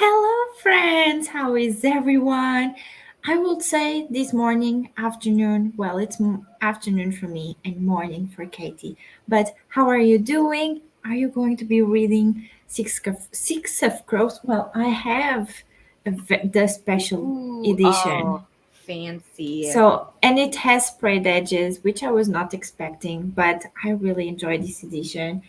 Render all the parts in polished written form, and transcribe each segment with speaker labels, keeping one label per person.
Speaker 1: Hello, friends. How is everyone? I would say this morning, afternoon. Well, it's afternoon for me and morning for Katie. But how are you doing? Are you going to be reading Six of Crows? Well, I have the special
Speaker 2: Ooh,
Speaker 1: edition.
Speaker 2: oh, fancy.
Speaker 1: And it has sprayed edges, which I was not expecting, but I really enjoyed this edition.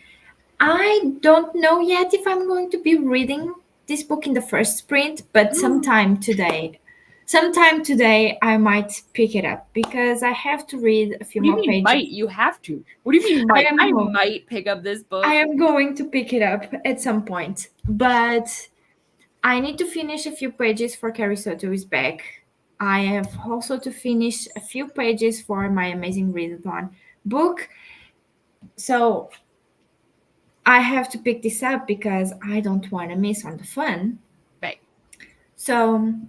Speaker 1: I don't know yet if I'm going to be reading this book in the first sprint, but sometime today I might pick it up because I have to read a few
Speaker 2: What do you
Speaker 1: more
Speaker 2: mean
Speaker 1: pages.
Speaker 2: might? You have to. What do you mean
Speaker 1: I
Speaker 2: might?
Speaker 1: am
Speaker 2: I
Speaker 1: go-
Speaker 2: might pick up this
Speaker 1: I
Speaker 2: book.
Speaker 1: am going to pick it up at some point, but I need to finish a few pages for Carrie Soto is back. I have also to finish a few pages for my amazing readathon book. So I have to pick this up because I don't want to miss on the fun.
Speaker 2: Right.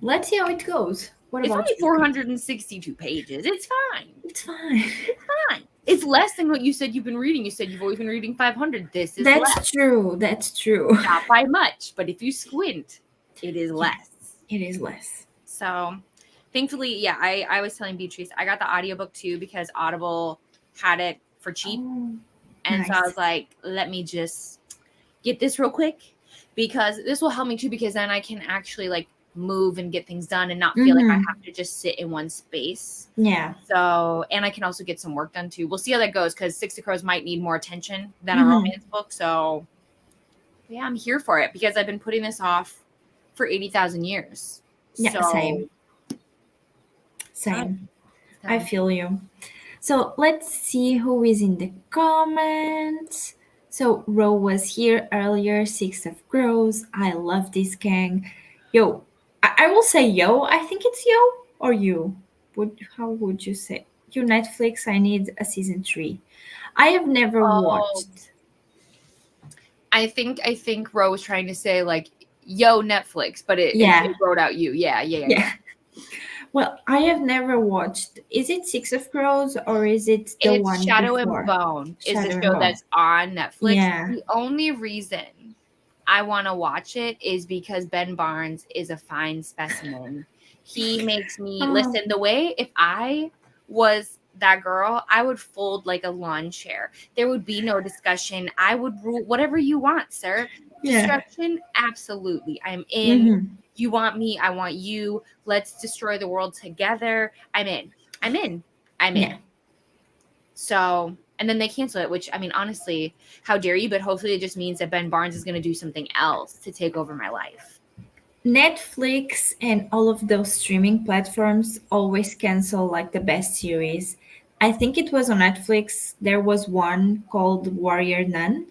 Speaker 1: Let's see how it goes. What
Speaker 2: It's
Speaker 1: about
Speaker 2: only
Speaker 1: you, Kate?
Speaker 2: 462 pages. It's fine.
Speaker 1: It's fine.
Speaker 2: It's fine. It's less than what you said you've been reading. You said you've always been reading 500. This is
Speaker 1: That's
Speaker 2: less.
Speaker 1: true. That's true.
Speaker 2: Not by much, but if you squint, it is
Speaker 1: Yeah,
Speaker 2: less.
Speaker 1: it is less.
Speaker 2: So, thankfully, yeah, I was telling Beatrice, I got the audiobook too because Audible had it for cheap.
Speaker 1: Oh,
Speaker 2: And so I
Speaker 1: nice.
Speaker 2: was like, let me just get this real quick because this will help me too because then I can actually like move and get things done and not feel like I
Speaker 1: Mm-hmm.
Speaker 2: have to just sit in one space.
Speaker 1: Yeah.
Speaker 2: So, and I can also get some work done too. We'll see how that goes because Six of Crows might need more attention than a
Speaker 1: Mm-hmm.
Speaker 2: romance book. So, yeah, I'm here for it because I've been putting this off for 80,000 years.
Speaker 1: Yeah,
Speaker 2: So,
Speaker 1: same.
Speaker 2: it's time.
Speaker 1: Same.
Speaker 2: It's
Speaker 1: I
Speaker 2: time.
Speaker 1: feel you. So let's see who is in the comments. So Ro was here earlier, Six of Crows. I love this gang. Yo, I will say yo. I think it's yo or you. How would you say? You Netflix, I need a season three. I have never
Speaker 2: Oh,
Speaker 1: watched.
Speaker 2: I think Ro was trying to say like, yo, Netflix, but it
Speaker 1: Yeah,
Speaker 2: wrote out you. Yeah.
Speaker 1: yeah. Well, I have never watched. Is it Six of Crows or is it the
Speaker 2: It's
Speaker 1: one
Speaker 2: Shadow and
Speaker 1: before?
Speaker 2: Bone is the
Speaker 1: Shadow and
Speaker 2: show
Speaker 1: Bone.
Speaker 2: that's on Netflix.
Speaker 1: Yeah.
Speaker 2: The only reason I want to watch it is because Ben Barnes is a fine specimen. He makes me
Speaker 1: Oh,
Speaker 2: listen the way if I was that girl, I would fold like a lawn chair. There would be no discussion. I would rule whatever you want, sir.
Speaker 1: yeah.
Speaker 2: Destruction, absolutely. I'm in.
Speaker 1: Mm-hmm.
Speaker 2: You want me, I want you. Let's destroy the world together. I'm in. I'm in. I'm in.
Speaker 1: Yeah.
Speaker 2: So, and then they cancel it, which I mean, honestly, how dare you? But hopefully, it just means that Ben Barnes is going to do something else to take over my life.
Speaker 1: Netflix and all of those streaming platforms always cancel like the best series. I think it was on Netflix. There was one called Warrior Nun.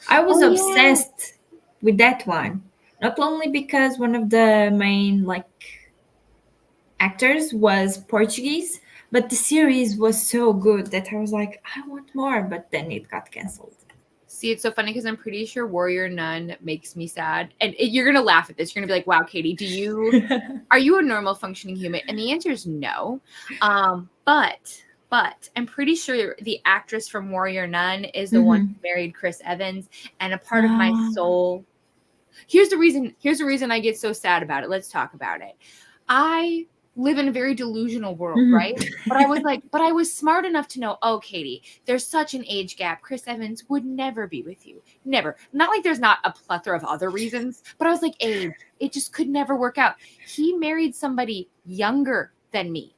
Speaker 1: I was
Speaker 2: Oh yeah.
Speaker 1: obsessed with that one. Not only because one of the main actors was Portuguese, but the series was so good that I was like, I want more, but then it got cancelled.
Speaker 2: See, it's so funny because I'm pretty sure Warrior Nun makes me sad, and you're gonna laugh at this. You're gonna be like, "Wow, Katie, are you a normal functioning human?" And the answer is no. But I'm pretty sure the actress from Warrior Nun is the one
Speaker 1: Mm-hmm.
Speaker 2: who married Chris Evans, and a part of my
Speaker 1: Oh.
Speaker 2: soul. Here's the reason I get so sad about it. Let's talk about it. I live in a very delusional world,
Speaker 1: Mhm.
Speaker 2: right? But I was smart enough to know, oh, Katie, there's such an age gap. Chris Evans would never be with you. Never. Not like there's not a plethora of other reasons, but I was like, age, it just could never work out. He married somebody younger than me.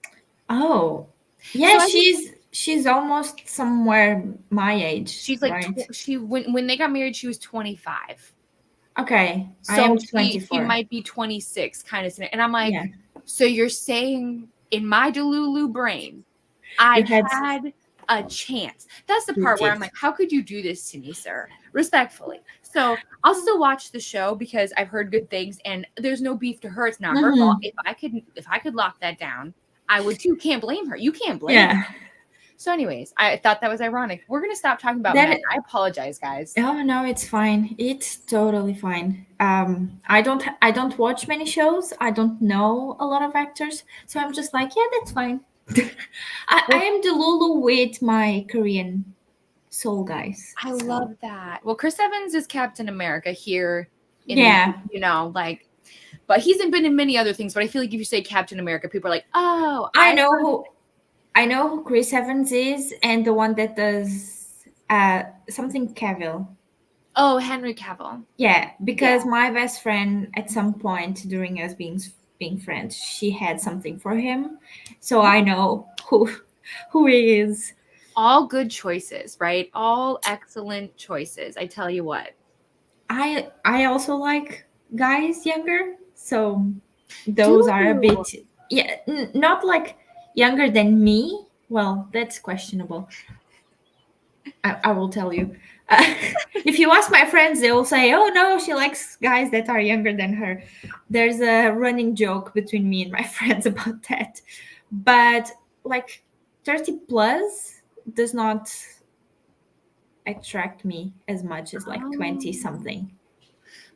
Speaker 1: Oh,
Speaker 2: So
Speaker 1: yeah,
Speaker 2: I just
Speaker 1: she's almost somewhere my age,
Speaker 2: she's like
Speaker 1: right?
Speaker 2: she when they got married, she was 25.
Speaker 1: Okay, I
Speaker 2: So
Speaker 1: am
Speaker 2: she
Speaker 1: 24.
Speaker 2: might be 26 kind of scenario. And I'm like,
Speaker 1: Yeah,
Speaker 2: so you're saying in my Delulu brain, I
Speaker 1: you had
Speaker 2: had a chance. That's the
Speaker 1: you
Speaker 2: part where
Speaker 1: did.
Speaker 2: I'm like, how could you do this to me, sir? Respectfully. So I'll still watch the show because I've heard good things and there's no beef to her. It's not her fault.
Speaker 1: Mm-hmm.
Speaker 2: If I could lock that down, I would too. Can't blame her. You can't blame her.
Speaker 1: Yeah,
Speaker 2: So, anyways, I thought that was ironic. We're gonna stop talking about men.
Speaker 1: that.
Speaker 2: I apologize, guys.
Speaker 1: Oh no, it's fine. It's totally fine. I don't watch many shows. I don't know a lot of actors, so I'm just like, yeah, that's fine. I
Speaker 2: Well,
Speaker 1: am the Lulu with my Korean soul guys.
Speaker 2: I
Speaker 1: So
Speaker 2: love that. Well, Chris Evans is Captain America here in the
Speaker 1: yeah,
Speaker 2: like But he's been in many other things. But I feel like if you say Captain America, people are like, oh,
Speaker 1: I know who Chris Evans is, and the one that does something Cavill.
Speaker 2: Oh, Henry Cavill.
Speaker 1: Yeah, because my best friend at some point during us being friends, she had something for him, so I know who he is.
Speaker 2: All good choices, right? All excellent choices. I tell you what.
Speaker 1: I also like guys younger, so those
Speaker 2: Do
Speaker 1: are a
Speaker 2: you?
Speaker 1: bit not like younger than me. Well, that's questionable. I will tell you. If you ask my friends, they will say, "Oh no, she likes guys that are younger than her." There's a running joke between me and my friends about that. But like 30 plus does not attract me as much as like 20 something.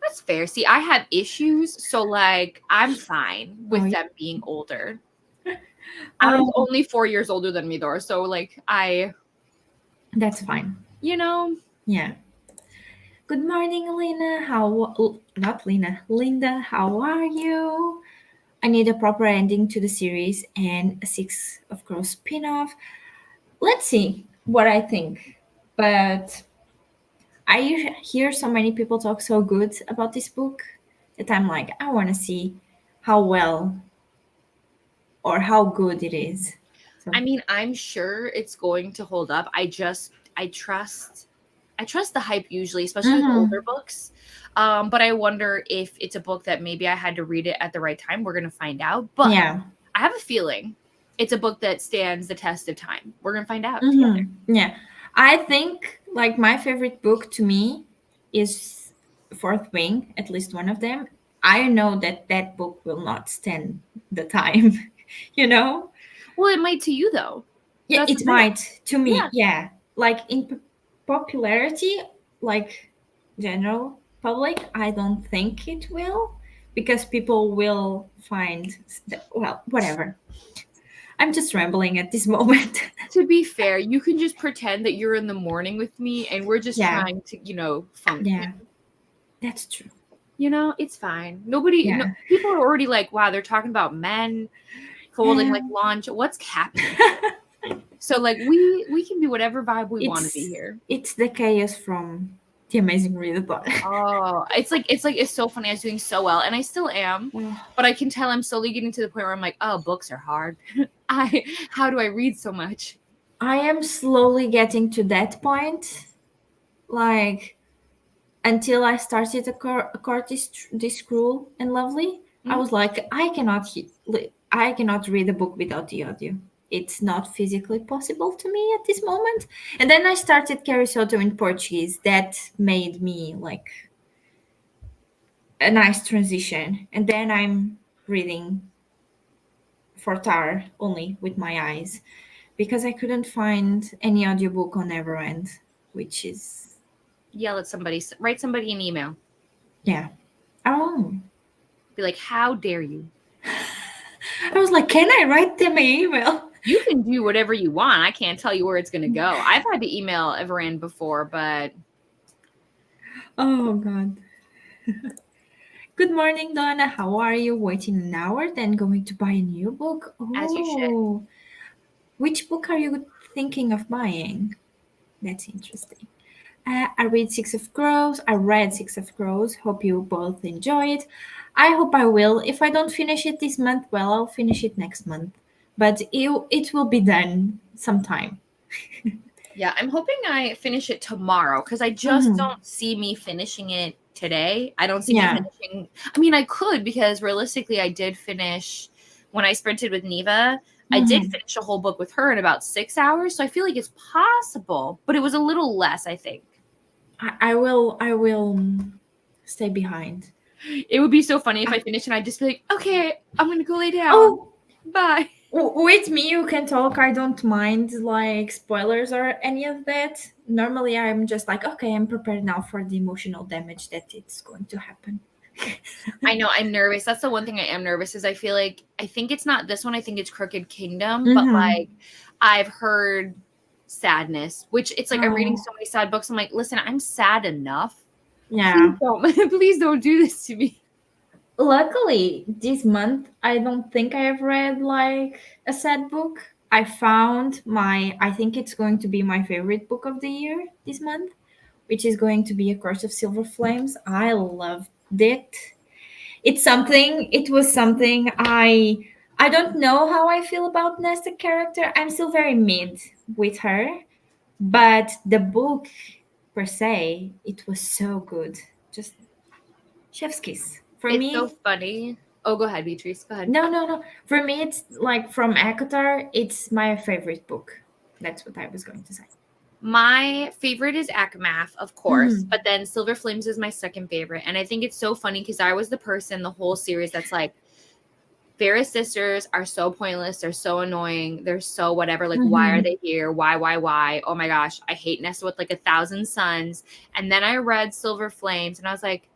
Speaker 2: That's fair. See, I have issues, so like I'm fine
Speaker 1: Oh,
Speaker 2: with
Speaker 1: yeah.
Speaker 2: them being older. Adam's only 4 years older than me though, so like
Speaker 1: That's fine.
Speaker 2: you know,
Speaker 1: Yeah. Good morning, Lena. Not Lena, Linda, how are you? I need a proper ending to the series and a Six of Crows spin-off. Let's see what I think. But I hear so many people talk so good about this book that I'm like, I want to see how well or how good it is. So
Speaker 2: I mean, I'm sure it's going to hold up. I trust the hype usually, especially with older books. But I wonder if it's a book that maybe I had to read it at the right time. We're going to find out. But
Speaker 1: yeah.
Speaker 2: I have a feeling it's a book that stands the test of time. We're going to find out together.
Speaker 1: Yeah. I think like my favorite book to me is Fourth Wing, at least one of them. I know that that book will not stand the time, you know?
Speaker 2: Well, it might to you though.
Speaker 1: Yeah,
Speaker 2: That's the
Speaker 1: it
Speaker 2: thing.
Speaker 1: might to me.
Speaker 2: Yeah.
Speaker 1: Yeah. Like in popularity, like general public, I don't think it will because people will find, well, whatever. I'm just rambling at this moment.
Speaker 2: To be fair, you can just pretend that you're in the morning with me and we're just
Speaker 1: Yeah.
Speaker 2: trying to, function.
Speaker 1: Yeah, that's true.
Speaker 2: It's fine.
Speaker 1: Yeah.
Speaker 2: People are already like, wow, they're talking about men folding like launch. What's happening? So like we can be whatever vibe we want to be here.
Speaker 1: It's the chaos from the Amazing Readalong.
Speaker 2: Oh, it's so funny. I was doing so well, and I still am, but I can tell I'm slowly getting to the point where I'm like, oh, books are hard. How do I read so much?
Speaker 1: I am slowly getting to that point, like until I started a court this cruel and lovely. I was like, I cannot read a book without the audio. It's not physically possible to me at this moment. And then I started Carrie Soto in Portuguese. That made me like a nice transition. And then I'm reading Fortar only with my eyes because I couldn't find any audiobook on Everend, which is
Speaker 2: Yell at somebody, write somebody an email.
Speaker 1: yeah. Oh.
Speaker 2: Be like, how dare you?
Speaker 1: I was like, can I write them an email?
Speaker 2: You can do whatever you want. I can't tell you where it's going to go. I've had to email Everend before, but
Speaker 1: oh God. Good morning, Donna. How are you? Waiting an hour, then going to buy a new book?
Speaker 2: as you should.
Speaker 1: Oh, which book are you thinking of buying? That's interesting. I read Six of Crows. I read Six of Crows. Hope you both enjoy it. I hope I will. If I don't finish it this month, well, I'll finish it next month. But it will be done sometime.
Speaker 2: Yeah, I'm hoping I finish it tomorrow because I just don't see me finishing it today. I don't see me finishing. I mean, I could because realistically, I did finish when I sprinted with Neva. I did finish a whole book with her in about 6 hours. So I feel like it's possible, but it was a little less, I think.
Speaker 1: I will stay behind.
Speaker 2: It would be so funny if I finished and I'd just be like, okay, I'm going to go lay down.
Speaker 1: Oh,
Speaker 2: bye.
Speaker 1: With me, you can talk. I don't mind like spoilers or any of that. Normally, I'm just like, okay, I'm prepared now for the emotional damage that it's going to happen.
Speaker 2: I know I'm nervous. That's the one thing I am nervous is I think it's not this one. I think it's Crooked Kingdom, but like I've heard sadness, which it's like I'm reading so many sad books. I'm like, listen, I'm sad enough.
Speaker 1: Yeah.
Speaker 2: Please don't do this to me.
Speaker 1: Luckily, this month I don't think I have read like a sad book. I found I think it's going to be my favorite book of the year this month, which is going to be A Course of Silver Flames. I loved it. It was something I don't know how I feel about Nesta character. I'm still very mid with her, but the book per se, it was so good. Just chef's kiss. For
Speaker 2: It's so
Speaker 1: me,
Speaker 2: funny. Oh, go ahead, Beatrice. Go ahead.
Speaker 1: no. For me, it's like from Akatar, it's my favorite book. That's what I was going to say.
Speaker 2: My favorite is Akamath, of course,
Speaker 1: Mhm.
Speaker 2: but then Silver Flames is my second favorite. And I think it's so funny because I was the person the whole series that's like, Ferris sisters are so pointless. They're so annoying. They're so whatever. Like, why are
Speaker 1: Mhm.
Speaker 2: they here? Why? Oh my gosh. I hate Nesta with like 1,000 suns. And then I read Silver Flames and I was like,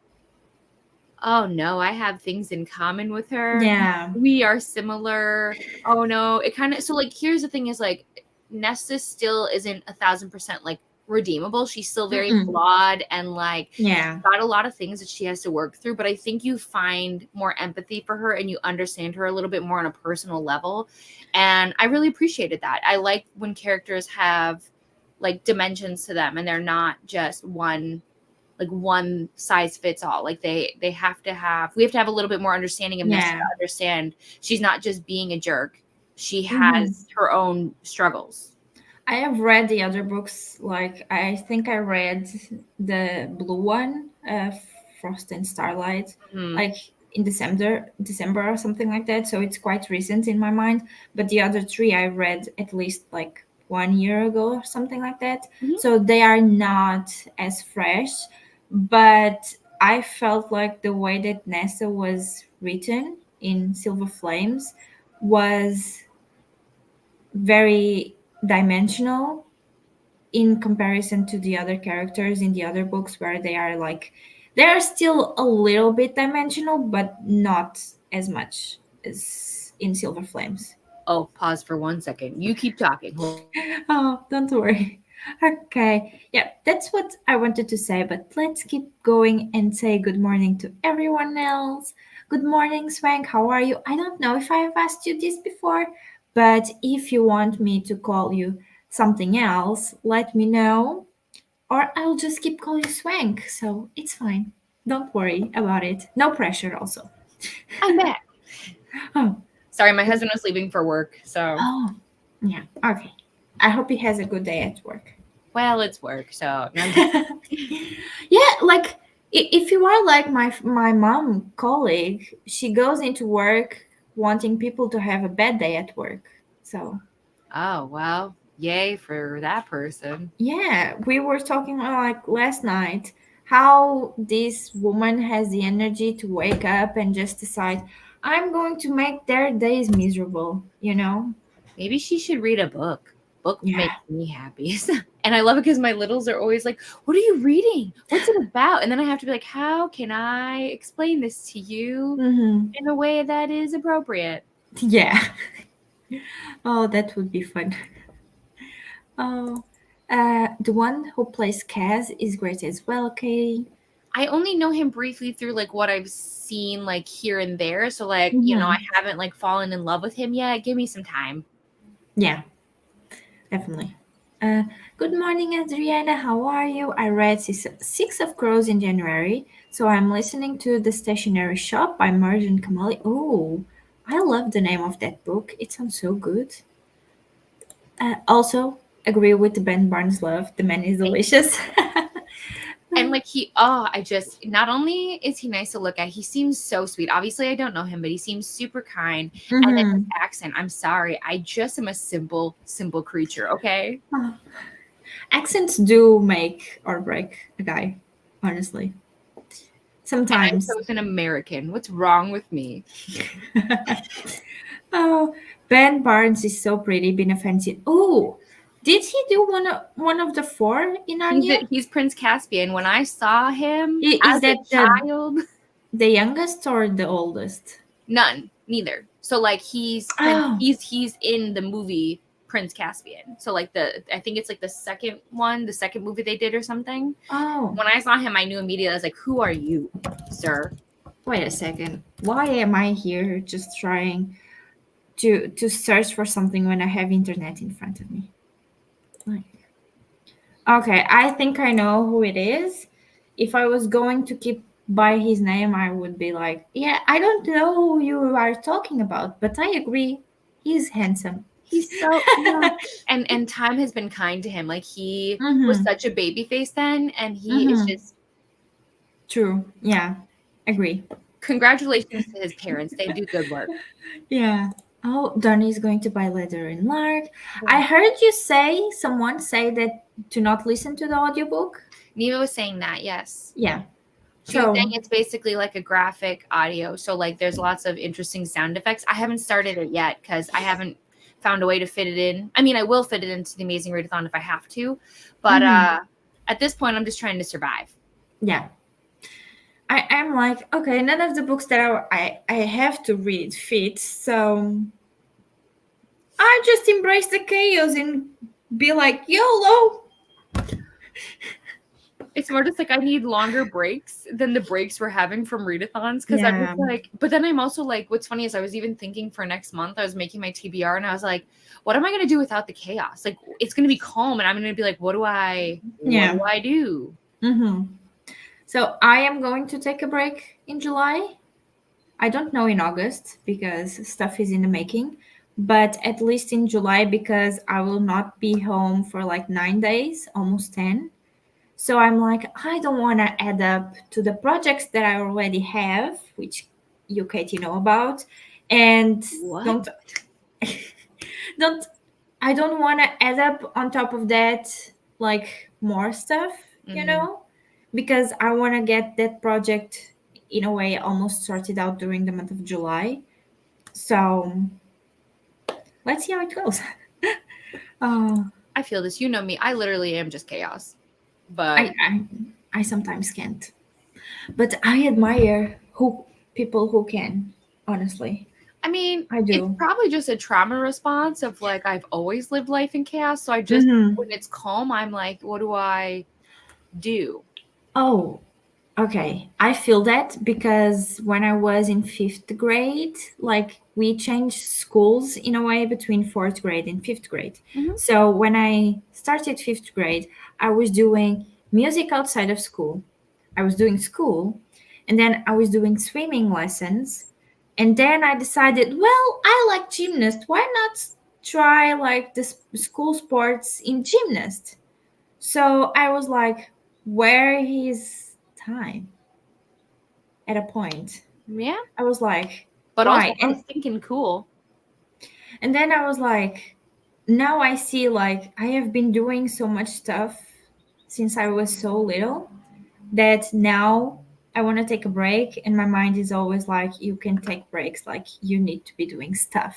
Speaker 2: oh no, I have things in common with her.
Speaker 1: Yeah.
Speaker 2: We are similar. Oh no. It kind of, so like, here's the thing is like, Nesta still isn't 1,000% like redeemable. She's still very
Speaker 1: Mm-mm.
Speaker 2: flawed and like
Speaker 1: Yeah.
Speaker 2: got a lot of things that she has to work through. But I think you find more empathy for her and you understand her a little bit more on a personal level. And I really appreciated that. I like when characters have like dimensions to them and they're not just one size fits all. Like we have to have a little bit more understanding of Nesta to
Speaker 1: Yeah.
Speaker 2: understand she's not just being a jerk. She
Speaker 1: Mhm.
Speaker 2: has her own struggles.
Speaker 1: I have read the other books. Like I think I read the blue one, Frost and Starlight,
Speaker 2: Mhm.
Speaker 1: like in December or something like that. So it's quite recent in my mind. But the other three I read at least like 1 year ago or something like that.
Speaker 2: Mhm.
Speaker 1: So they are not as fresh. But I felt like the way that Nessa was written in Silver Flames was very dimensional in comparison to the other characters in the other books where they are still a little bit dimensional but not as much as in Silver Flames.
Speaker 2: Oh, pause for 1 second. You keep talking. Hold
Speaker 1: Oh, don't worry. Okay, yeah, that's what I wanted to say, but let's keep going and say good morning to everyone else. Good morning, Swank. How are you? I don't know if I have asked you this before, but if you want me to call you something else, let me know, or I'll just keep calling you Swank. So it's fine. Don't worry about it. No pressure, also.
Speaker 2: I'm back.
Speaker 1: Oh,
Speaker 2: Sorry, my husband was leaving for work. So,
Speaker 1: oh, yeah. Okay. I hope he has a good day at work.
Speaker 2: well, it's work. So, no, I'm just
Speaker 1: Yeah, like if you are like my mom colleague, she goes into work wanting people to have a bad day at work. So
Speaker 2: oh, well, yay for that person.
Speaker 1: yeah, we were talking like last night how this woman has the energy to wake up and just decide I'm going to make their days miserable, you know?
Speaker 2: Maybe she should read a book. Book
Speaker 1: Yeah.
Speaker 2: makes me happy. And I love it because my littles are always like, what are you reading? What's it about? And then I have to be like, how can I explain this to you
Speaker 1: Mm-hmm.
Speaker 2: in a way that is appropriate?
Speaker 1: Yeah. Oh, that would be fun. Oh, the one who plays Kaz is great as well, Katie.
Speaker 2: I only know him briefly through like what I've seen like here and there. So like, I
Speaker 1: Mm-hmm.
Speaker 2: haven't like fallen in love with him yet. Give me some time.
Speaker 1: Yeah, definitely. Uh, Good morning, Adriana. How are you? I read Six of Crows in January, so I'm listening to The Stationery Shop by Marjan Kamali. Oh, I love the name of that book. It sounds so good. Also, agree with the Ben Barnes love. The man is delicious.
Speaker 2: And like I just not only is he nice to look at, he seems so sweet. Obviously, I don't know him, but he seems super kind. And then his
Speaker 1: Mm-hmm.
Speaker 2: accent, I'm sorry, I just am a simple creature. Okay,
Speaker 1: Accents do make or break a guy, honestly.
Speaker 2: and I
Speaker 1: Sometimes.
Speaker 2: chose an American. What's wrong with me?
Speaker 1: Oh, Ben Barnes is so pretty, being a fancy. Oh, did he do one of the four in Narnia?
Speaker 2: He's Prince Caspian. When I saw him
Speaker 1: Is
Speaker 2: as a
Speaker 1: that
Speaker 2: child,
Speaker 1: the youngest or the oldest?
Speaker 2: none, neither. So like he's Prince.
Speaker 1: Oh,
Speaker 2: He's in the movie Prince Caspian. So like I think it's like the second one, the second movie they did or something.
Speaker 1: oh,
Speaker 2: When I saw him, I knew immediately. I was like, "Who are you, sir?"
Speaker 1: Wait a second. Why am I here just trying to search for something when I have internet in front of me? Like, okay, I think I know who it is. If I was going to keep by his name, I would be like, yeah, I don't know who you are talking about, but I agree. He's handsome.
Speaker 2: He's so yeah, and time has been kind to him. Like he was
Speaker 1: Mm-hmm.
Speaker 2: such a baby face then, and he is
Speaker 1: Mm-hmm.
Speaker 2: just
Speaker 1: True. Yeah. Agree.
Speaker 2: congratulations to his parents. They do good work.
Speaker 1: Yeah. Oh, Donnie's going to buy leather and lark. I heard you say, someone say that to not listen to the audiobook.
Speaker 2: Neva was saying that, yes.
Speaker 1: Yeah.
Speaker 2: She was saying
Speaker 1: So,
Speaker 2: it's basically like a graphic audio. So like there's lots of interesting sound effects. I haven't started it yet because I haven't found a way to fit it in. I mean, I will fit it into the Amazing Readathon if I have to, but
Speaker 1: mhm,
Speaker 2: at this point, I'm just trying to survive.
Speaker 1: yeah. I'm like, okay, none of the books that I have to read fit. So I just embrace the chaos and be like, YOLO.
Speaker 2: It's more just like I need longer breaks than the breaks we're having from readathons because I'm
Speaker 1: Yeah.
Speaker 2: just like, but then I'm also like, what's funny is I was even thinking for next month, I was making my TBR and I was like, what am I going to do without the chaos? Like, it's going to be calm and I'm going to be like, what do I
Speaker 1: Yeah.
Speaker 2: do?
Speaker 1: Hmm. So I am going to take a break in July. I don't know in August because stuff is in the making, but at least in July because I will not be home for like 9 days, almost 10. So I'm like, I don't want to add up to the projects that I already have, which you, Katie, know about, and
Speaker 2: What?
Speaker 1: don't don't I don't want to add up on top of that like more stuff, you
Speaker 2: Mm-hmm.
Speaker 1: know, because I want to get that project in a way almost sorted out during the month of July. So let's see how it goes. uh,
Speaker 2: I feel this. You know me. I literally am just chaos. But
Speaker 1: I, I I sometimes can't, but I admire who people who can. Honestly,
Speaker 2: I mean,
Speaker 1: I
Speaker 2: it's
Speaker 1: do.
Speaker 2: probably just a trauma response of like I've always lived life in chaos. So I just
Speaker 1: Hmm.
Speaker 2: when it's calm, I'm like, what do I do?
Speaker 1: Oh, okay. I feel that because when I was in fifth grade, like we changed schools in a way between fourth grade and fifth grade.
Speaker 2: Mhm.
Speaker 1: So when I started fifth grade, I was doing music outside of school. I was doing school, and then I was doing swimming lessons. And then I decided, well, I like gymnast. Why not try like the school sports in gymnast? So I was like, where is time at a point?
Speaker 2: Yeah.
Speaker 1: I was like,
Speaker 2: But also
Speaker 1: why?
Speaker 2: how stinking cool.
Speaker 1: And then I was like, now I see like I have been doing so much stuff since I was so little that now I want to take a break and my mind is always like you can take breaks, like you need to be doing stuff.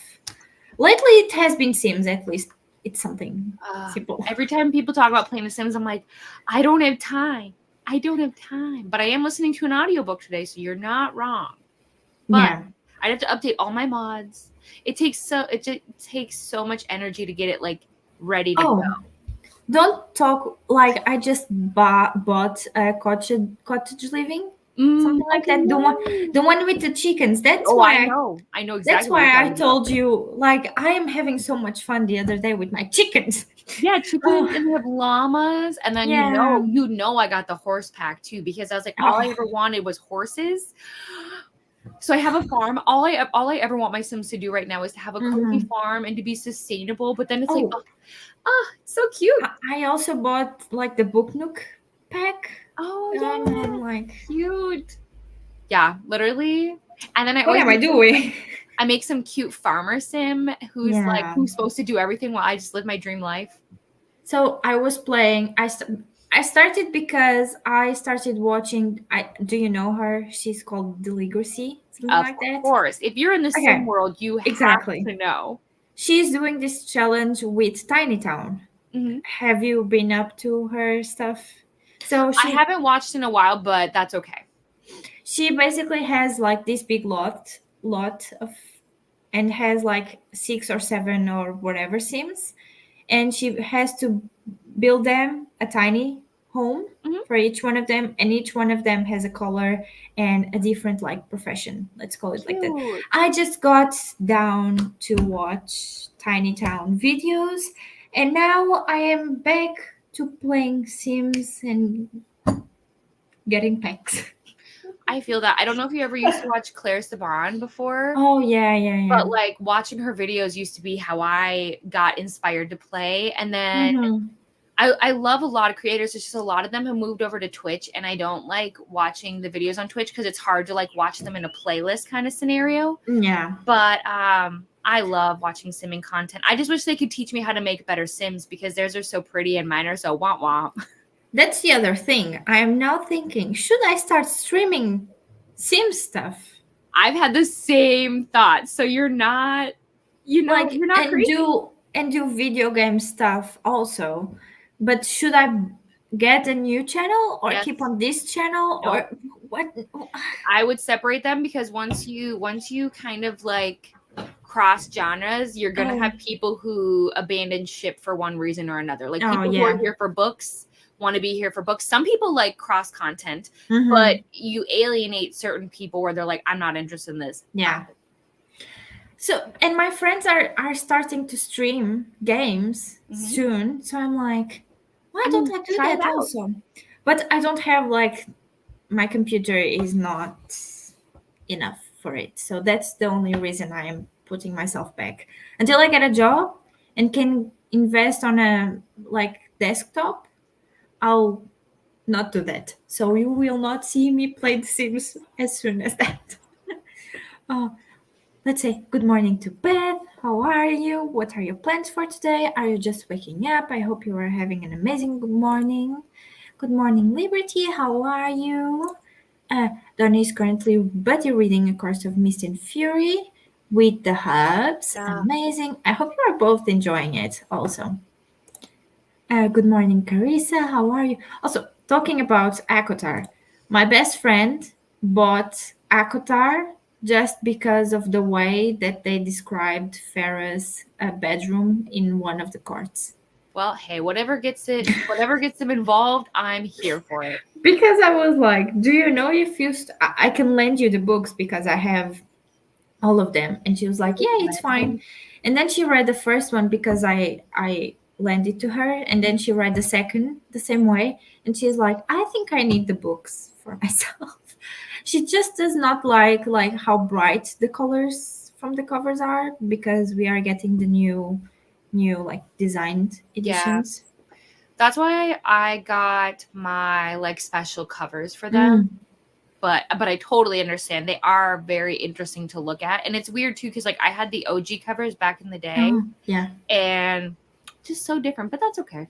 Speaker 1: Lately it has been Sims, at least it's something simple.
Speaker 2: Every time people talk about playing The Sims, I'm like, I don't have time. I don't have time. But I am listening to an audiobook today, so you're not wrong. But
Speaker 1: Yeah.
Speaker 2: I'd have to update all my mods. It just takes so much energy to get it like ready to go.
Speaker 1: Oh, don't talk like I just bought a cottage living, something like
Speaker 2: Okay,
Speaker 1: that.
Speaker 2: no.
Speaker 1: The one with the chickens. That's
Speaker 2: Oh,
Speaker 1: why
Speaker 2: I
Speaker 1: I
Speaker 2: know. I know
Speaker 1: that's
Speaker 2: exactly what you're
Speaker 1: why I
Speaker 2: talking about.
Speaker 1: told you like I am having so much fun the other day with my chickens.
Speaker 2: Yeah, chickens
Speaker 1: Oh,
Speaker 2: and we have llamas, and then
Speaker 1: yeah.
Speaker 2: I got the horse pack too because I was like, all I
Speaker 1: Oh,
Speaker 2: ever wanted was horses. So I have a farm. All I ever want my Sims to do right now is to have a cozy
Speaker 1: mhm.
Speaker 2: farm and to be sustainable. But then it's like,
Speaker 1: Oh,
Speaker 2: it's so cute.
Speaker 1: I also bought like the Book Nook pack.
Speaker 2: Oh
Speaker 1: I'm
Speaker 2: yeah,
Speaker 1: like,
Speaker 2: cute. Yeah, literally. And then I
Speaker 1: what
Speaker 2: always
Speaker 1: am I doing?
Speaker 2: I make some cute farmer sim
Speaker 1: Yeah.
Speaker 2: who's supposed to do everything while I just live my dream life.
Speaker 1: So I was playing. I started because I started watching. I do you know her? She's called Deligracy, something
Speaker 2: Of
Speaker 1: like that.
Speaker 2: course, if you're in the sim
Speaker 1: Okay,
Speaker 2: world, you have
Speaker 1: exactly.
Speaker 2: to know.
Speaker 1: She's doing this challenge with Tiny Town.
Speaker 2: Mhm.
Speaker 1: Have you been up to her stuff? So
Speaker 2: I haven't watched in a while, but that's okay.
Speaker 1: she basically has like this big lot of and has like 6 or 7 or whatever sims, and she has to build them a tiny home
Speaker 2: Mhm.
Speaker 1: for each one of them, and each one of them has a color and a different like profession. Let's call it like that.
Speaker 2: Cute.
Speaker 1: I just got down to watch Tiny Town videos, and now I am back to playing Sims and getting packs.
Speaker 2: I feel that. I don't know if you ever used to watch Claire Saban before,
Speaker 1: Oh yeah, yeah, yeah.
Speaker 2: but like watching her videos used to be how I got inspired to play. And then
Speaker 1: Mm-hmm.
Speaker 2: I love a lot of creators. It's just a lot of them have moved over to Twitch, and I don't like watching the videos on Twitch because it's hard to like watch them in a playlist kind of scenario.
Speaker 1: Yeah.
Speaker 2: But I love watching simming content. I just wish they could teach me how to make better Sims because theirs are so pretty and mine are so womp womp.
Speaker 1: That's the other thing. I am now thinking, should I start streaming Sim stuff?
Speaker 2: I've had the same thought. So you're not,
Speaker 1: Like
Speaker 2: you're not crazy.
Speaker 1: and do video game stuff also. But should I get a new channel or
Speaker 2: Yes.
Speaker 1: keep on this channel
Speaker 2: Nope.
Speaker 1: or what?
Speaker 2: I would separate them because once you kind of like cross genres, you're gonna
Speaker 1: Oh.
Speaker 2: have people who abandon ship for one reason or another. Like
Speaker 1: Oh,
Speaker 2: people who are
Speaker 1: yeah.
Speaker 2: here for books want to be here for books. Some people like cross content,
Speaker 1: Mhm.
Speaker 2: but you alienate certain people where they're like, I'm not interested in this.
Speaker 1: Yeah. So, and my friends are starting to stream games
Speaker 2: Mhm.
Speaker 1: soon. So I'm like, why
Speaker 2: I
Speaker 1: don't
Speaker 2: mean,
Speaker 1: I do
Speaker 2: try it
Speaker 1: that
Speaker 2: out.
Speaker 1: also? But I don't have like my computer is not enough for it. So that's the only reason I am putting myself back until I get a job and can invest on a like desktop. I'll not do that. So you will not see me play The Sims as soon as that. Oh, let's say good morning to Beth. How are you? What are your plans for today? Are you just waking up? I hope you are having an amazing good morning. Good morning, Liberty. How are you? Donnie is currently buddy reading A Course of Mist and Fury with the hubs.
Speaker 2: Yeah.
Speaker 1: Amazing. I hope you are both enjoying it also. Good morning, Carissa. How are you? Also, talking about Akotar, my best friend bought Akotar just because of the way that they described Farah's bedroom in one of the courts.
Speaker 2: Well, hey, whatever gets them involved, I'm here for it.
Speaker 1: Because I was like, do you know if you I can lend you the books because I have all of them, and she was like, yeah, it's fine. And then she read the first one because I lent it to her, and then she read the second the same way, and she's like, I think I need the books for myself. She just does not like how bright the colors from the covers are because we are getting the new like designed editions.
Speaker 2: That's why I got my like special covers for them. But I totally understand. They are very interesting to look at. And it's weird too, because like I had the OG covers back in the day.
Speaker 1: Oh, yeah.
Speaker 2: And just so different, but that's okay.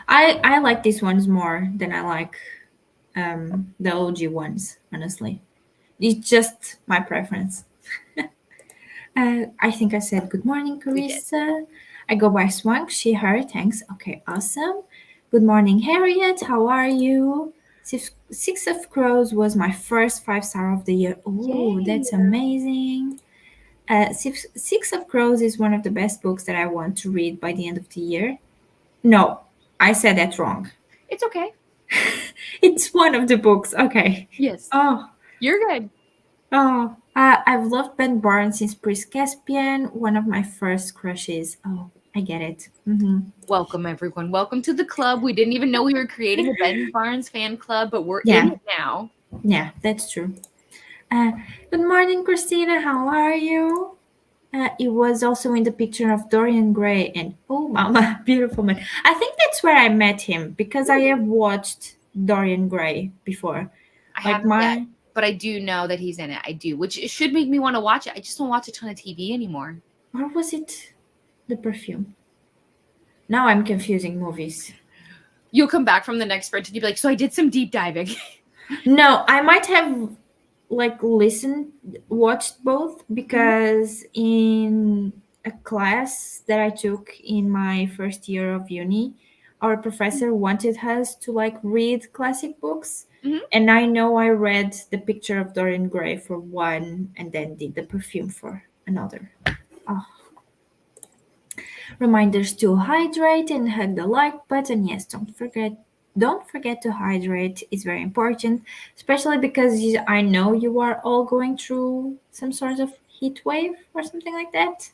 Speaker 1: I like these ones more than I like the OG ones, honestly. It's just my preference. I think I said good morning,
Speaker 2: We did.
Speaker 1: Carissa. I go by Swank, she, her, thanks. Okay, awesome. Good morning, Harriet. How are you? Six of Crows was my first 5-star of the year. Oh,
Speaker 2: Yay.
Speaker 1: that's amazing. Six of Crows is one of the best books that I want to read by the end of the year. No, I said that wrong.
Speaker 2: It's okay.
Speaker 1: It's one of the books. Okay.
Speaker 2: Yes.
Speaker 1: Oh,
Speaker 2: You're good.
Speaker 1: oh. I've loved Ben Barnes since Priest Caspian, one of my first crushes. Oh, I get it.
Speaker 2: Welcome, everyone. Welcome to the club. We didn't even know we were creating a Ben Barnes fan club, but we're
Speaker 1: Yeah.
Speaker 2: in it now.
Speaker 1: Yeah, that's true. Good morning, Christina. How are you? It was also in the picture of Dorian Gray and oh, Mama, beautiful man. I think that's where I met him because I have watched Dorian Gray before.
Speaker 2: I haven't yet, but I do know that he's in it. I do, which should make me want to watch it. I just don't watch a ton of TV anymore.
Speaker 1: Or was it The Perfume? Now I'm confusing movies.
Speaker 2: You'll come back from the next sprint and you'll be like, so I did some deep diving.
Speaker 1: No, I might have like watched both because in a class that I took in my first year of uni, our professor wanted us to like read classic books. And I know I read The Picture of Dorian Gray for one and then did The Perfume for another. Oh. Reminders to hydrate and hit the like button. Yes, don't forget don't forget to hydrate. It's very important, especially because I know you are all going through some sort of heat wave or something like that.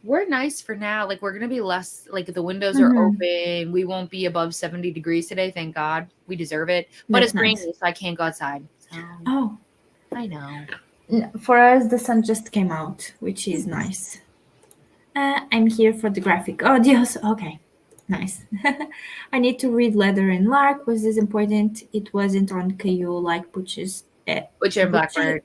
Speaker 2: We're nice for now. Like we're gonna be less like the windows are
Speaker 1: Mm-hmm.
Speaker 2: open. We won't be above 70 degrees today, thank God. We deserve it. But
Speaker 1: That's
Speaker 2: it's
Speaker 1: nice.
Speaker 2: rainy, so I can't go outside. So
Speaker 1: Oh,
Speaker 2: I know.
Speaker 1: for us, the sun just came out, which is nice. I'm here for the graphic audios. Okay, nice. I need to read Leather and Lark. Was this important? It wasn't on KU like Butch's.
Speaker 2: Butcher and
Speaker 1: Butch.
Speaker 2: Blackbird.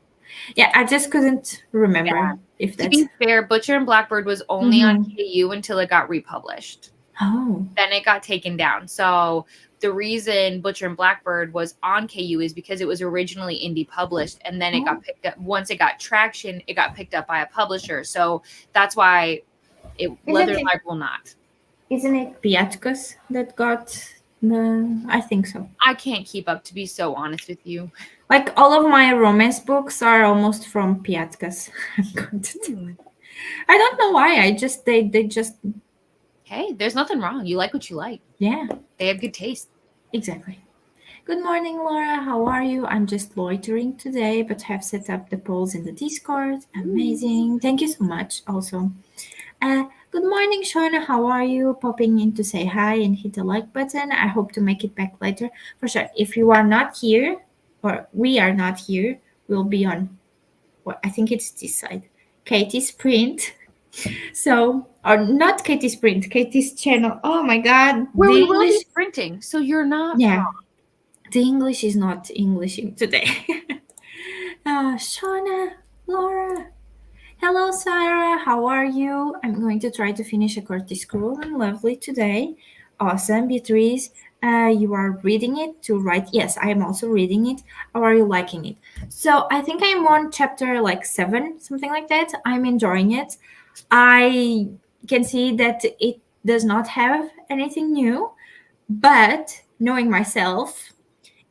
Speaker 1: Yeah, I just couldn't remember
Speaker 2: Yeah.
Speaker 1: if
Speaker 2: To
Speaker 1: that's.
Speaker 2: be fair, Butcher and Blackbird was only on
Speaker 1: Mm-hmm.
Speaker 2: KU until it got republished.
Speaker 1: Oh.
Speaker 2: Then it got taken down. So the reason Butcher and Blackbird was on KU is because it was originally indie published, and then it
Speaker 1: Oh.
Speaker 2: got picked up. Once it got traction, it got picked up by a publisher. So that's why
Speaker 1: Isn't
Speaker 2: Leather and
Speaker 1: it?
Speaker 2: Lark will not.
Speaker 1: Isn't it Piatkus that got the? I think so.
Speaker 2: I can't keep up, to be so honest with you.
Speaker 1: Like all of my romance books are almost from Piatkas. I'm going to. I don't know why. I just they just
Speaker 2: Hey, there's nothing wrong. You like what you like.
Speaker 1: yeah,
Speaker 2: They have good taste.
Speaker 1: exactly. Good morning, Laura. How are you? I'm just loitering today, but have set up the polls in the Discord. Amazing. Thank you so much. Also, good morning, Shauna. How are you? Popping in to say hi and hit the like button. I hope to make it back later for sure. If you are not here, or we are not here, we'll be on. Well, I think it's this side. Katie's print. So, or not Katie's print, Katie's channel. Oh my God,
Speaker 2: Where
Speaker 1: the
Speaker 2: we will
Speaker 1: English.
Speaker 2: be printing, so you're not
Speaker 1: Yeah,
Speaker 2: wrong.
Speaker 1: the English is not Englishing today. Shauna, Laura. Hello, Sarah. How are you? I'm going to try to finish A Curtis Cruel and Lovely today. Awesome, Beatrice. You are reading it to write. Yes, I am also reading it. How are you liking it? So I think I'm on chapter like 7, something like that. I'm enjoying it. I can see that it does not have anything new, but knowing myself,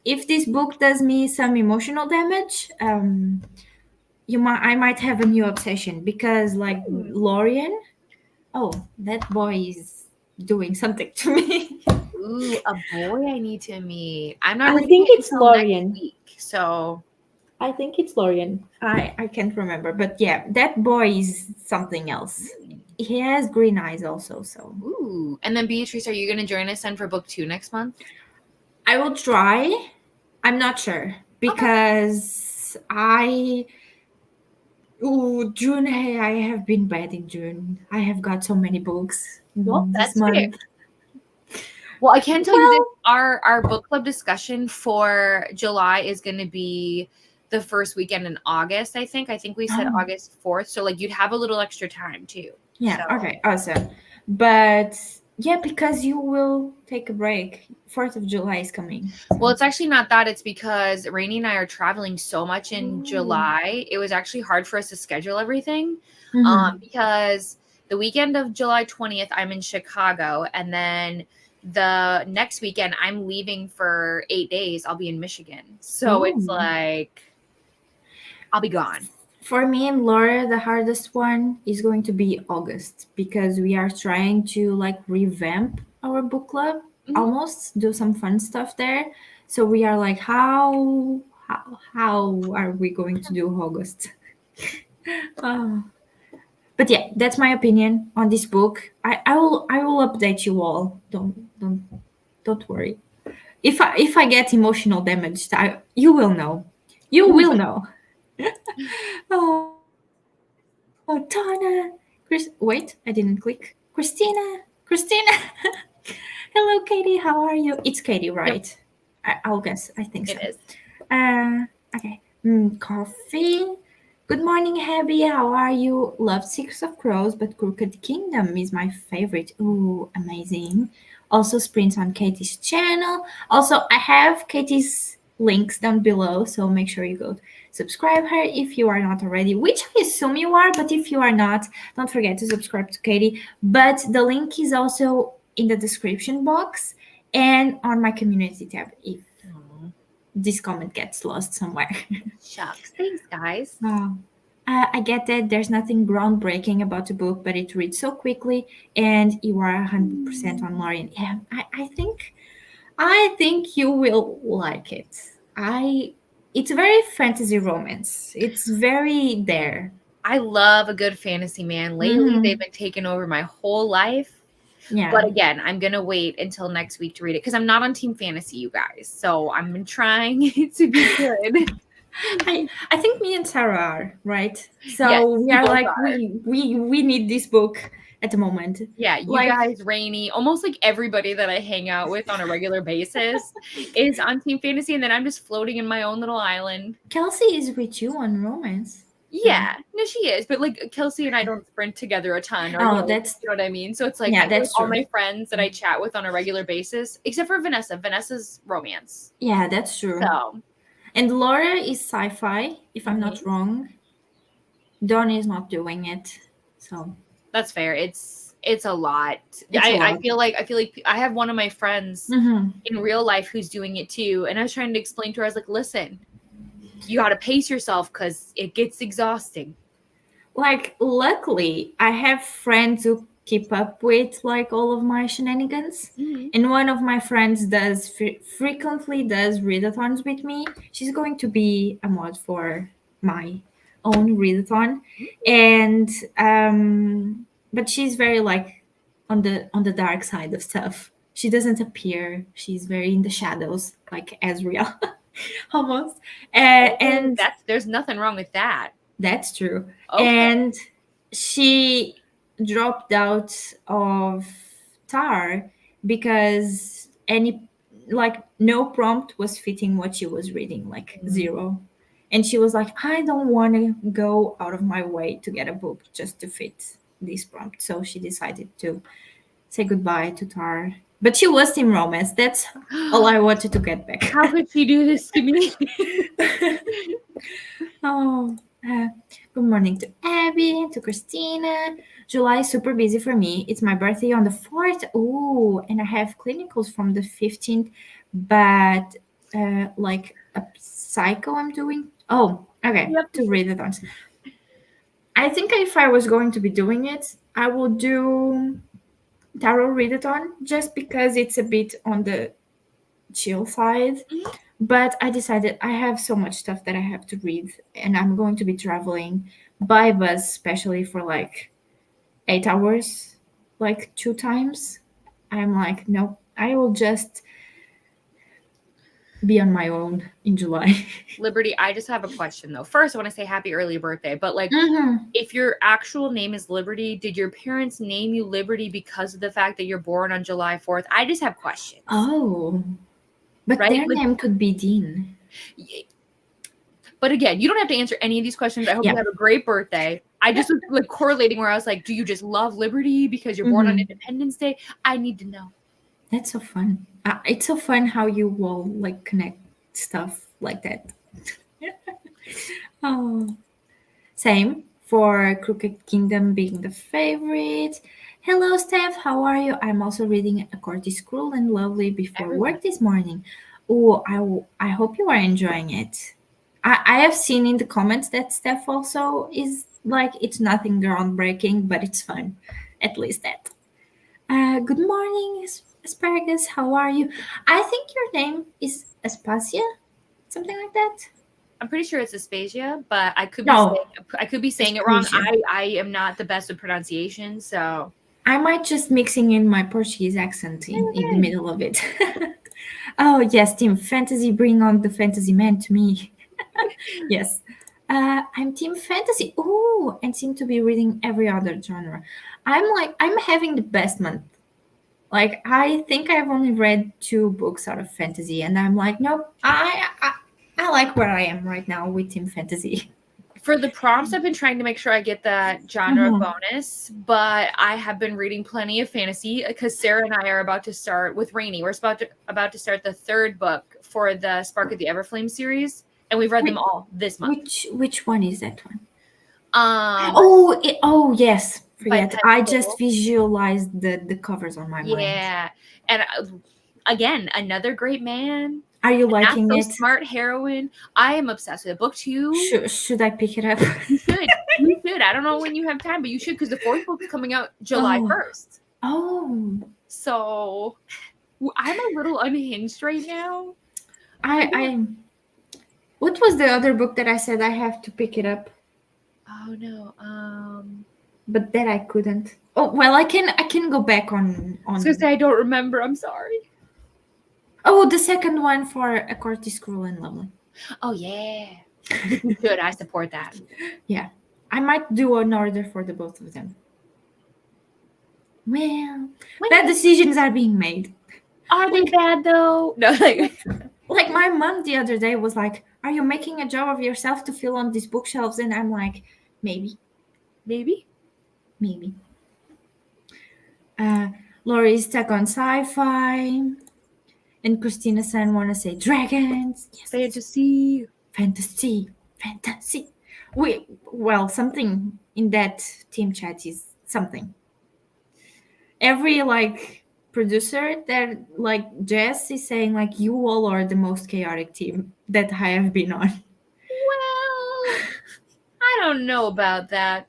Speaker 1: if this book does me some emotional damage, I might have a new obsession because like Lorian, oh, that boy is doing something to me.
Speaker 2: Ooh, a boy I need to meet. I'm not
Speaker 1: I
Speaker 2: reading
Speaker 1: think
Speaker 2: it
Speaker 1: it's
Speaker 2: until next
Speaker 1: Lorian.
Speaker 2: week. So,
Speaker 1: I think it's Lorian. I can't remember, but yeah, that boy is something else. He has green eyes also, so
Speaker 2: ooh. And then Beatrice, are you going to join us then for book 2 next month?
Speaker 1: I will try. I'm not sure
Speaker 2: Okay.
Speaker 1: because June. Hey, I have been bad in June. I have got so many books
Speaker 2: Well,
Speaker 1: this
Speaker 2: that's fair.
Speaker 1: month.
Speaker 2: Well, I can tell you this,
Speaker 1: Well,
Speaker 2: our book club discussion for July is going to be the first weekend in August, I think. I think we said
Speaker 1: oh,
Speaker 2: August 4th, so like you'd have a little extra time too.
Speaker 1: yeah.
Speaker 2: So,
Speaker 1: Okay. Awesome. But yeah, because you will take a break. 4th of July is coming.
Speaker 2: well,
Speaker 1: So.
Speaker 2: it's actually not that. It's because Rainey and I are traveling so much in July. It was actually hard for us to schedule everything
Speaker 1: Mm-hmm.
Speaker 2: because the weekend of July 20th, I'm in Chicago. And then the next weekend, I'm leaving for 8 days. I'll be in Michigan. So it's
Speaker 1: Ooh.
Speaker 2: like, I'll be gone.
Speaker 1: For me and Laura, the hardest one is going to be August because we are trying to like revamp our book club,
Speaker 2: Mhm.
Speaker 1: almost do some fun stuff there. So we are like, how are we going to do August? Oh. But yeah, that's my opinion on this book. I will update you all. Don't worry. If I get emotional damage, you will know. You will know. Oh, Donna, wait, I didn't click. Christina. Hello, Katie. How are you? It's Katie, right?
Speaker 2: Yep,
Speaker 1: I'll guess. I think so.
Speaker 2: it is.
Speaker 1: Okay. Coffee. Good morning, Abby. How are you? Love Six of Crows, but Crooked Kingdom is my favorite. Ooh, amazing. Also, sprints on Katie's channel. Also, I have Katie's links down below, so make sure you go subscribe her if you are not already, which I assume you are, but if you are not, don't forget to subscribe to Katie. But the link is also in the description box and on my community tab if
Speaker 2: Aw,
Speaker 1: this comment gets lost somewhere.
Speaker 2: shucks. Thanks, guys.
Speaker 1: Oh. I get that there's nothing groundbreaking about the book, but it reads so quickly, and you are 100% on Lauren. Yeah, I think I think you will like it. It's very fantasy romance. It's very there.
Speaker 2: I love a good fantasy, man. Lately, they've
Speaker 1: Mm-hmm.
Speaker 2: been taking over my whole life. But
Speaker 1: Yeah.
Speaker 2: again, I'm gonna wait until next week to read it because I'm not on Team Fantasy, you guys. So I'm trying to be good.
Speaker 1: I think me and Sarah are, right?
Speaker 2: Yes,
Speaker 1: So we
Speaker 2: we
Speaker 1: are
Speaker 2: both
Speaker 1: like
Speaker 2: are.
Speaker 1: we need this book at the moment.
Speaker 2: Yeah, you
Speaker 1: Like
Speaker 2: guys, Rainy, almost like everybody that I hang out with on a regular basis is on Team Fantasy, and then I'm just floating in my own little island.
Speaker 1: Kelsey is with you on romance.
Speaker 2: Yeah,
Speaker 1: Then
Speaker 2: no, she is, but like Kelsey and I don't sprint together a ton, or
Speaker 1: oh,
Speaker 2: like,
Speaker 1: that's
Speaker 2: you know what I mean. So it's like I
Speaker 1: yeah,
Speaker 2: feel like
Speaker 1: that's
Speaker 2: all
Speaker 1: true.
Speaker 2: my friends that I chat with on a regular basis, except for Vanessa. Vanessa's romance.
Speaker 1: Yeah, that's true.
Speaker 2: So
Speaker 1: And Laura is sci-fi, if I'm not
Speaker 2: mhm,
Speaker 1: wrong. Donnie is not doing it, so
Speaker 2: that's fair. It's a lot.
Speaker 1: it's a lot.
Speaker 2: I feel like I have one of my friends
Speaker 1: Hmm.
Speaker 2: in real life who's doing it too, and I was trying to explain to her. I was like, listen, you got to pace yourself because it gets exhausting.
Speaker 1: Like, luckily, I have friends who keep up with like all of my shenanigans.
Speaker 2: Mhm.
Speaker 1: And one of my friends does frequently does readathons with me. She's going to be a mod for my own readathon, and but she's very like on the dark side of stuff. She doesn't appear. She's very in the shadows, like Ezreal, almost.
Speaker 2: Oh,
Speaker 1: And
Speaker 2: that's there's nothing wrong with that.
Speaker 1: that's true.
Speaker 2: Okay.
Speaker 1: And she dropped out of Tar because any like no prompt was fitting what she was reading, like zero. And she was like, I don't want to go out of my way to get a book just to fit this prompt. So she decided to say goodbye to Tar. But she was Team Romance. That's all I wanted to get back.
Speaker 2: How could she do this to me?
Speaker 1: Oh, good morning to Abby, to Christina. July is super busy for me. It's my birthday on the 4th. Ooh, and I have clinicals from the 15th, but like a psycho I'm doing. Oh, okay,
Speaker 2: Yep.
Speaker 1: to read it on. I think if I was going to be doing it, I would do tarot readathon just because it's a bit on the chill side.
Speaker 2: Mhm.
Speaker 1: But I decided I have so much stuff that I have to read, and I'm going to be traveling by bus, especially for like 8 hours, like two times. I'm like, nope, I will just be on my own in July.
Speaker 2: Liberty, I just have a question though. First, I want to say happy early birthday, but like
Speaker 1: Hmm.
Speaker 2: if your actual name is Liberty, did your parents name you Liberty because of the fact that you're born on July 4th? I just have questions.
Speaker 1: Oh, but
Speaker 2: Right?
Speaker 1: their
Speaker 2: Like
Speaker 1: name could be Dean.
Speaker 2: but again, you don't have to answer any of these questions. I hope you
Speaker 1: Yeah.
Speaker 2: have a great birthday. I just was like correlating where I was like, do you just love liberty because you're born on
Speaker 1: Hmm.
Speaker 2: Independence Day? I need to know.
Speaker 1: That's so fun. It's so fun how you will like connect stuff like that. Oh. Same for Crooked Kingdom being the favorite. Hello, Steph. How are you? I'm also reading A Court is Cruel and Lovely before
Speaker 2: Everyone.
Speaker 1: work this morning. Oh, I hope you are enjoying it. I have seen in the comments that Steph also is like, it's nothing groundbreaking, but it's fun. At least that. Good morning, Asparagus. How are you? I think your name is Aspasia, something like that.
Speaker 2: I'm pretty sure it's Aspasia, but
Speaker 1: No,
Speaker 2: I could be saying it wrong.
Speaker 1: Aspasia.
Speaker 2: I am not the best with pronunciation, so
Speaker 1: I might just mixing in my Portuguese accent in the
Speaker 2: okay.
Speaker 1: middle of it. Oh yes, Team Fantasy, bring on the fantasy man to me. Yes. I'm Team Fantasy. Ooh, and seem to be reading every other genre. I'm having the best month. Like I think I've only read two books out of fantasy, and I'm like, nope, I like where I am right now with Team Fantasy.
Speaker 2: For the prompts, I've been trying to make sure I get that genre
Speaker 1: Mhm.
Speaker 2: bonus, but I have been reading plenty of fantasy because Sarah and I are about to start with Rainy. We're about to start the third book for the Spark of the Everflame series, and we've read them
Speaker 1: Which,
Speaker 2: all this month.
Speaker 1: which one is that one?
Speaker 2: Um,
Speaker 1: Oh yes.
Speaker 2: by
Speaker 1: Forget. I just
Speaker 2: Penfold.
Speaker 1: visualized the covers on my mind.
Speaker 2: Yeah, and again, another great man,
Speaker 1: Are you
Speaker 2: a not
Speaker 1: liking
Speaker 2: so
Speaker 1: it?
Speaker 2: smart heroine. I am obsessed with it. Book two,
Speaker 1: Should I pick it up?
Speaker 2: you should. You should. I don't know when you have time, but you should because the fourth book is coming out July
Speaker 1: Oh,
Speaker 2: 1st.
Speaker 1: oh,
Speaker 2: So I'm a little unhinged right now.
Speaker 1: I what was the other book that I said I have to pick it up,
Speaker 2: Oh no.
Speaker 1: but that I couldn't. Oh well, I can go back on
Speaker 2: I was gonna say I don't remember. I'm sorry.
Speaker 1: Oh, the second one for A Court is Cruel and Lovely.
Speaker 2: Oh yeah. You should. I support that.
Speaker 1: Yeah, I might do an order for the both of them. Well, bad decisions are being made.
Speaker 2: Are they bad though? No,
Speaker 1: Like my mom the other day was like, "Are you making a job of yourself to fill on these bookshelves?" And I'm like, maybe.
Speaker 2: maybe.
Speaker 1: Lori is stuck on sci-fi, and Christina San want to say dragons. Yes,
Speaker 2: Fantasy.
Speaker 1: fantasy. Well, something in that team chat is something. Every like producer that like Jess is saying like you all are the most chaotic team that I have been on.
Speaker 2: Well, I don't know about that.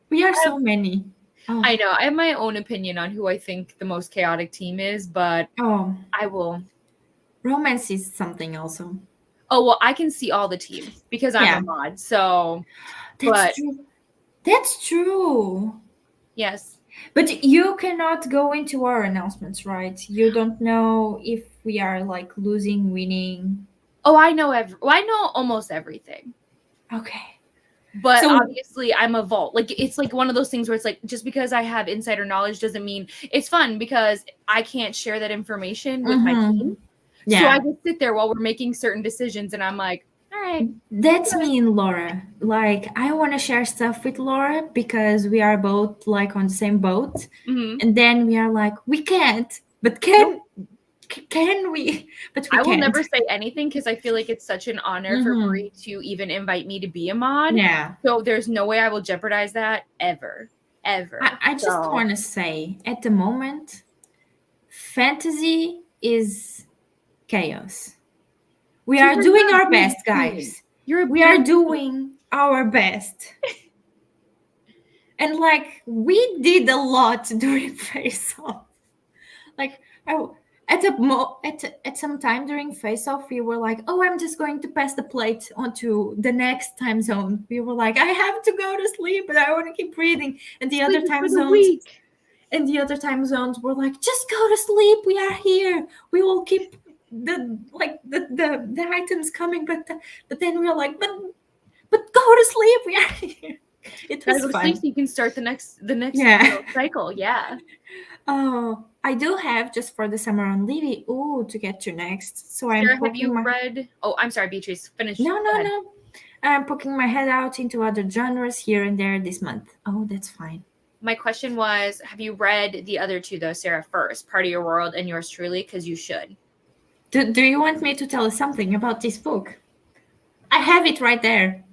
Speaker 1: We are so many. Oh.
Speaker 2: I know. I have my own opinion on who I think the most chaotic team is, but I will.
Speaker 1: Romance is something also.
Speaker 2: Oh, well, I can see all the teams because I'm
Speaker 1: Yeah.
Speaker 2: a mod. So,
Speaker 1: That's true. That's true.
Speaker 2: Yes.
Speaker 1: But you cannot go into our announcements, right? You don't know if we are like losing, winning.
Speaker 2: Oh, I know I know almost everything.
Speaker 1: Okay.
Speaker 2: But
Speaker 1: So-
Speaker 2: obviously I'm a vault. Like it's like one of those things where it's like just because I have insider knowledge doesn't mean it's fun because I can't share that information with my team.
Speaker 1: Yeah.
Speaker 2: So I just sit there while we're making certain decisions and I'm like, all right.
Speaker 1: That's me and Laura. Like I want to share stuff with Laura because we are both like on the same boat.
Speaker 2: Mhm.
Speaker 1: And then we are like, we can't, but can we? But we
Speaker 2: I will
Speaker 1: can't.
Speaker 2: never say anything because I feel like it's such an honor for Brie to even invite me to be a mod.
Speaker 1: Yeah.
Speaker 2: So there's no way I will jeopardize that ever.
Speaker 1: I just want to say at the moment, fantasy is chaos. We are doing our best, guys. We are doing our best. And like we did a lot during Face Off. Like at some time during Face Off, we were like, "Oh, I'm just going to pass the plate onto the next time zone." We were like, "I have to go to sleep, but I want to keep reading." And the other time zones were like, "Just go to sleep. We are here. We will keep the items coming." But then we were like, "But go to sleep. We are here." It was
Speaker 2: fun.
Speaker 1: fun.
Speaker 2: So you can start the next cycle. Yeah.
Speaker 1: Oh, I do have just for the summer on Levy. To get to next. So
Speaker 2: Sarah, have you read? Oh, I'm sorry, Beatrice. Finish.
Speaker 1: No. I'm poking my head out into other genres here and there this month. Oh, that's fine.
Speaker 2: My question was, have you read the other two though, Sarah? First, Part of Your World and Yours Truly, because you should.
Speaker 1: Do you want me to tell you something about this book? I have it right there.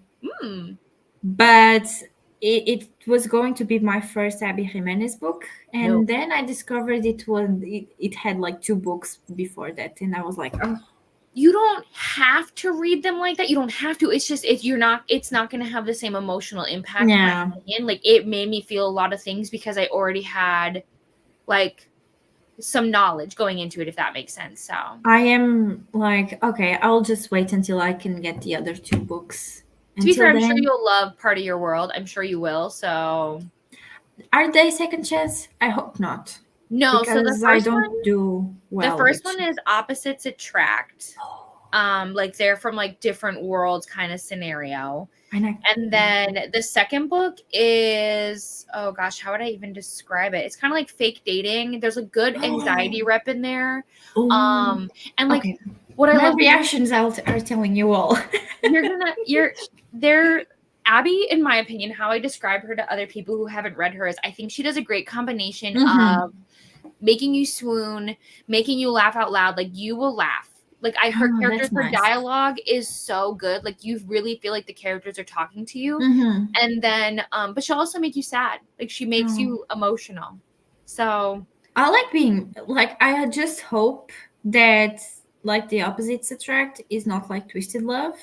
Speaker 1: But it was going to be my first Abby Jimenez book, and then I discovered it had like 2 books before that, and I was like, oh.
Speaker 2: You don't have to read them like that. You don't have to. It's just it's not going to have the same emotional impact.
Speaker 1: Yeah.
Speaker 2: In my opinion. Like it made me feel a lot of things because I already had like some knowledge going into it, if that makes sense. So
Speaker 1: I am like, okay, I'll just wait until I can get the other 2 books.
Speaker 2: To be fair, I'm sure you'll love Part of Your World. I'm sure you will. So
Speaker 1: are they second chance? I hope not.
Speaker 2: No,
Speaker 1: because
Speaker 2: so the first
Speaker 1: I don't
Speaker 2: one,
Speaker 1: do well.
Speaker 2: The first one is Opposites Attract. Like they're from like different worlds kind of scenario. And then the second book is, oh gosh, how would I even describe it? It's kind of like fake dating. There's a good anxiety rep in there. And like what I love
Speaker 1: reactions are telling you all.
Speaker 2: Abby, in my opinion, how I describe her to other people who haven't read her is I think she does a great combination of making you swoon, making you laugh out loud. Like you will laugh. Like her characters, her dialogue is so good. Like you really feel like the characters are talking to you. And then, but she'll also make you sad. Like she makes you emotional. So
Speaker 1: I like being like, I just hope that like the Opposites Attract is not like Twisted Love.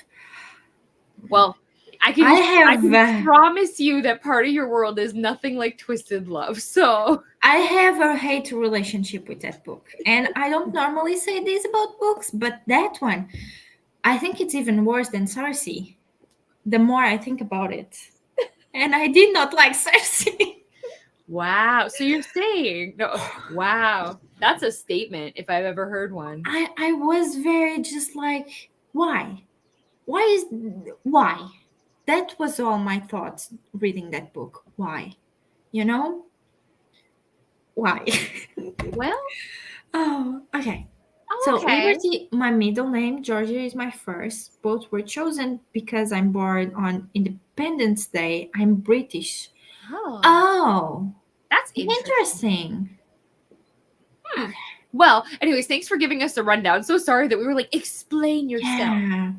Speaker 2: Well, I can promise you that Part of Your World is nothing like Twisted Love. So
Speaker 1: I have a hate relationship with that book. And I don't normally say this about books, but that one, I think it's even worse than Cersei. The more I think about it. And I did not like Cersei.
Speaker 2: Wow. So you're saying no? Wow, that's a statement if I've ever heard one.
Speaker 1: I was very just like, why? Why? That was all my thoughts reading that book. Why? You know? Why?
Speaker 2: Well,
Speaker 1: Oh, okay.
Speaker 2: oh,
Speaker 1: So
Speaker 2: okay.
Speaker 1: Liberty, my middle name, Georgia is my first. Both were chosen because I'm born on Independence Day. I'm British.
Speaker 2: Oh,
Speaker 1: Oh,
Speaker 2: that's interesting.
Speaker 1: interesting.
Speaker 2: Hmm. Well, anyways, thanks for giving us a rundown. So sorry that we were like, explain yourself.
Speaker 1: Yeah.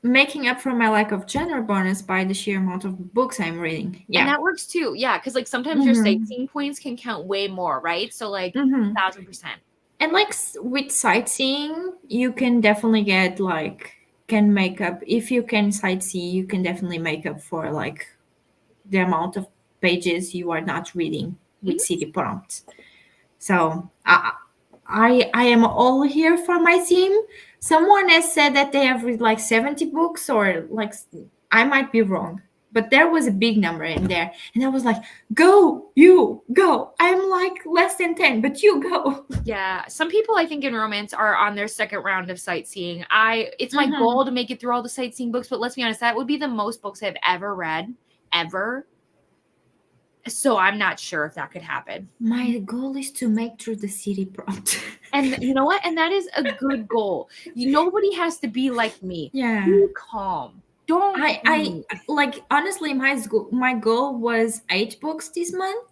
Speaker 1: Making up for my lack of gender bonus by the sheer amount of books I'm reading.
Speaker 2: And
Speaker 1: Yeah.
Speaker 2: that works too. Yeah, because like sometimes your
Speaker 1: Mm-hmm.
Speaker 2: sightseeing points can count way more, right? So like
Speaker 1: Mm-hmm.
Speaker 2: 1,000%.
Speaker 1: And like with sightseeing, you can definitely get like can make up if you can sightsee, you can definitely make up for like the amount of pages you are not reading with
Speaker 2: Mhm.
Speaker 1: city prompts. So I am all here for my team. Someone has said that they have read like 70 books or like I might be wrong, but there was a big number in there. And I was like, go, you go. I'm like less than 10, but you go.
Speaker 2: Yeah, some people I think in romance are on their second round of sightseeing. It's my
Speaker 1: Mhm.
Speaker 2: goal to make it through all the sightseeing books, but let's be honest, that would be the most books I've ever read, ever. So I'm not sure if that could happen.
Speaker 1: My goal is to make through the city prompt.
Speaker 2: And you know what? And that is a good goal. Nobody has to be like me.
Speaker 1: Yeah.
Speaker 2: Be calm. Don't
Speaker 1: I
Speaker 2: be.
Speaker 1: like honestly my goal was 8 books this month.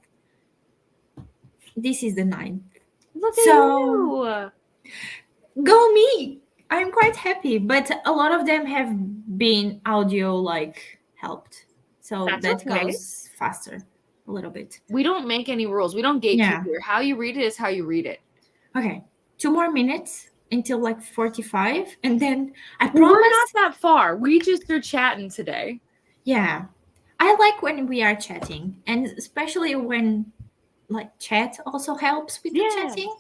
Speaker 1: This is the ninth.
Speaker 2: Look at
Speaker 1: So
Speaker 2: you.
Speaker 1: go me. I'm quite happy, but a lot of them have been audio like helped. So
Speaker 2: That's
Speaker 1: that
Speaker 2: okay.
Speaker 1: goes faster a little bit.
Speaker 2: We don't make any rules. We don't gatekeep
Speaker 1: Yeah.
Speaker 2: here. How you read it is how you read it.
Speaker 1: Okay. 2 more minutes until like 45 and then I
Speaker 2: Well, we're
Speaker 1: promise.
Speaker 2: not that far. We just are chatting today.
Speaker 1: Yeah. I like when we are chatting and especially when like chat also helps with the
Speaker 2: Yeah.
Speaker 1: chatting.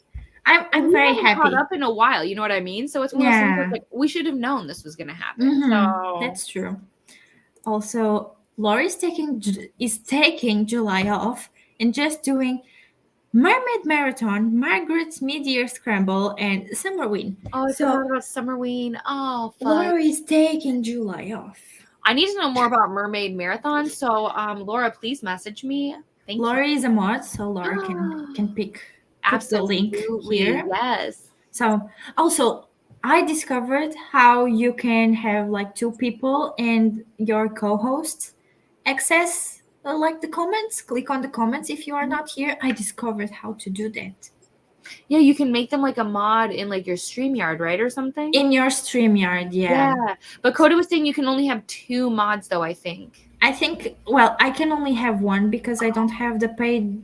Speaker 2: And
Speaker 1: I'm
Speaker 2: we
Speaker 1: very
Speaker 2: haven't caught
Speaker 1: happy.
Speaker 2: up in a while. You know what I mean? So it's one of those things that's
Speaker 1: Yeah.
Speaker 2: like, we should have known this was going to happen.
Speaker 1: Mm-hmm.
Speaker 2: So,
Speaker 1: That's true. Also, Laura is taking July off and just doing Mermaid Marathon, Margaret's Mid-Year Scramble, and Summer Win.
Speaker 2: oh, I
Speaker 1: So
Speaker 2: forgot about Summerween. Oh, fuck.
Speaker 1: Laura is taking July off.
Speaker 2: I need to know more about Mermaid Marathon. So, Laura, please message me. Thank
Speaker 1: Laura
Speaker 2: you.
Speaker 1: is a mod, so Laura can put the link
Speaker 2: Absolutely.
Speaker 1: here.
Speaker 2: Yes.
Speaker 1: So also I discovered how you can have like 2 people and your co-host access like the comments. Click on the comments if you are not here. I discovered how to do that
Speaker 2: Yeah, you can make them like a mod in like your StreamYard, right? Or something.
Speaker 1: in your StreamYard. Yeah.
Speaker 2: Yeah. But Coda was saying you can only have 2 mods though, I think.
Speaker 1: I think well, I can only have one because I don't have the paid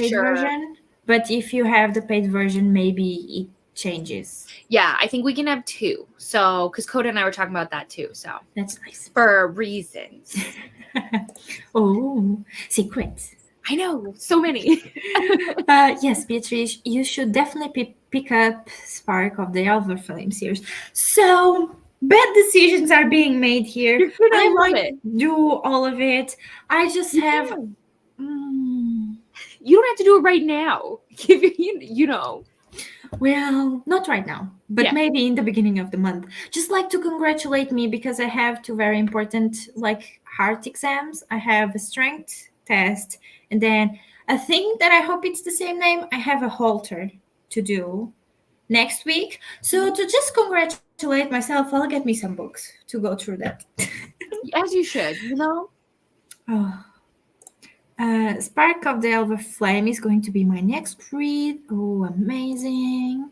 Speaker 2: Sure.
Speaker 1: version. But if you have the paid version, maybe it changes.
Speaker 2: Yeah, I think we can have 2. So, because Coda and I were talking about that too. So,
Speaker 1: That's nice.
Speaker 2: for reasons.
Speaker 1: Oh, secrets.
Speaker 2: I know, so many.
Speaker 1: Yes, Beatrice, you should definitely pick up Spark of the Elver Flame series. So bad decisions are being made here.
Speaker 2: You're gonna
Speaker 1: I
Speaker 2: love
Speaker 1: might
Speaker 2: it.
Speaker 1: do all of it. I just
Speaker 2: You
Speaker 1: have.
Speaker 2: can.
Speaker 1: mm,
Speaker 2: You don't have to do it right now. You know.
Speaker 1: well, not right now, but
Speaker 2: Yeah.
Speaker 1: maybe in the beginning of the month. Just like to congratulate me because I have 2 very important like heart exams. I have a strength test and then a thing that I hope it's the same name. I have a halter to do next week. So to just congratulate myself, I'll get me some books to go through that.
Speaker 2: As you should, you know?
Speaker 1: Oh. Spark of the Elver Flame is going to be my next read. Oh, amazing.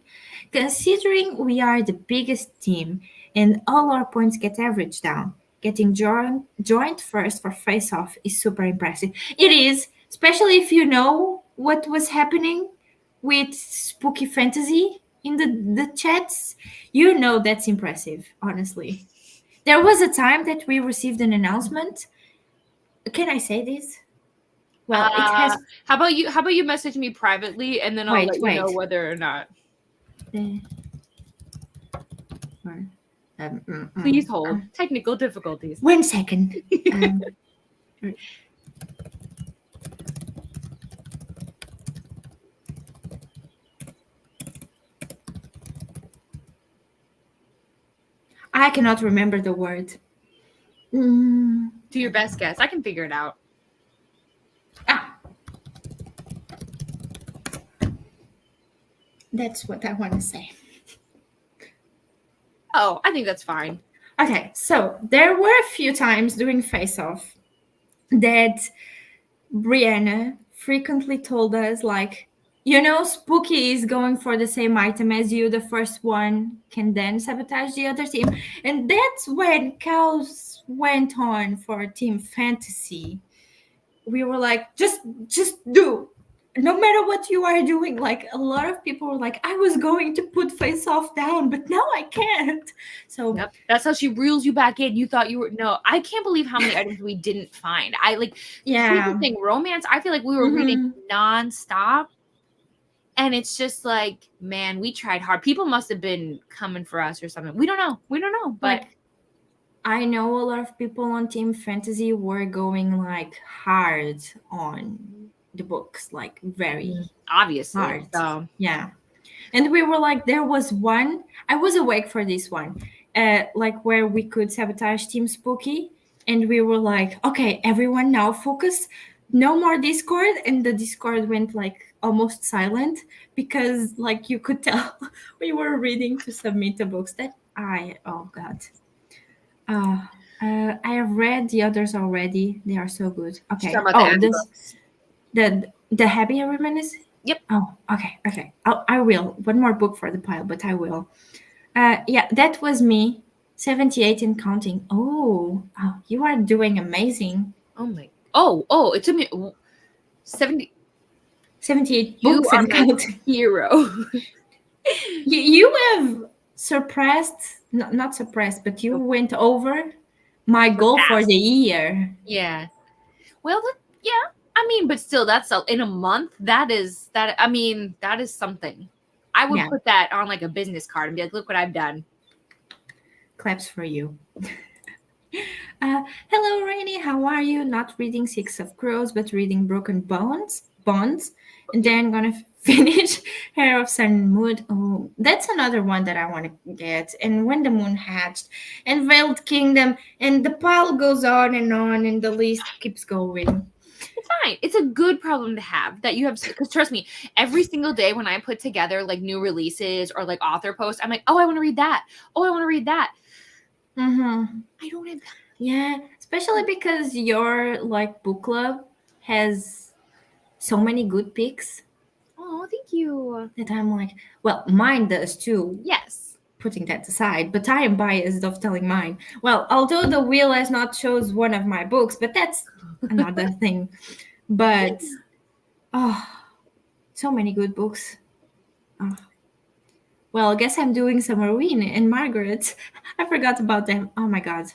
Speaker 1: Considering we are the biggest team and all our points get averaged down, getting joined first for face off is super impressive. It is, especially if you know what was happening with spooky fantasy in the chats. You know that's impressive, honestly. There was a time that we received an announcement. Can I say this? Well, it has.
Speaker 2: How about you message me privately and then I'll
Speaker 1: Wait,
Speaker 2: let you know whether or not. Please hold. Technical difficulties.
Speaker 1: 1 second. I cannot remember the word.
Speaker 2: Do your best guess. I can figure it out.
Speaker 1: That's what I want to say.
Speaker 2: Oh, I think that's fine.
Speaker 1: Okay, so there were a few times during Face Off that Brianna frequently told us, like, Spooky is going for the same item as you. The first one can then sabotage the other team. And that's when cows went on for Team Fantasy. We were like, just do. No matter what you are doing. Like, a lot of people were like, I was going to put Face Off down, but now I can't. So
Speaker 2: yep. That's how she reels you back in. You thought you were no. I can't believe how many items we didn't find.
Speaker 1: yeah.
Speaker 2: Thing romance. I feel like we were reading nonstop, and it's just like, man, we tried hard. People must have been coming for us or something. We don't know. But
Speaker 1: like, I know a lot of people on Team Fantasy were going like hard on the books, like very
Speaker 2: obviously
Speaker 1: hard.
Speaker 2: So
Speaker 1: yeah. And we were like, there was one, I was awake for this one, like where we could sabotage Team Spooky. And we were like, okay, everyone now focus, no more Discord. And the Discord went like almost silent because like you could tell we were reading to submit the books that oh God. I have read the others already. They are so good. Okay. The Happy Reminiscence.
Speaker 2: Yep.
Speaker 1: Oh, okay. I will. One more book for the pile, but I will. Yeah, that was me. 78 and counting. Oh, you are doing amazing.
Speaker 2: Oh my. Oh, it took me
Speaker 1: 78 books and counting.
Speaker 2: Hero.
Speaker 1: you have surpassed, not surpassed, but you went over my goal for the year.
Speaker 2: Yeah. Well, yeah. I mean, but still, that's in a month. That is something. I would put that on like a business card and be like, look what I've done.
Speaker 1: Claps for you. Hello, Rainy. How are you? Not reading Six of Crows, but reading Broken Bonds. And then gonna finish Hair of Sun and Moon. Oh, that's another one that I want to get. And When the Moon Hatched, and Veiled Kingdom, and the pile goes on, and the list keeps going.
Speaker 2: It's fine. It's a good problem to have that you have, because trust me, every single day when I put together like new releases or like author posts, I'm like, oh, I want to read that. Oh, I want to read that. I don't have.
Speaker 1: Yeah, especially because your like book club has so many good picks.
Speaker 2: Oh, thank you.
Speaker 1: That I'm like, well, mine does too.
Speaker 2: Yes.
Speaker 1: Putting that aside, but I am biased of telling mine. Well, although the wheel has not chose one of my books, but that's another thing. But so many good books. Well, I guess I'm doing some Marine and Margaret. I forgot about them. Oh my God.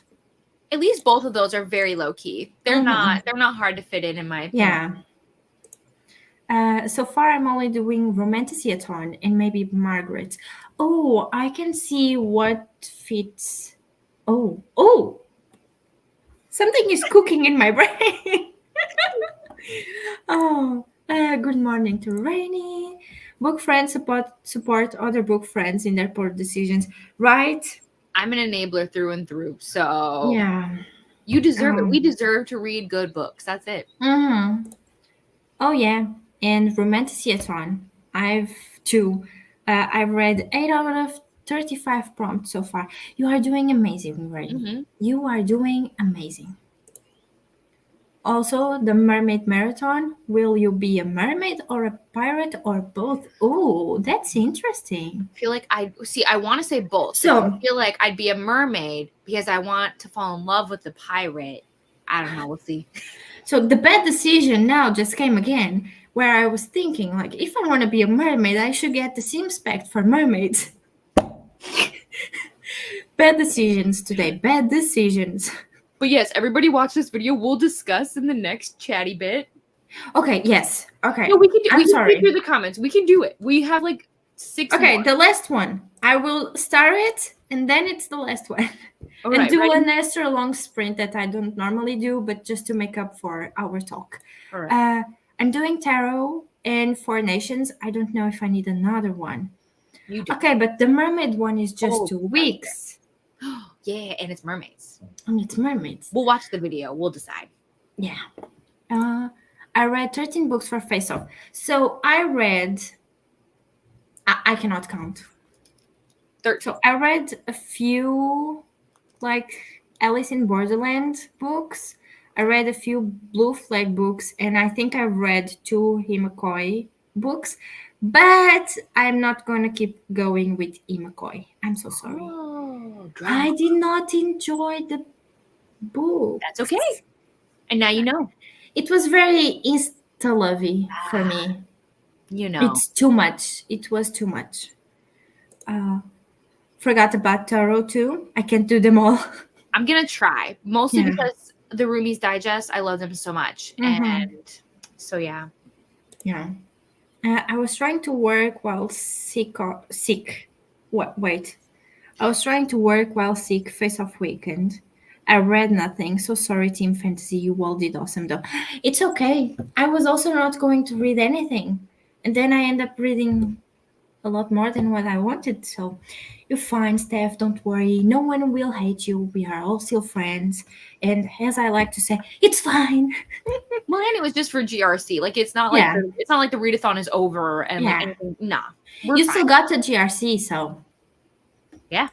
Speaker 2: At least both of those are very low key. They're not hard to fit in my opinion.
Speaker 1: Yeah. So far, I'm only doing Romanticathon and maybe Margaret. Oh, I can see what fits. Oh, something is cooking in my brain. Good morning to Rainy. Book friends support other book friends in their poor decisions, right?
Speaker 2: I'm an enabler through and through. So
Speaker 1: yeah,
Speaker 2: you deserve it. We deserve to read good books. That's it.
Speaker 1: Oh yeah, and Romanticathon. I've read 8 out of 35 prompts so far. You are doing amazing, Rainy. You are doing amazing. Also, the Mermaid Marathon. Will you be a mermaid or a pirate or both? Oh, that's interesting.
Speaker 2: I feel like I want to say both. So I feel like I'd be a mermaid because I want to fall in love with the pirate. I don't know. We'll see.
Speaker 1: So the bad decision now just came again, where I was thinking, like, if I want to be a mermaid, I should get the sim spec for mermaids. Bad decisions today. Bad decisions.
Speaker 2: But yes, everybody watch this video. We'll discuss in the next chatty bit.
Speaker 1: Okay, yes. Okay.
Speaker 2: No, we can do.
Speaker 1: I'm
Speaker 2: We can
Speaker 1: sorry.
Speaker 2: read through the comments. We can do it. We have like 6
Speaker 1: Okay,
Speaker 2: more.
Speaker 1: the last one. I will start it and then it's the last one.
Speaker 2: All
Speaker 1: And
Speaker 2: right,
Speaker 1: do
Speaker 2: ready?
Speaker 1: an extra long sprint that I don't normally do, but just to make up for our talk.
Speaker 2: All right.
Speaker 1: I'm doing tarot and Four Nations. I don't know if I need another one.
Speaker 2: You do.
Speaker 1: Okay, but the mermaid one is just
Speaker 2: Oh,
Speaker 1: 2 weeks.
Speaker 2: yeah, and it's mermaids.
Speaker 1: And it's mermaids.
Speaker 2: We'll watch the video. We'll decide.
Speaker 1: Yeah. I read 13 books for Face Off. So I read, I cannot count.
Speaker 2: 13.
Speaker 1: So I read a few, like Alice in Borderland books. I read a few Blue Flag books, and I think I read 2 Hiii books. But I'm not going to keep going with Hiii. I'm so sorry.
Speaker 2: Oh, drama.
Speaker 1: I did not enjoy the book.
Speaker 2: That's okay. And now you know.
Speaker 1: It was very insta-lovey for me.
Speaker 2: You know.
Speaker 1: It's too much. It was too much. Forgot about tarot too. I can't do them all.
Speaker 2: I'm gonna try, mostly
Speaker 1: Yeah.
Speaker 2: because the Rumi's Digest, I love them so much, and so yeah.
Speaker 1: Yeah. I was trying to work while sick. Wait. I was trying to work while sick. Face Off weekend. I read nothing. So sorry, Team Fantasy. You all did awesome though. It's okay. I was also not going to read anything, and then I end up reading a lot more than what I wanted. So you're fine, Steph. Don't worry. No one will hate you. We are all still friends. And as I like to say, it's fine.
Speaker 2: Well, and it was just for GRC. Like it's not
Speaker 1: Yeah.
Speaker 2: like it's not like the readathon is over and like
Speaker 1: Yeah.
Speaker 2: anything. Nah, we're
Speaker 1: You
Speaker 2: fine.
Speaker 1: still got the GRC, so.
Speaker 2: Yeah.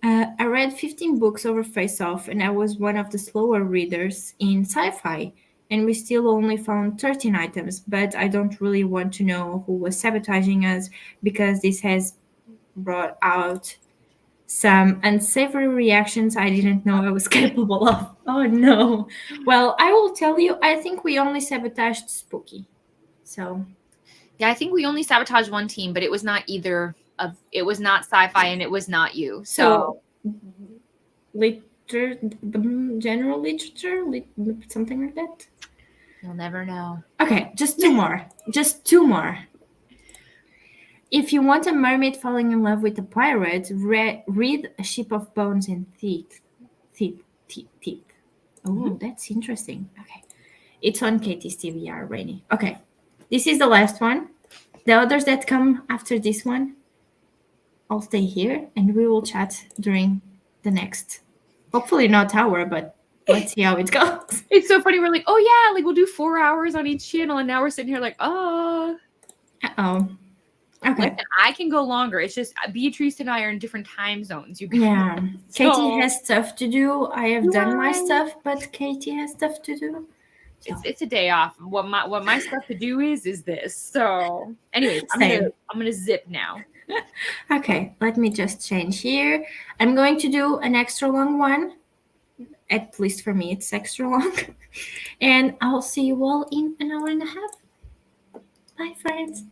Speaker 1: I read 15 books over Face Off, and I was one of the slower readers in sci fi. And we still only found 13 items, but I don't really want to know who was sabotaging us because this has brought out some unsavory reactions I didn't know I was capable of. Oh no. Well, I will tell you, I think we only sabotaged Spooky. So,
Speaker 2: Yeah, I think we only sabotaged one team, but it was not either of it was not sci-fi and it was not you. So
Speaker 1: literature, general literature, something like that.
Speaker 2: you'll never know.
Speaker 1: Okay, just 2 more. Just 2 more. If you want a mermaid falling in love with a pirate, read A Ship of Bones and Teeth. Teeth. Oh, that's interesting. Okay. It's on Katie's TBR, Rainy. Okay. This is the last one. The others that come after this one, I'll stay here and we will chat during the next, hopefully not hour, but let's see how it goes.
Speaker 2: It's so funny. We're like, oh yeah, like we'll do 4 hours on each channel, and now we're sitting here like, oh.
Speaker 1: Uh-oh. Okay.
Speaker 2: Listen, I can go longer. It's just Beatrice and I are in different time zones. You guys.
Speaker 1: Yeah.
Speaker 2: So-
Speaker 1: Katie has stuff to do. I have done my
Speaker 2: Right.
Speaker 1: stuff, but Katie has stuff to do. So.
Speaker 2: It's a day off. What my stuff to do is this. So, anyways, I'm
Speaker 1: Same.
Speaker 2: gonna zip now.
Speaker 1: Okay, let me just change here. I'm going to do an extra long one. At least for me, it's extra long. And I'll see you all in an hour and a half. Bye, friends.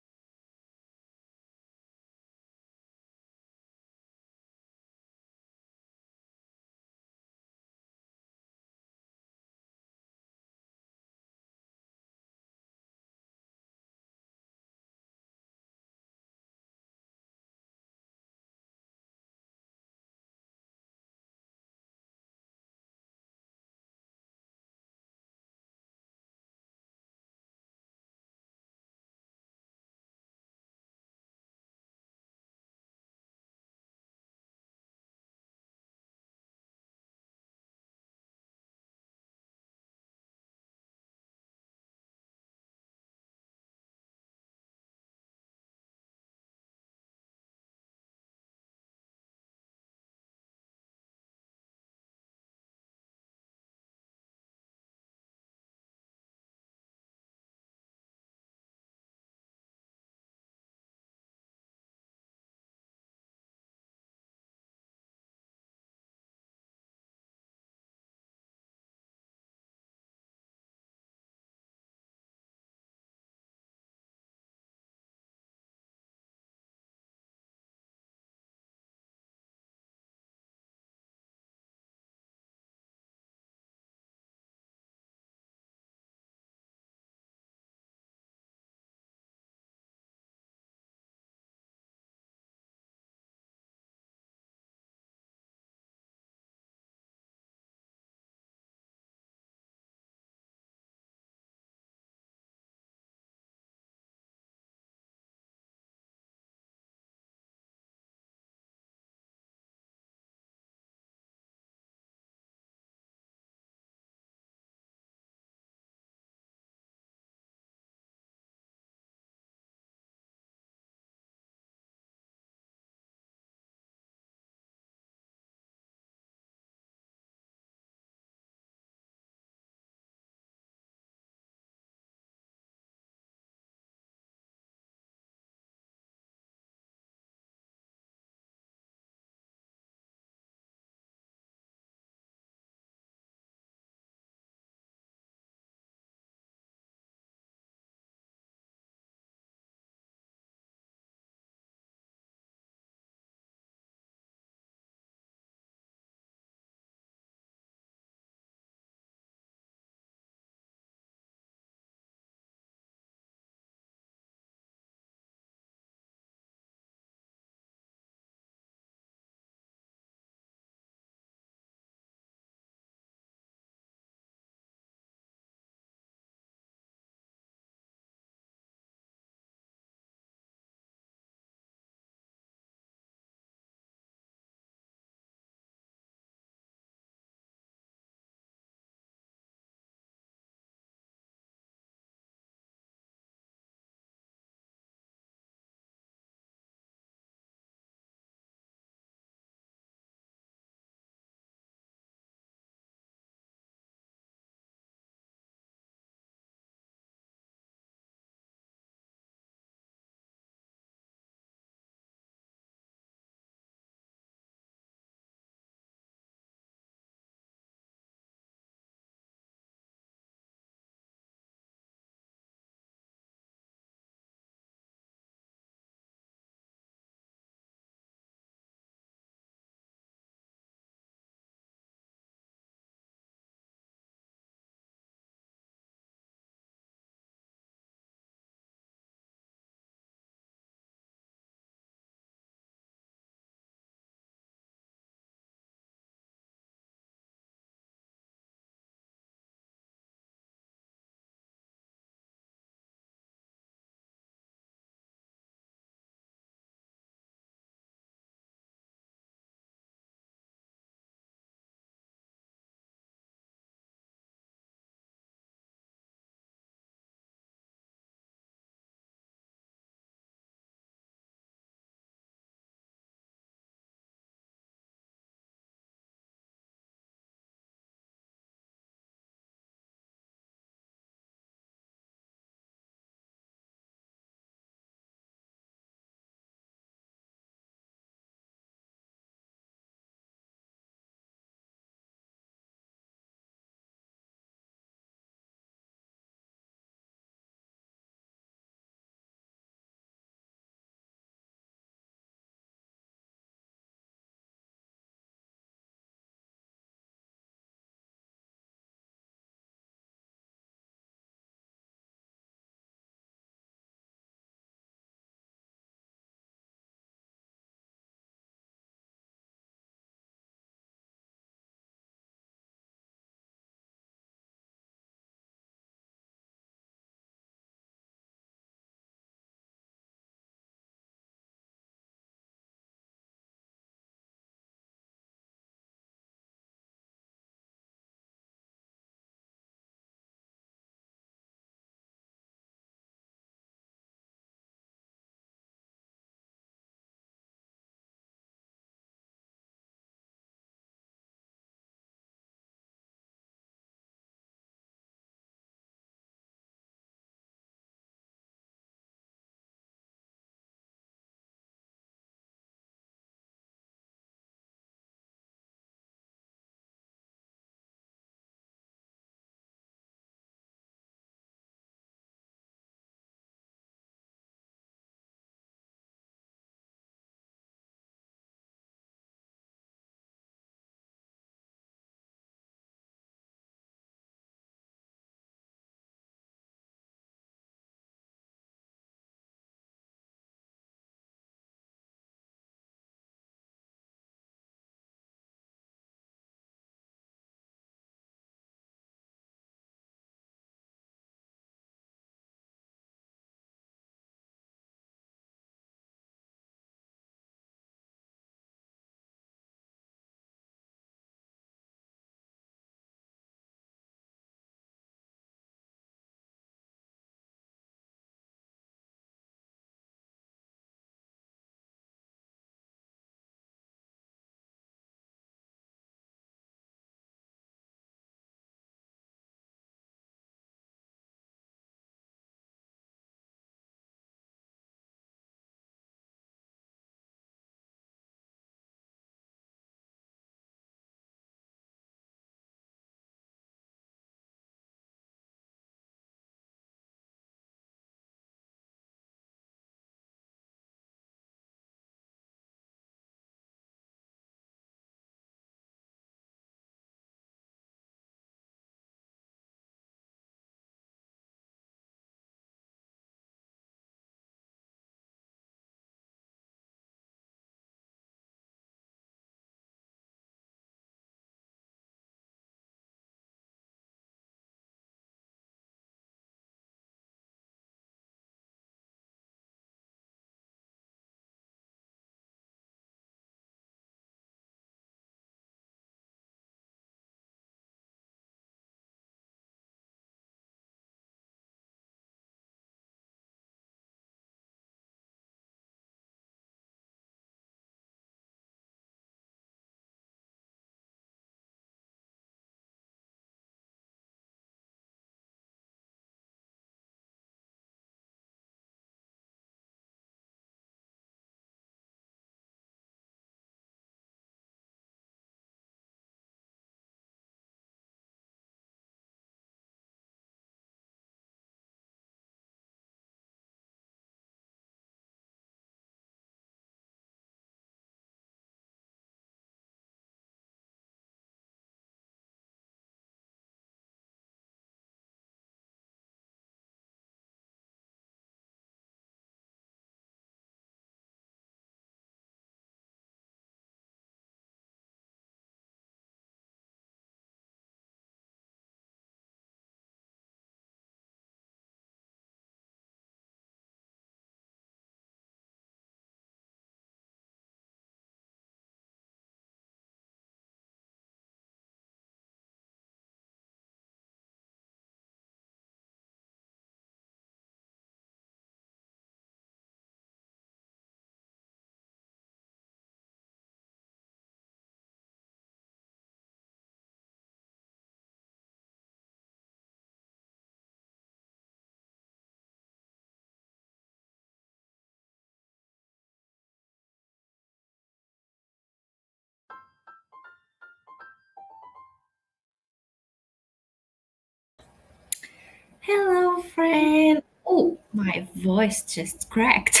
Speaker 1: Hello, friend. Oh, my voice just cracked.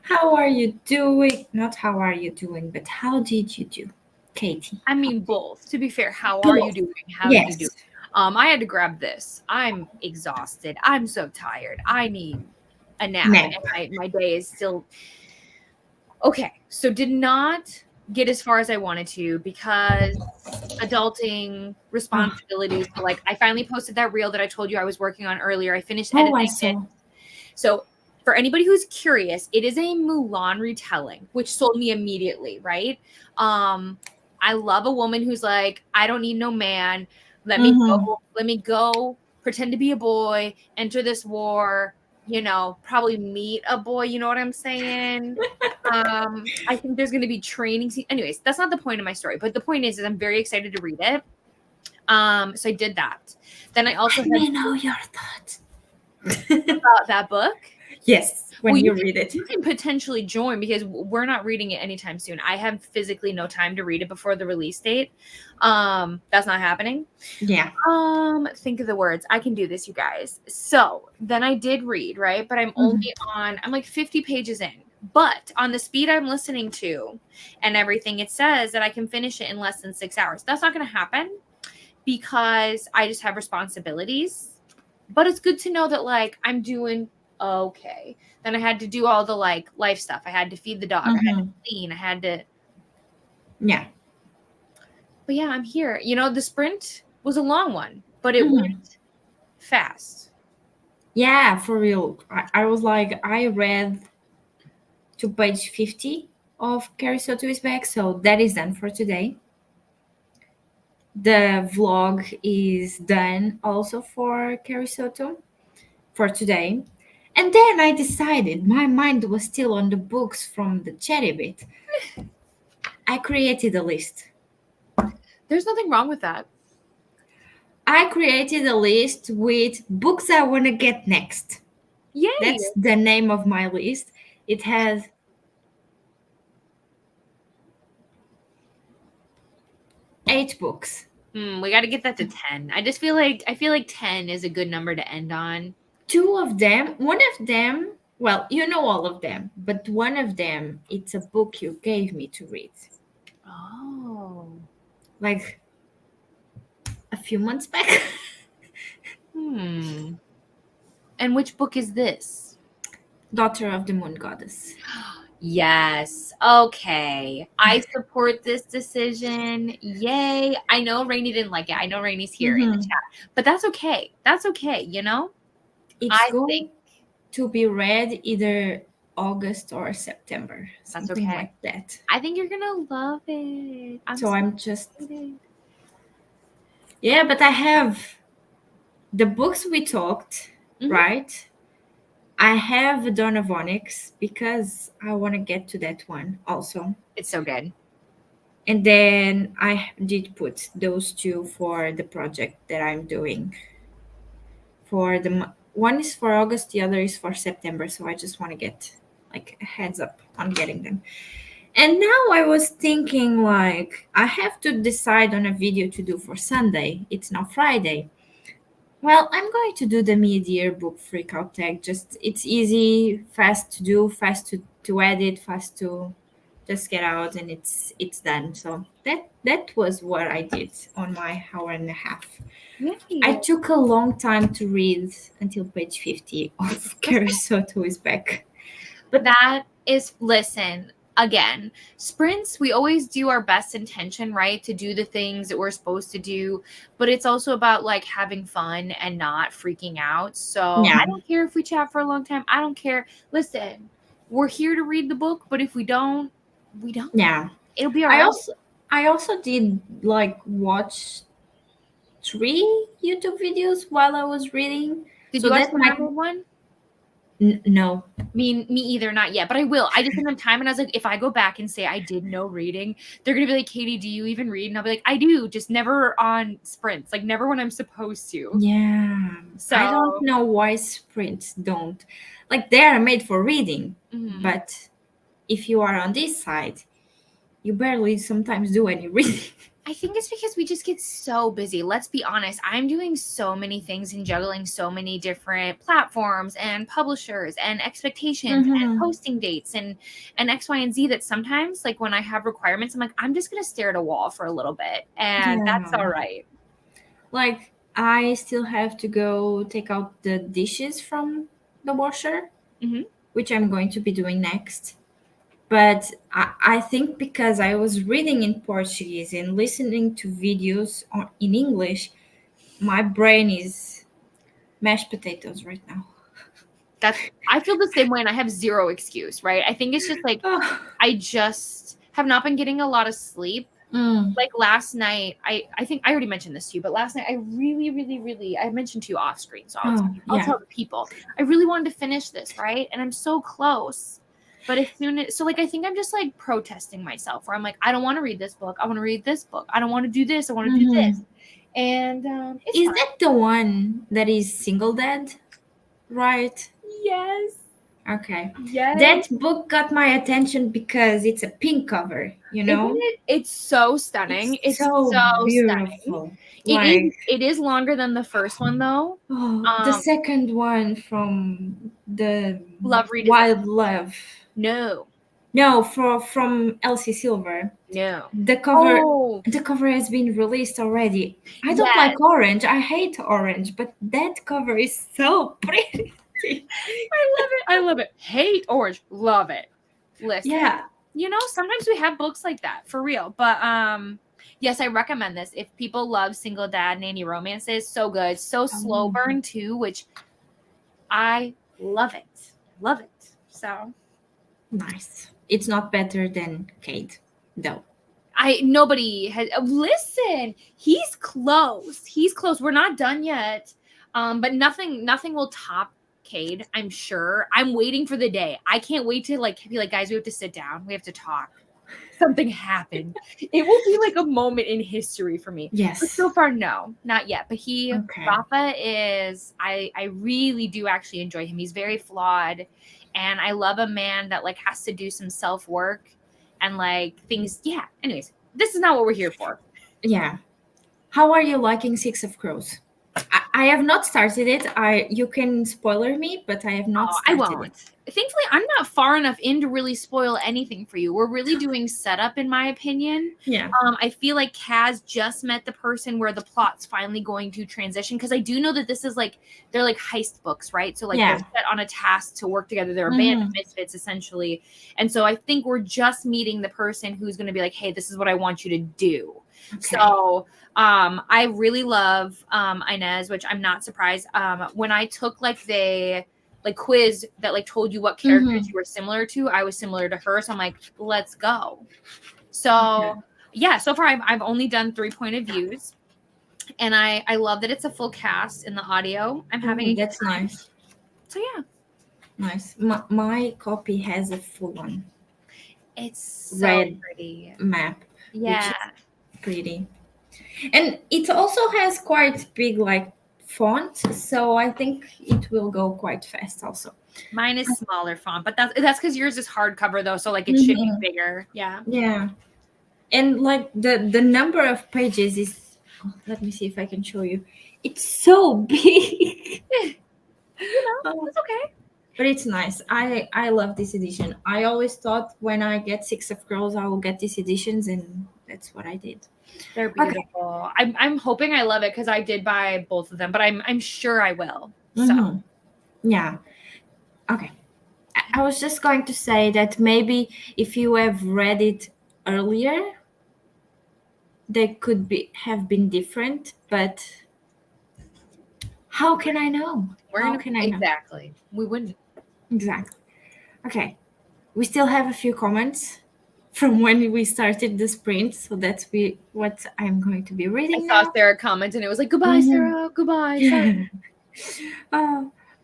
Speaker 1: How are you doing? Not how are you doing, but how did you do, Katie?
Speaker 2: I mean, both. To be fair, how are you
Speaker 1: Both.
Speaker 2: doing? How did you do?
Speaker 1: Yes.
Speaker 2: I had to grab this. I'm exhausted. I'm so tired. I need a nap,
Speaker 1: Nap.
Speaker 2: and my day is still okay. So did not get as far as I wanted to because adulting
Speaker 1: Oh,
Speaker 2: responsibilities. So like, I finally posted that reel that I told you I was working on earlier. I finished
Speaker 1: oh,
Speaker 2: editing
Speaker 1: I
Speaker 2: it.
Speaker 1: saw.
Speaker 2: So for anybody who's curious, it is a Mulan retelling, which sold me immediately, right? I love a woman who's like, I don't need no man.
Speaker 1: Mm-hmm.
Speaker 2: Let me go, pretend to be a boy, enter this war, probably meet a boy, you know what I'm saying? I think there's gonna be training. Anyways, that's not the point of my story, but the point is I'm very excited to read it. So I did that. Then I also
Speaker 1: Let
Speaker 2: had
Speaker 1: me know your thoughts.
Speaker 2: about that book.
Speaker 1: Yes,
Speaker 2: Well,
Speaker 1: when you read it.
Speaker 2: you can potentially join because we're not reading it anytime soon. I have physically no time to read it before the release date. That's not happening.
Speaker 1: Yeah.
Speaker 2: Think of the words. I can do this, you guys. So then I did read, right? But I'm like 50 pages in. But on the speed I'm listening to and everything, it says that I can finish it in less than 6 hours. That's not going to happen because I just have responsibilities. But it's good to know that like I'm doing okay. Then I had to do all the like life stuff. I had to feed the dog. I had to
Speaker 1: Mm-hmm.
Speaker 2: clean. I had to.
Speaker 1: Yeah.
Speaker 2: But yeah, I'm here. The sprint was a long one, but it
Speaker 1: Mm-hmm.
Speaker 2: went fast.
Speaker 1: Yeah, for real. I was like, I read to page 50 of Carrie Soto is back, so that is done for today. The vlog is done also for Carrie Soto for today. And then I decided my mind was still on the books from the cherry bit. I created a list.
Speaker 2: There's nothing wrong with that.
Speaker 1: I created a list with books I want to get next.
Speaker 2: Yay!
Speaker 1: That's the name of my list. It has 8 books.
Speaker 2: We got to get that to 10. I feel like 10 is a good number to end on.
Speaker 1: Two of them, one of them, well, you know all of them, but one of them, it's a book you gave me to read
Speaker 2: Oh.
Speaker 1: like a few months back.
Speaker 2: Hmm. And which book is this?
Speaker 1: Daughter of the Moon Goddess.
Speaker 2: Yes. Okay. I support this decision. Yay. I know Rainy didn't like it. I know Rainy's here in the
Speaker 1: Mhm.
Speaker 2: chat. But that's okay. That's okay.
Speaker 1: It's
Speaker 2: I think
Speaker 1: going to be read either August or September,
Speaker 2: that's
Speaker 1: something
Speaker 2: okay.
Speaker 1: like that.
Speaker 2: I think you're gonna love it. I'm
Speaker 1: So
Speaker 2: so
Speaker 1: I'm just,
Speaker 2: excited.
Speaker 1: yeah, but I have the books we talked,
Speaker 2: Mhm.
Speaker 1: right? I have Dawn of Onyx because I want to get to that one also.
Speaker 2: It's so good.
Speaker 1: And then I did put those two for the project that I'm doing. For one is for August, the other is for September. So I just want to get like a heads up on getting them. And now I was thinking like I have to decide on a video to do for Sunday. It's now Friday. Well, I'm going to do the mid-year book freakout tag. Just it's easy, fast to do, fast to edit, fast to just get out, and it's done. So that was what I did on my hour and a half. I
Speaker 2: Yay.
Speaker 1: took a long time to read until page 50 of
Speaker 2: That's
Speaker 1: Carrie Soto is back. But
Speaker 2: That is, listen, again, sprints, we always do our best intention, right? To do the things that we're supposed to do. But it's also about like having fun and not freaking out. So I
Speaker 1: yeah,
Speaker 2: don't care if we chat for a long time. I don't care. Listen, we're here to read the book, but if we don't, we don't.
Speaker 1: yeah.
Speaker 2: It'll be all
Speaker 1: I
Speaker 2: right.
Speaker 1: also I also did like watch 3 YouTube videos while I was reading.
Speaker 2: Did you
Speaker 1: So
Speaker 2: watch
Speaker 1: that
Speaker 2: the
Speaker 1: might
Speaker 2: mermaid one?
Speaker 1: no.
Speaker 2: Me either, not yet, but I will. I just didn't have time, and I was like, if I go back and say I did no reading, they're gonna be like, Katie, do you even read? And I'll be like, I do, just never on sprints, like never when I'm supposed to.
Speaker 1: Yeah. I don't
Speaker 2: So,
Speaker 1: know why sprints don't. Like they are made for reading,
Speaker 2: mhm.
Speaker 1: but if you are on this side, you barely sometimes do any reading.
Speaker 2: I think it's because we just get so busy. Let's be honest. I'm doing so many things and juggling so many different platforms and publishers and expectations and
Speaker 1: Mm-hmm.
Speaker 2: posting dates and X, Y, and Z that sometimes like when I have requirements, I'm like, I'm just gonna stare at a wall for a little bit. And that's
Speaker 1: Yeah.
Speaker 2: all right.
Speaker 1: Like I still have to go take out the dishes from the washer,
Speaker 2: Mhm.
Speaker 1: which I'm going to be doing next. But I think because I was reading in Portuguese and listening to videos in English, my brain is mashed potatoes right now.
Speaker 2: I feel the same way and I have zero excuse, right? I think it's just like
Speaker 1: Oh.
Speaker 2: I just have not been getting a lot of sleep.
Speaker 1: Mm.
Speaker 2: Like last night, I think I already mentioned this to you, but last night I really, really, really I mentioned to you off screen, so
Speaker 1: Oh,
Speaker 2: I'll
Speaker 1: yeah.
Speaker 2: tell the people. I really wanted to finish this, right? And I'm so close. But as soon as so like I think I'm just like protesting myself where I'm like, I don't want to read this book. I want to read this book. I don't want to do this. I want to do this.
Speaker 1: Hmm.
Speaker 2: And it's
Speaker 1: Is
Speaker 2: fine.
Speaker 1: that the one that is single dad? Right.
Speaker 2: Yes.
Speaker 1: Okay.
Speaker 2: Yes.
Speaker 1: That book got my attention because it's a pink cover, you
Speaker 2: Isn't
Speaker 1: know?
Speaker 2: it? It's so
Speaker 1: It's
Speaker 2: stunning. It's
Speaker 1: so
Speaker 2: so stunning.
Speaker 1: beautiful.
Speaker 2: It is
Speaker 1: Like,
Speaker 2: it is longer than the first one though.
Speaker 1: oh, the second one from the
Speaker 2: Love redesign.
Speaker 1: Wild Love.
Speaker 2: No.
Speaker 1: No, from Elsie Silver.
Speaker 2: No.
Speaker 1: The cover
Speaker 2: Oh,
Speaker 1: the cover has been released already. I don't
Speaker 2: yes.
Speaker 1: like orange. I hate orange, but that cover is so pretty.
Speaker 2: I love it. I love it. Hate orange. Love it. Listen.
Speaker 1: Yeah.
Speaker 2: You know, sometimes we have books like that for real. But yes, I recommend this. If people love single dad nanny romances, so good. So slow
Speaker 1: Oh,
Speaker 2: burn too, which I love it. Love it. So
Speaker 1: nice. It's not better than Kate, though.
Speaker 2: nobody has listen, he's close. He's close. We're not done yet. But nothing will top Cade, I'm sure. I'm waiting for the day. I can't wait to like be like, guys, we have to sit down. We have to talk. Something happened. It will be like a moment in history for me. But
Speaker 1: Yes.
Speaker 2: so far, no, not yet. But
Speaker 1: Okay.
Speaker 2: Rafa is, I really do actually enjoy him. He's very flawed. And I love a man that like has to do some self-work and like things. Yeah. Anyways, this is not what we're here for.
Speaker 1: Yeah. How are you liking Six of Crows? I have not started it. You can spoiler me, but I have not
Speaker 2: Oh, I
Speaker 1: started
Speaker 2: won't.
Speaker 1: it.
Speaker 2: Thankfully, I'm not far enough in to really spoil anything for you. We're really doing setup, in my opinion.
Speaker 1: Yeah.
Speaker 2: I feel like Kaz just met the person where the plot's finally going to transition because I do know that this is like they're like heist books, right? So like
Speaker 1: Yeah.
Speaker 2: they're set on a task to work together. They're a band of misfits essentially, and so I think we're just meeting the person who's going to be like, "Hey, this is what I want you to do."
Speaker 1: Okay.
Speaker 2: So I really love Inez, which I'm not surprised. When I took like the like quiz that like told you what characters you were similar to, I was similar to her. So I'm like, let's go. So yeah, so far I've only done 3 point of views, and I love that it's a full cast in the audio. I'm having a
Speaker 1: That's nice.
Speaker 2: so yeah,
Speaker 1: Nice. My copy has a full one
Speaker 2: it's so
Speaker 1: red
Speaker 2: pretty.
Speaker 1: map,
Speaker 2: Yeah,
Speaker 1: which is pretty. And it also has quite big like font, so I think it will go quite fast also.
Speaker 2: mine is smaller font, but that's because yours is hardcover though, so like it should be bigger. Yeah.
Speaker 1: Yeah. And like the number of pages is let me see if I can show you. It's so big.
Speaker 2: It's okay.
Speaker 1: But it's nice. I love this edition. I always thought when I get Six of Crows I will get these editions, and that's what I did.
Speaker 2: They're beautiful. I'm hoping I love it because I did buy both of them, but I'm sure I will. So
Speaker 1: Yeah. Okay. I was just going to say that maybe if you have read it earlier, they could have been different, but how can I know? How can I know?
Speaker 2: exactly. We wouldn't.
Speaker 1: Exactly. Okay. We still have a few comments from when we started the sprint, so that's what I'm going to be
Speaker 2: I
Speaker 1: reading
Speaker 2: saw
Speaker 1: now.
Speaker 2: Sarah comment and it was like, goodbye, Sarah. Goodbye. Sorry.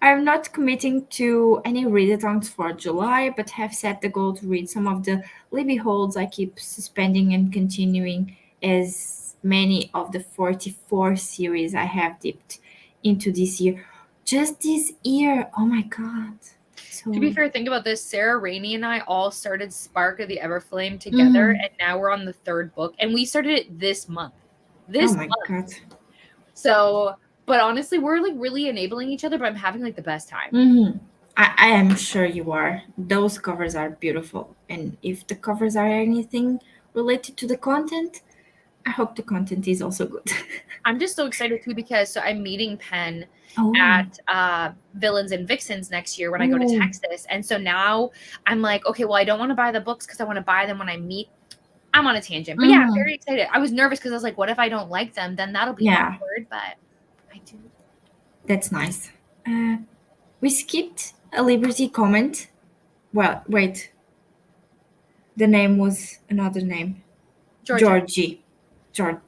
Speaker 1: I'm not committing to any readathons for July, but have set the goal to read some of the Libby holds I keep suspending and continuing as many of the 44 series I have dipped into this year. Just this year. Oh my god.
Speaker 2: To be
Speaker 1: So,
Speaker 2: fair, think about this. Sarah Rainey and I all started Spark of the Everflame together,
Speaker 1: mm,
Speaker 2: and now we're on the third book, and we started it this month.
Speaker 1: oh
Speaker 2: This
Speaker 1: my
Speaker 2: month.
Speaker 1: God.
Speaker 2: So, but honestly, we're like really enabling each other, but I'm having like the best time.
Speaker 1: Hmm. I am sure you are. Those covers are beautiful. And if the covers are anything related to the content, I hope the content is also good.
Speaker 2: I'm just so excited too because so I'm meeting Penn
Speaker 1: Oh,
Speaker 2: at Villains and Vixens next year when I go to
Speaker 1: oh,
Speaker 2: Texas. And so now I'm like, okay, well, I don't want to buy the books because I want to buy them when I meet. I'm on a tangent. But yeah, I'm
Speaker 1: mm,
Speaker 2: very excited. I was nervous because I was like, what if I don't like them? Then that'll be
Speaker 1: yeah,
Speaker 2: awkward. But I do.
Speaker 1: that's nice. Uh, we skipped a Liberty comment. Well, wait, the name was another name.
Speaker 2: Georgia.
Speaker 1: Georgie. Georgia.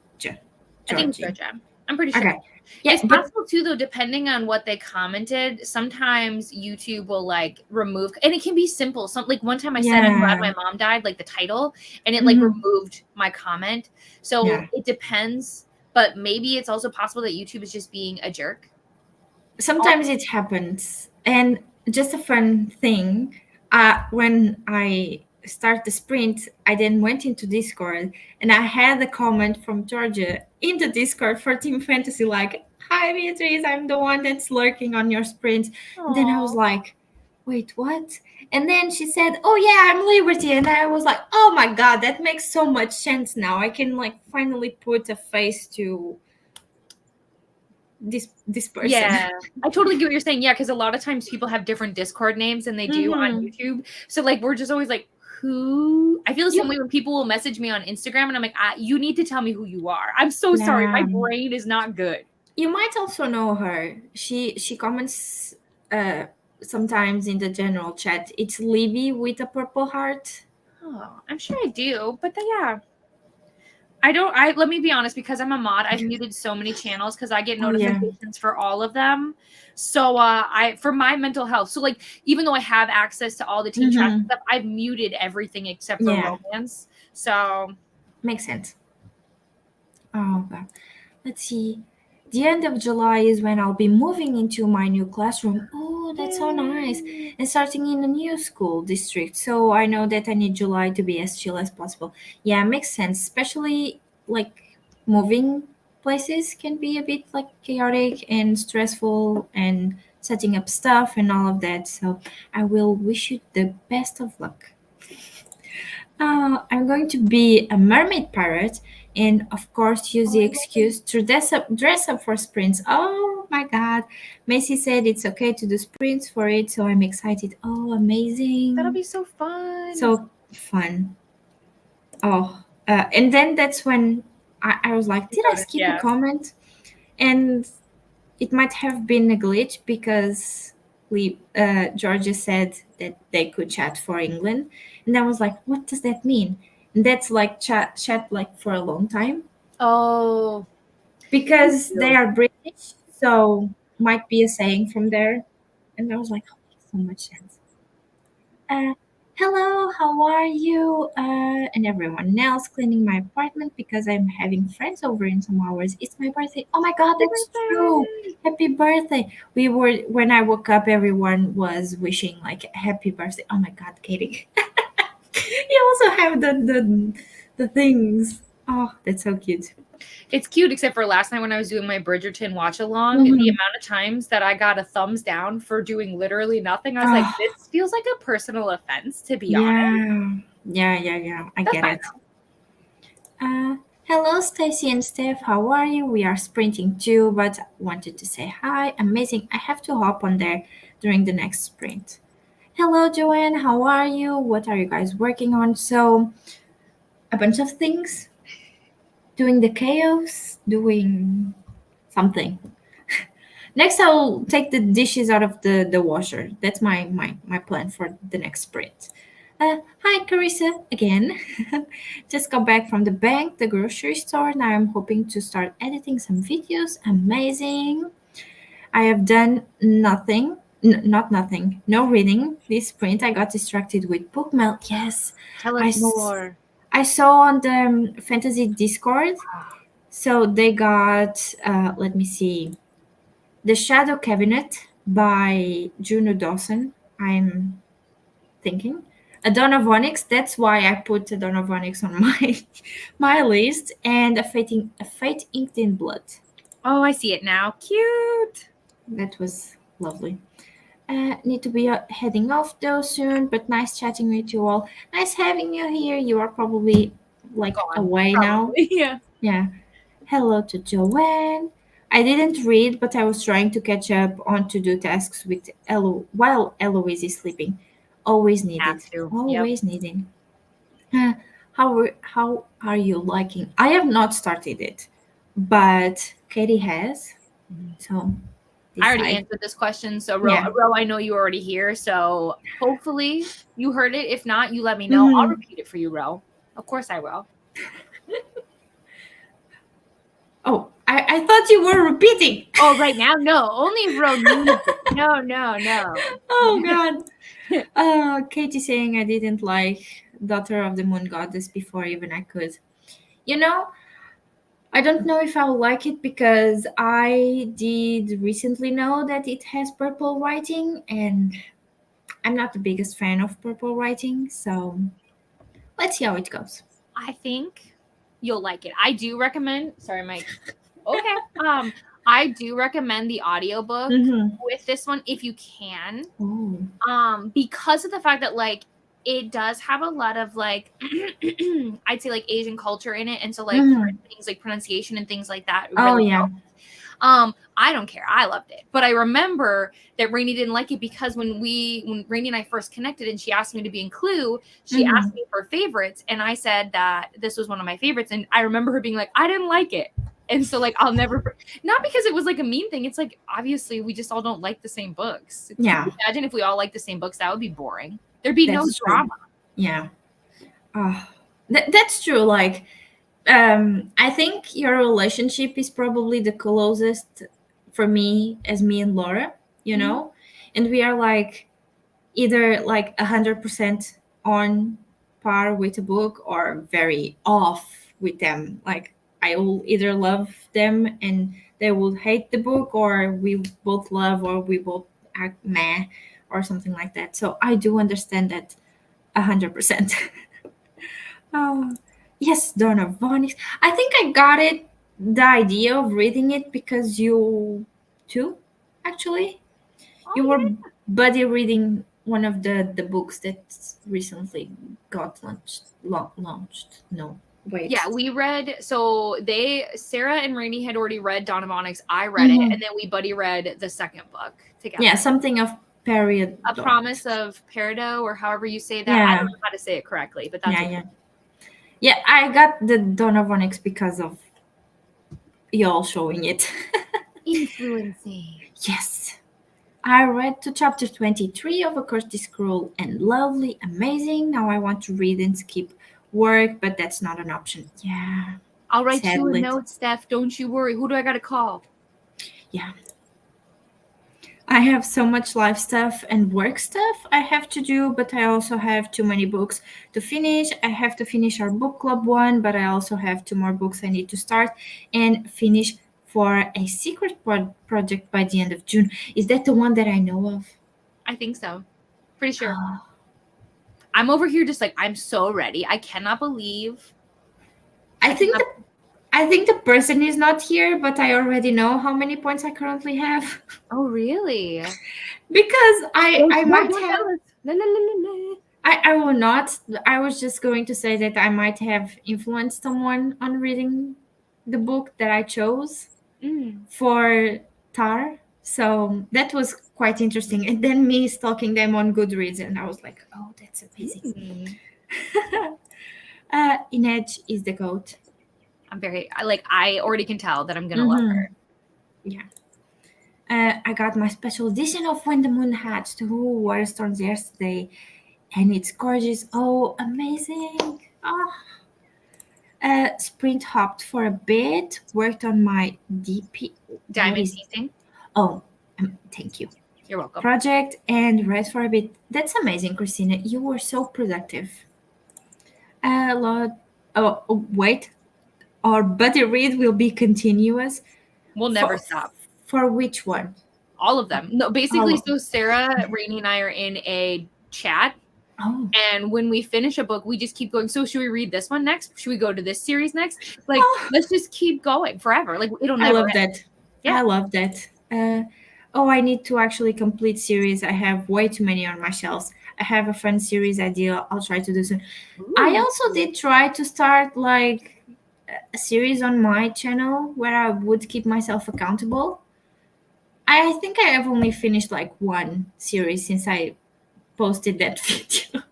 Speaker 2: I think
Speaker 1: Georgie.
Speaker 2: Georgia. I'm pretty sure.
Speaker 1: Okay. Yeah,
Speaker 2: It's
Speaker 1: but
Speaker 2: possible too, though, depending on what they commented. Sometimes YouTube will like remove, and it can be simple. Some like one time I said, "I'm glad
Speaker 1: yeah.
Speaker 2: my mom died," like the title, and it like
Speaker 1: Mhm.
Speaker 2: removed my comment. So
Speaker 1: Yeah.
Speaker 2: it depends, but maybe it's also possible that YouTube is just being a jerk.
Speaker 1: Sometimes it happens. And just a fun thing, when I start the sprint, I then went into Discord and I had a comment from Georgia in the Discord for Team Fantasy, like, "Hi Beatrice, I'm the one that's lurking on your sprint." And then I was
Speaker 2: Aww.
Speaker 1: like, "Wait, what?" And then she said, "Oh yeah, I'm Liberty." And I was like, "Oh my god, that makes so much sense now. I can like finally put a face to this person."
Speaker 2: Yeah, I totally get what you're saying. Yeah, because a lot of times people have different Discord names than they do on
Speaker 1: Hmm.
Speaker 2: YouTube. So like we're just always like, who? I feel the same
Speaker 1: You,
Speaker 2: way when people will message me on Instagram, and I'm like, you need to tell me who you are. I'm so sorry, my
Speaker 1: yeah.
Speaker 2: brain is not good.
Speaker 1: You might also know her. She comments uh sometimes in the general chat. It's Libby with a purple heart.
Speaker 2: Oh, I'm sure I do, but yeah, I don't. I let me be honest, because I'm a mod, I've muted so many channels because I get
Speaker 1: Oh yeah.
Speaker 2: notifications for all of them. So I for my mental health. So like even though I have access to all the teen trash
Speaker 1: Mm-hmm.
Speaker 2: stuff, I've muted everything except for
Speaker 1: Yeah.
Speaker 2: romance. So
Speaker 1: Makes sense. Oh god. Let's see. The end of July is when I'll be moving into my new classroom. Oh, that's so nice.
Speaker 2: yay.
Speaker 1: And starting in a new school district. So I know that I need July to be as chill as possible. Yeah, makes sense. Especially like moving places can be a bit like chaotic and stressful and setting up stuff and all of that. So I will wish you the best of luck. I'm going to be a mermaid pirate and of course use
Speaker 2: Oh,
Speaker 1: the
Speaker 2: I love it.
Speaker 1: excuse to dress up for sprints. Oh my god. Macy said it's okay to do sprints for it, so I'm excited. Oh,
Speaker 2: That'll
Speaker 1: amazing.
Speaker 2: be so fun.
Speaker 1: So fun. Oh, and then that's when I was like,
Speaker 2: You
Speaker 1: did I
Speaker 2: noticed,
Speaker 1: skip a
Speaker 2: yeah.
Speaker 1: comment? And it might have been a glitch because Georgia said that they could chat for England, and I was like, "What does that mean?" And that's like chat like for a long time
Speaker 2: Oh, thank
Speaker 1: because they
Speaker 2: you.
Speaker 1: are British, so might be a saying from there. And I was like, "Oh, makes so much sense." Uh, Hello, how are you? And everyone else cleaning my apartment because I'm having friends over in some hours. It's my birthday. Oh my god,
Speaker 2: Happy
Speaker 1: that's true.
Speaker 2: birthday.
Speaker 1: Happy birthday. We were when I woke up, everyone was wishing like happy birthday. Oh my god, Katie. You also have the things. Oh, that's so cute.
Speaker 2: It's cute, except for last night when I was doing my Bridgerton watch along. The
Speaker 1: Hmm.
Speaker 2: amount of times that I got a thumbs down for doing literally nothing, I was like,
Speaker 1: Oh,
Speaker 2: this feels like a personal offense, to be honest.
Speaker 1: yeah. Yeah. I
Speaker 2: That's
Speaker 1: get
Speaker 2: fine
Speaker 1: it. Hello, Stacy and Steph. How are you? We are sprinting too, but wanted to say hi. Amazing. I have to hop on there during the next sprint. Hello, Joanne. How are you? What are you guys working on? So, a bunch of things. Doing the chaos, doing something. Next, I'll take the dishes out of the washer. That's my plan for the next sprint. Hi, Carissa, again. Just got back from the bank, the grocery store. Now I'm hoping to start editing some videos. Amazing. I have done nothing, not nothing, no reading this sprint. I got distracted with book mail. Yes,
Speaker 2: Tell
Speaker 1: I,
Speaker 2: us
Speaker 1: s-
Speaker 2: more.
Speaker 1: I saw on the fantasy Discord. So they got, let me see, The Shadow Cabinet by Juno Dawson. I'm thinking. A Dawn of Onyx. That's why I put a Dawn of Onyx on my my list, and a Fate Inked in Blood.
Speaker 2: Oh, I see it now. Cute.
Speaker 1: That was lovely. Need to be heading off though soon, but nice chatting with you all. Nice having you here. You are probably like
Speaker 2: Gone.
Speaker 1: away now.
Speaker 2: Probably. Yeah.
Speaker 1: Yeah. Hello to Joanne. I didn't read, but I was trying to catch up on to do tasks with while Eloise is sleeping. Always needed.
Speaker 2: Have to. Yep.
Speaker 1: Always needing. Uh, how are you liking? I have not started it, but Katie has.
Speaker 2: Mhm.
Speaker 1: So
Speaker 2: I already
Speaker 1: decide.
Speaker 2: answered this question. So,
Speaker 1: Yeah.
Speaker 2: Ro, I know you were already here. So, hopefully, you heard it. If not, you let me know. I'll
Speaker 1: Mhm.
Speaker 2: repeat it for you, Ro. Of course, I will.
Speaker 1: Oh, I thought you were repeating.
Speaker 2: Oh, right now? No. Only if Ro needs it. No, no, no.
Speaker 1: Oh God. Katie saying I didn't like Daughter of the Moon Goddess before even I could. You know, I don't know if I'll like it because I did recently know that it has purple writing, and I'm not the biggest fan of purple writing, so let's see how it goes.
Speaker 2: I think you'll like it. I do recommend. Sorry, Mike. Okay. I do recommend the audiobook
Speaker 1: Mm-hmm.
Speaker 2: with this one if you can.
Speaker 1: Oh.
Speaker 2: Because of the fact that like it does have a lot of like I'd say like Asian culture in it, and so like
Speaker 1: Mm-hmm.
Speaker 2: certain things like pronunciation and things like that
Speaker 1: Oh
Speaker 2: really
Speaker 1: yeah.
Speaker 2: help. I don't care. I loved it. But I remember that Rainey didn't like it because when Rainey and I first connected and she asked me to be in Clue, she
Speaker 1: Mm-hmm.
Speaker 2: asked me for favorites and I said that this was one of my favorites. And I remember her being like, I didn't like it. And so like I'll never not because it was like a mean thing. It's like obviously we just all don't like the same books. Can
Speaker 1: Yeah,
Speaker 2: you imagine if we all like the same books? That would be boring. There'd be no
Speaker 1: that's true.
Speaker 2: drama.
Speaker 1: Yeah. Uh, that's true. Like, I think your relationship is probably the closest for me as me and Laura, you
Speaker 2: Mhm.
Speaker 1: know? And we are like either like 100% on par with a book or very off with them. Like, I will either love them and they will hate the book, or we both love, or we both act meh, or something like that. So I do understand that 100%. Oh, yes, Dawn of Onyx. I think I got it, the idea of reading it because you too, actually.
Speaker 2: Oh
Speaker 1: You were
Speaker 2: yeah.
Speaker 1: buddy reading one of the books that recently got launched. No, wait.
Speaker 2: Yeah, we read Sarah and Rainey had already read Dawn of Onyx. I read it,
Speaker 1: Hmm.
Speaker 2: and then we buddy read the second book
Speaker 1: Yeah,
Speaker 2: together.
Speaker 1: something of period
Speaker 2: A
Speaker 1: dot.
Speaker 2: Promise of Peridot, or however you say that. I don't
Speaker 1: Yeah,
Speaker 2: know how to say it correctly, but that's
Speaker 1: yeah,
Speaker 2: what
Speaker 1: yeah. Yeah, I got the Dawn of Onyx because of y'all showing it.
Speaker 2: influencing.
Speaker 1: Yes. I read to chapter 23 of A Course This Cruel and Lovely, amazing. Now I want to read and skip work, but that's not an option. Yeah,
Speaker 2: I'll write you a
Speaker 1: sadly.
Speaker 2: note, Steph. Don't you worry. Who do I got to call?
Speaker 1: Yeah. I have so much life stuff and work stuff I have to do, but I also have too many books to finish. I have to finish our book club one, but I also have two more books I need to start and finish for a secret project by the end of June. Is that the one that I know of?
Speaker 2: I think so. Pretty sure. I'm over here just like I'm so ready. I cannot believe.
Speaker 1: I
Speaker 2: I
Speaker 1: think
Speaker 2: cannot.
Speaker 1: the person is not here, but I already know how many points I currently have
Speaker 2: Oh really?
Speaker 1: because I might
Speaker 2: Don't
Speaker 1: have.
Speaker 2: tell us. La, la, la, la, la.
Speaker 1: I will not. I was just going to say that I might have influenced someone on reading the book that I chose
Speaker 2: Mm.
Speaker 1: for Tar. So that was quite interesting. And then me stalking them on Goodreads, and I was like, oh, that's amazing.
Speaker 2: Mm.
Speaker 1: Inedge is the goat.
Speaker 2: I'm very I already can tell that I'm gonna love
Speaker 1: Mm-hmm.
Speaker 2: her.
Speaker 1: Yeah. I got my special edition of When the Moon Hatched, who were storms yesterday, and it's gorgeous. Oh, amazing! Oh. Sprint hopped for a bit, worked on my DP. What
Speaker 2: Diamond
Speaker 1: is?
Speaker 2: painting.
Speaker 1: Oh, thank you.
Speaker 2: You're welcome.
Speaker 1: Project and read for a bit. That's amazing, Christina. You were so productive. A lot. Wait. Our buddy read will be continuous.
Speaker 2: We'll never
Speaker 1: For
Speaker 2: stop.
Speaker 1: for which one?
Speaker 2: All of them. No,
Speaker 1: All
Speaker 2: basically,
Speaker 1: of
Speaker 2: so Sarah, Rainey, and I are in a chat.
Speaker 1: Oh.
Speaker 2: And when we finish a book, we just keep going. So should we read this one next? Should we go to this series next? Like,
Speaker 1: Oh,
Speaker 2: let's just keep going forever. Like, it'll
Speaker 1: I
Speaker 2: never
Speaker 1: love
Speaker 2: end.
Speaker 1: that.
Speaker 2: Yeah.
Speaker 1: I love that. Oh, I need to actually complete series. I have way too many on my shelves. I have a fun series idea. I'll try to do soon. I
Speaker 2: Ooh.
Speaker 1: also did try to start like a series on my channel where I would keep myself accountable. I think I have only finished like one series since I posted that video,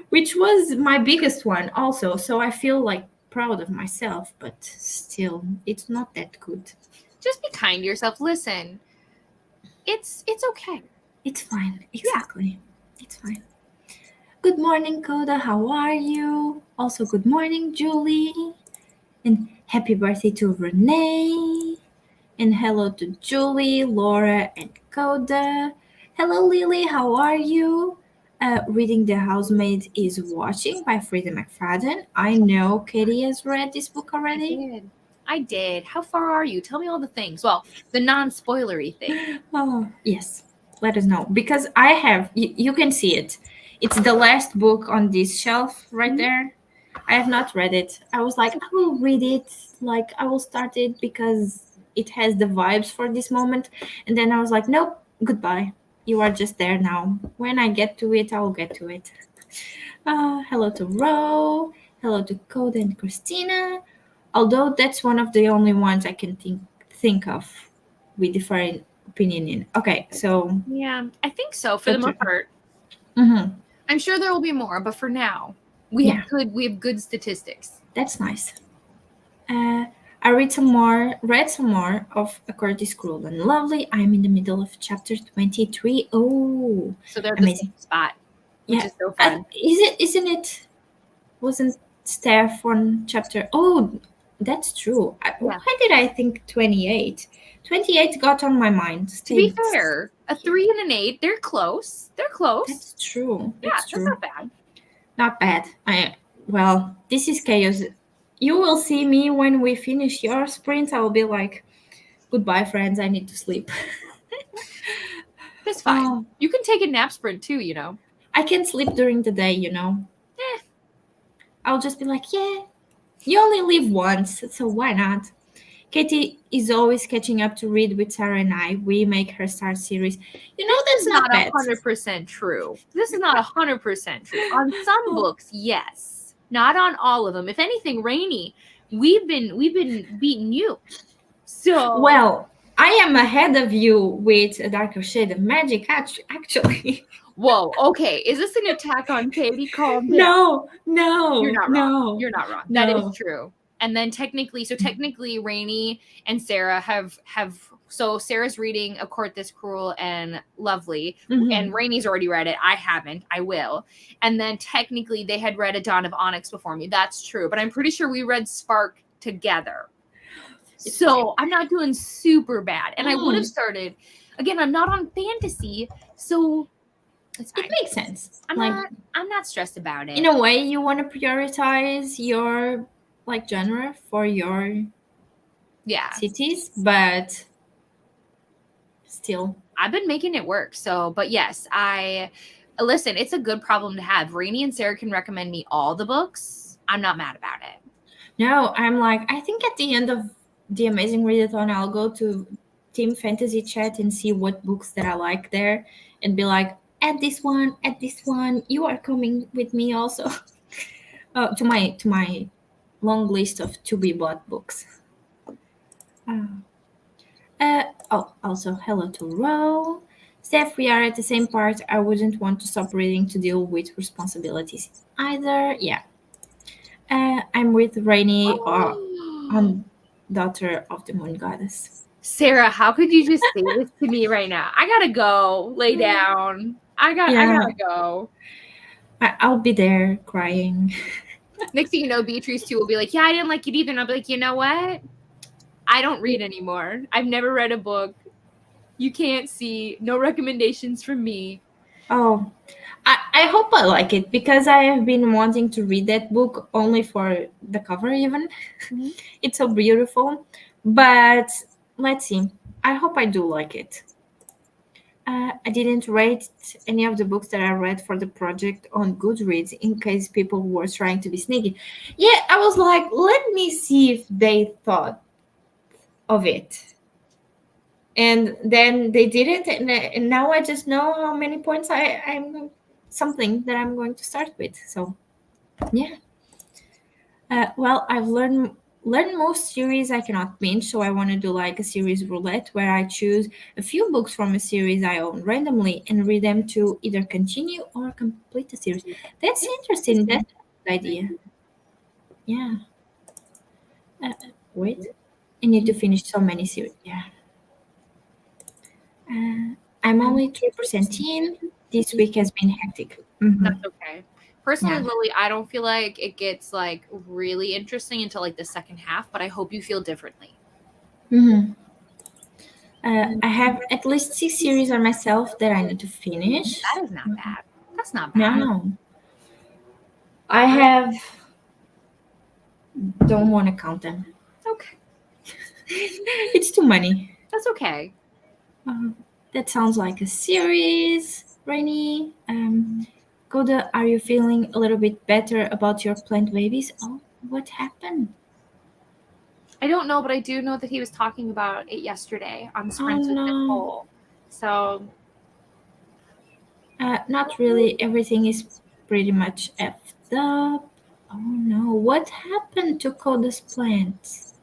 Speaker 1: which was my biggest one also. So I feel like proud of myself, but still, it's not that good.
Speaker 2: Just be kind to yourself. Listen, it's okay.
Speaker 1: It's fine.
Speaker 2: Yeah.
Speaker 1: Exactly. It's fine. Good morning, Coda. How are you? Also, good morning, Julie. And happy birthday to Renee. And hello to Julie, Laura, and Coda. Hello, Lily. How are you? Reading The Housemaid is Watching by Frida McFadden. I know Katie has read this book
Speaker 2: I
Speaker 1: already.
Speaker 2: did. I did. How far are you? Tell me all the things. Well, the non-spoilery thing.
Speaker 1: Oh, yes. Let us know. Because I have, you can see it. It's the last book on this shelf right
Speaker 2: Mhm.
Speaker 1: there. I have not read it. I was like, I will read it. Like, I will start it because it has the vibes for this moment. And then I was like, nope, goodbye. You are just there now. When I get to it, I will get to it. Hello to Ro. Hello to Code and Christina. Although that's one of the only ones I can think of with different opinion in. Okay, so
Speaker 2: Yeah, I think so for the
Speaker 1: that's
Speaker 2: most part.
Speaker 1: mm-hmm.
Speaker 2: I'm sure there will be more, but for now, we
Speaker 1: Yeah,
Speaker 2: have good statistics.
Speaker 1: that's nice. I read some more of A Curtis Cruel and Lovely. I'm in the middle of chapter 23. Oh,
Speaker 2: So they're at the same
Speaker 1: amazing.
Speaker 2: spot, which
Speaker 1: Yeah,
Speaker 2: is so fun.
Speaker 1: isn't it? Wasn't Steph on chapter? Oh, that's true.
Speaker 2: Yeah.
Speaker 1: Why did I think 28? 28 got on my mind.
Speaker 2: To be
Speaker 1: Stayed.
Speaker 2: fair, a 3 and an 8, they're close. They're close.
Speaker 1: That's true.
Speaker 2: Yeah,
Speaker 1: That's
Speaker 2: that's
Speaker 1: true.
Speaker 2: not bad.
Speaker 1: Not bad. Well, this is chaos. You will see me when we finish your sprint. I will be like, goodbye, friends. I need to sleep.
Speaker 2: That's fine.
Speaker 1: Oh,
Speaker 2: You can take a nap sprint too, you know.
Speaker 1: I can sleep during the day, you know.
Speaker 2: Eh.
Speaker 1: I'll just be like, yeah, you only live once, so why not? Katie is always catching up to read with Sarah and I. We make her start series. You know,
Speaker 2: This
Speaker 1: that's
Speaker 2: is not
Speaker 1: not bad.
Speaker 2: 100% true. This is not 100% true. On some
Speaker 1: Oh.
Speaker 2: books, yes. Not on all of them. If anything, Rainy, we've been beating you. So
Speaker 1: Well, I am ahead of you with A Darker Shade of Magic, actually.
Speaker 2: whoa, okay. Is this an attack on Katie? Calm down.
Speaker 1: No, no,
Speaker 2: You're not wrong.
Speaker 1: no.
Speaker 2: You're not wrong.
Speaker 1: No.
Speaker 2: That is true. And then technically Rainy and Sarah have so Sarah's reading A Court This Cruel and Lovely,
Speaker 1: Mhm.
Speaker 2: and Rainy's already read it. I haven't. I will. And then technically they had read A Dawn of Onyx before me. That's true. But I'm pretty sure we read Spark together. So I'm not doing super bad. And I would have started again, I'm not on fantasy, so it's fine.
Speaker 1: It makes sense.
Speaker 2: I'm not stressed about it.
Speaker 1: In a way, you want to prioritize your like genre for your
Speaker 2: Yeah.
Speaker 1: cities, but still.
Speaker 2: I've been making it work. So, but yes, listen, it's a good problem to have. Rainy and Sarah can recommend me all the books. I'm not mad about it.
Speaker 1: No, I'm like, I think at the end of the Amazing Readathon, I'll go to Team Fantasy Chat and see what books that I like there and be like, add this one, add this one. You are coming with me also. To my long list of to be bought books. Also, hello to Ro. Steph, we are at the same part. I wouldn't want to stop reading to deal with responsibilities either. Yeah. I'm with Rainy on Daughter of the Moon Goddess.
Speaker 2: Sarah, how could you just say this to me right now? I gotta go. Lay down. I gotta go.
Speaker 1: I'll be there crying.
Speaker 2: Next thing you know, Beatrice too will be like, yeah, I didn't like it either. And I'll be like, you know what? I don't read anymore. I've never read a book. You can't see. No recommendations from me.
Speaker 1: Oh, I hope I like it because I have been wanting to read that book only for the cover even.
Speaker 2: Mhm.
Speaker 1: It's so beautiful. But let's see. I hope I do like it. I didn't rate any of the books that I read for the project on Goodreads in case people were trying to be sneaky. Yeah, I was like, let me see if they thought of it. And then they did it, and now I just know how many points I'm something that I'm going to start with. So, yeah. Well, I've learned most series I cannot binge, so I want to do like a series roulette where I choose a few books from a series I own randomly and read them to either continue or complete the series. That's interesting. That's a good idea. Yeah. Uh, wait, I need to finish so many series. Yeah. I'm only 3% in. This week has been hectic.
Speaker 2: That's okay. Personally,
Speaker 1: Yeah.
Speaker 2: Lily, I don't feel like it gets like really interesting until like the second half, but I hope you feel differently.
Speaker 1: hmm I have at least 6 series on myself that I need to finish.
Speaker 2: That is not bad. That's not bad.
Speaker 1: No, I have. Don't want to count them.
Speaker 2: Okay.
Speaker 1: It's too many.
Speaker 2: That's okay.
Speaker 1: Uh, that sounds like a series, Rainy. Koda, are you feeling a little bit better about your plant babies? Oh, what happened?
Speaker 2: I don't know, but I do know that he was talking about it yesterday on
Speaker 1: Oh
Speaker 2: Sprints with
Speaker 1: no.
Speaker 2: Nicole. So
Speaker 1: Not really. Everything is pretty much effed up. Oh no. What happened to Koda's plants?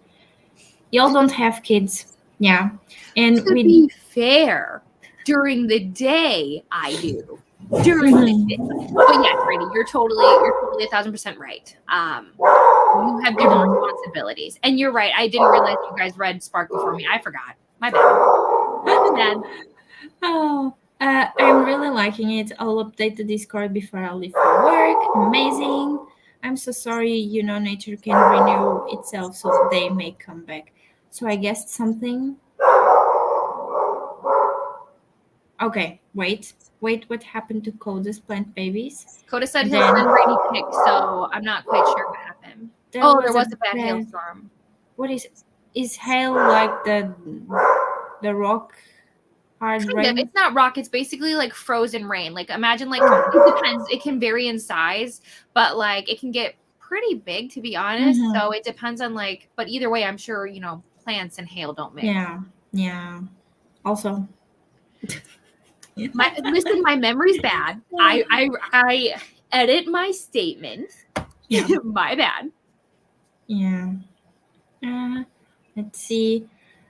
Speaker 1: Y'all don't have kids. Yeah. And
Speaker 2: to
Speaker 1: we.
Speaker 2: be fair, during the day I do. During the day.
Speaker 1: Mhm.
Speaker 2: But yes, Brady, you're totally 1,000% right. You have different responsibilities. And you're right. I didn't realize you guys read Spark before me. I forgot. My bad. My bad.
Speaker 1: Oh, I'm really liking it. I'll update the Discord before I leave for work. Amazing. I'm so sorry, nature can renew itself, so they may come back. So I guessed something. Okay, wait, what happened to Coda's plant babies?
Speaker 2: Coda said he'll
Speaker 1: Then
Speaker 2: send Brady pics, so I'm not quite sure what happened.
Speaker 1: there
Speaker 2: Oh, there
Speaker 1: was a
Speaker 2: was a bad
Speaker 1: bad.
Speaker 2: hailstorm.
Speaker 1: What is hail like the rock hard
Speaker 2: Kind of.
Speaker 1: rain?
Speaker 2: It's not rock. It's basically like frozen rain. Like imagine like it depends. It can vary in size, but like it can get pretty big to be honest.
Speaker 1: Mm-hmm.
Speaker 2: So it depends on like. But either way, I'm sure plants and hail don't mix.
Speaker 1: Yeah. Also,
Speaker 2: My memory's bad. I edit my statements.
Speaker 1: yeah.
Speaker 2: My bad.
Speaker 1: Yeah. Let's see.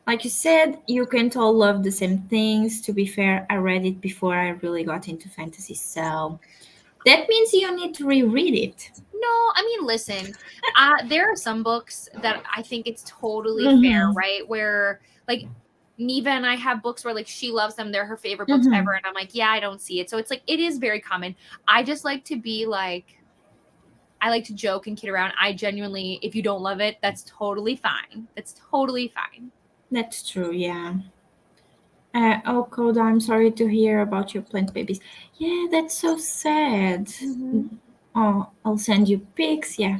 Speaker 1: Like you said, you can't all love the same things. To be fair, I read it before I really got into fantasy, so that means you need to reread it.
Speaker 2: No, I mean, listen, there are some books that I think it's totally fair,
Speaker 1: Mm-hmm.
Speaker 2: right? Where like Neva and I have books where like she loves them, they're her favorite books
Speaker 1: Mm-hmm.
Speaker 2: ever, and I'm like, yeah, I don't see it. So it's like it is very common. I just like to be like I like to joke and kid around. I genuinely, if you don't love it, that's totally fine. That's totally fine.
Speaker 1: That's true, yeah. Oh, Coda, I'm sorry to hear about your plant babies. Yeah, that's so sad.
Speaker 2: Mm-hmm.
Speaker 1: Oh, I'll send you pics, yeah.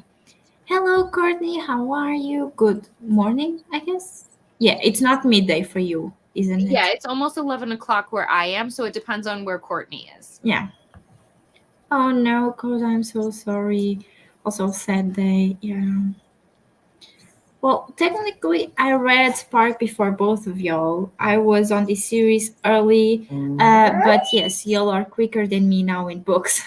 Speaker 1: Hello, Courtney, how are you? Good morning, I guess. Yeah, it's not midday for you, isn't
Speaker 2: Yeah,
Speaker 1: it?
Speaker 2: it's almost 11 o'clock where I am, so it depends on where Courtney is.
Speaker 1: Yeah. Oh no, Coda, I'm so sorry. Also, sad day. Yeah. Well, technically, I read Spark before both of y'all. I was on this series early, but yes, y'all are quicker than me now in books.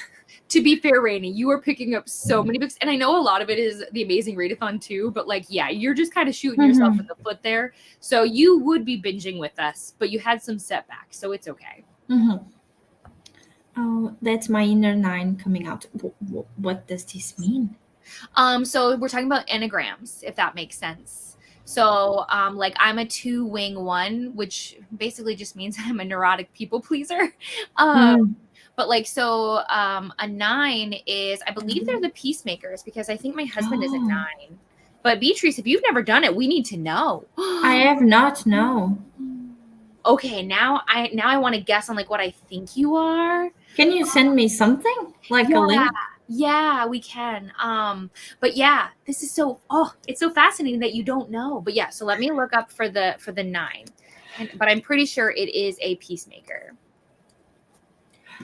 Speaker 2: To be fair, Rainey, you are picking up so many books, and I know a lot of it is the Amazing Readathon too, but like, yeah, you're just kind of shooting yourself in the foot there. So you would be binging with us, but you had some setbacks, so it's okay.
Speaker 1: Mm-hmm. Oh, that's my inner nine coming out. What does this mean?
Speaker 2: So we're talking about enneagrams, if that makes sense. So, like I'm a 2-wing 1, which basically just means I'm a neurotic people pleaser. But like, so a 9 is, I believe they're the peacemakers because I think my husband is a 9. But Beatrice, if you've never done it, we need to know.
Speaker 1: I have not, no.
Speaker 2: Okay, now I want to guess on like what I think you are.
Speaker 1: Can you send me something? Like a link?
Speaker 2: Yeah, we can. But yeah, this is it's so fascinating that you don't know. But yeah, so let me look up for the 9. But I'm pretty sure it is a peacemaker.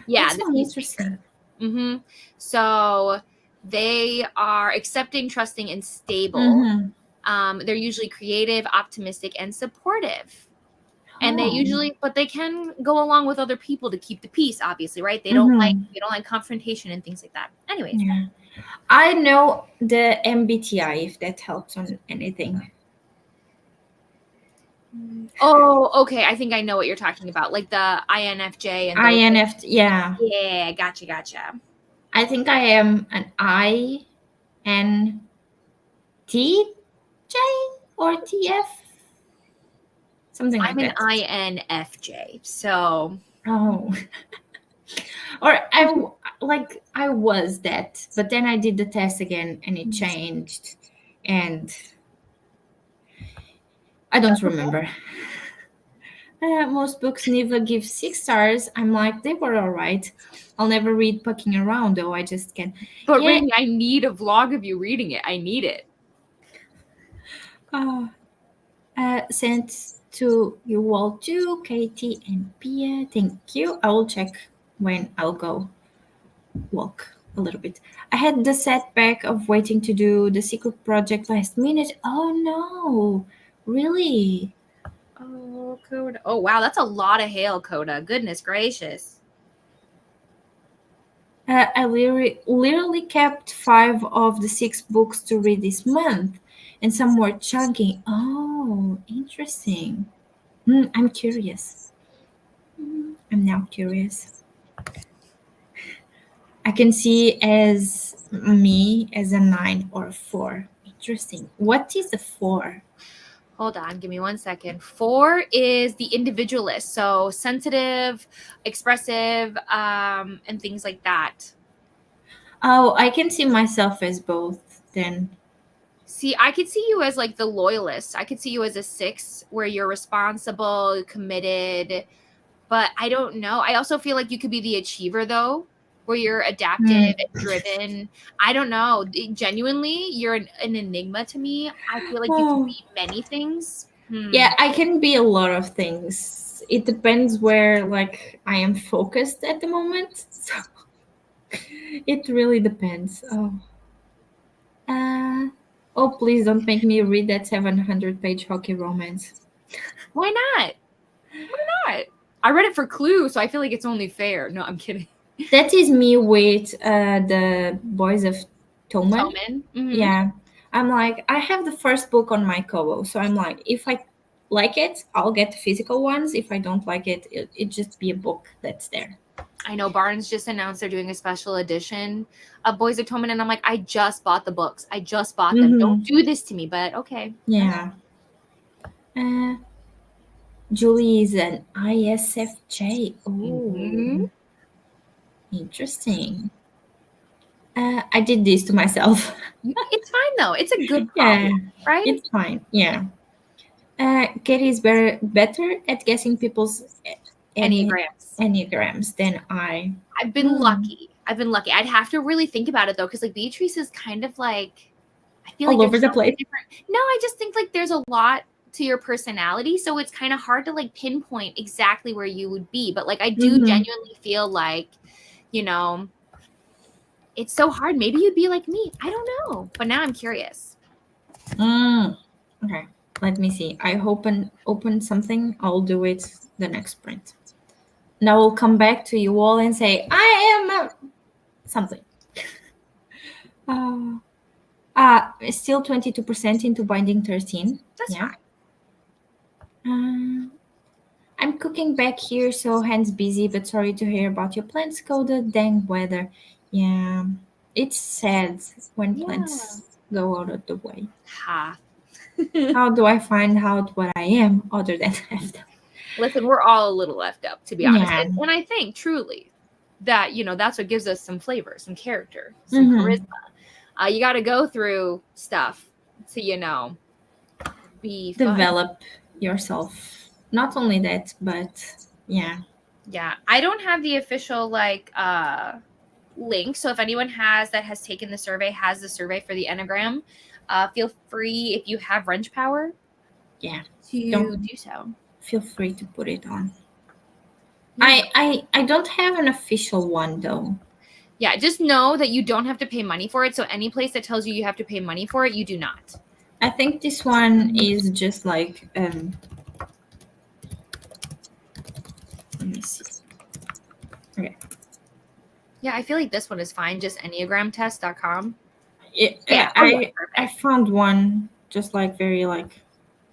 Speaker 2: Yeah,
Speaker 1: That
Speaker 2: the
Speaker 1: sounds
Speaker 2: peacemaker.
Speaker 1: interesting.
Speaker 2: So they are accepting, trusting, and stable. They're usually creative, optimistic, and supportive. And
Speaker 1: Oh.
Speaker 2: but they can go along with other people to keep the peace, obviously, right?
Speaker 1: Mm-hmm.
Speaker 2: They don't like confrontation and things like that. Anyways.
Speaker 1: Yeah. I know the MBTI, if that helps on anything.
Speaker 2: Oh, okay. I think I know what you're talking about. Like the INFJ and those.
Speaker 1: INF, yeah.
Speaker 2: Yeah, gotcha.
Speaker 1: I think I am an INTJ or TF, something like
Speaker 2: I'm an
Speaker 1: that.
Speaker 2: INFJ. So
Speaker 1: Oh, or I was that, but then I did the test again and it changed, and I don't
Speaker 2: that's okay.
Speaker 1: remember. Most books never give 6 stars. I'm like, they were all right. I'll never read Pucking Around, though. I just can't.
Speaker 2: But
Speaker 1: Yeah.
Speaker 2: Rainy, I need a vlog of you reading it. I need it.
Speaker 1: Uh, sent to you all too, Katie and Pia. Thank you. I will check when I'll go walk a little bit. I had the setback of waiting to do the secret project last minute. Oh no, really?
Speaker 2: Oh, Coda. Oh, wow. That's a lot of hail, Coda. Goodness gracious.
Speaker 1: I literally kept 5 of the 6 books to read this month, and some were chunky. Oh, interesting. I'm curious. I'm now curious. I can see as me as a 9 or a 4. Interesting. What is a 4?
Speaker 2: Hold on, give me 1 second. 4 is the individualist, so sensitive, expressive, and things like that.
Speaker 1: Oh, I can see myself as both then.
Speaker 2: See, I could see you as like the loyalist. I could see you as a 6 where you're responsible, committed, but I don't know. I also feel like you could be the achiever though, where you're adaptive
Speaker 1: Hmm.
Speaker 2: and driven. I don't know. Genuinely, you're an enigma to me. I feel like you could
Speaker 1: Oh,
Speaker 2: be many things.
Speaker 1: yeah, I can be a lot of things. It depends where like I am focused at the moment. So it really depends. Uh, oh, please don't make me read that 700-page hockey romance.
Speaker 2: Why not? Why not? I read it for Clue, so I feel like it's only fair. No, I'm kidding.
Speaker 1: That is me with the Boys of Toman.
Speaker 2: Toman. Mm-hmm.
Speaker 1: Yeah. I'm like, I have the first book on my Kobo. So I'm like, if I like it, I'll get the physical ones. If I don't like it, it just be a book that's there.
Speaker 2: I know Barnes just announced they're doing a special edition of Boys of Toman, and I'm like, I just bought the books. I just bought them. Don't do this to me, but okay.
Speaker 1: Yeah. Uh, Julie is an ISFJ.
Speaker 2: Mm-hmm.
Speaker 1: Oh, interesting. I did this to myself.
Speaker 2: It's fine though. It's a good
Speaker 1: Yeah,
Speaker 2: problem, right?
Speaker 1: it's fine. Yeah. Katie is better at guessing people's any
Speaker 2: Enneagrams.
Speaker 1: enneagrams than I.
Speaker 2: I've been lucky. I'd have to really think about it though, because like Beatrice is kind of like, I feel like
Speaker 1: All over
Speaker 2: there's
Speaker 1: the
Speaker 2: so many
Speaker 1: place.
Speaker 2: different. No, I just think like there's a lot to your personality, so it's kind of hard to like pinpoint exactly where you would be. But like I do genuinely feel like, you know, it's so hard. Maybe you'd be like me. I don't know. But now I'm curious.
Speaker 1: Okay, let me see. I open something. I'll do it the next sprint. Now I'll come back to you all and say I am something. Still 22% into binding 13.
Speaker 2: That's
Speaker 1: Yeah.
Speaker 2: fine.
Speaker 1: I'm cooking back here, so hands busy, but sorry to hear about your plants, Coda. Dang weather. Yeah, it's sad when plants go out of the way.
Speaker 2: Ha.
Speaker 1: How do I find out what I am other than have them?
Speaker 2: Listen, we're all a little left up, to be honest.
Speaker 1: Yeah.
Speaker 2: And I think truly that, that's what gives us some flavor, some character, some charisma. You got to go through stuff to, be fun.
Speaker 1: Develop yourself. Not only that, but yeah.
Speaker 2: Yeah. I don't have the official, link. So if anyone has taken the survey, has the survey for the Enneagram, feel free, if you have wrench power,
Speaker 1: Yeah.
Speaker 2: to
Speaker 1: Don't
Speaker 2: do so.
Speaker 1: feel free to put it on.
Speaker 2: Yeah.
Speaker 1: I don't have an official one though.
Speaker 2: Yeah, just know that you don't have to pay money for it. So any place that tells you you have to pay money for it, you do not.
Speaker 1: I think this one is just like let me see. Okay.
Speaker 2: Yeah, I feel like this one is fine. Just enneagramtest.com.
Speaker 1: Yeah,
Speaker 2: Yeah. Oh, yeah.
Speaker 1: I
Speaker 2: Perfect.
Speaker 1: found one just like very like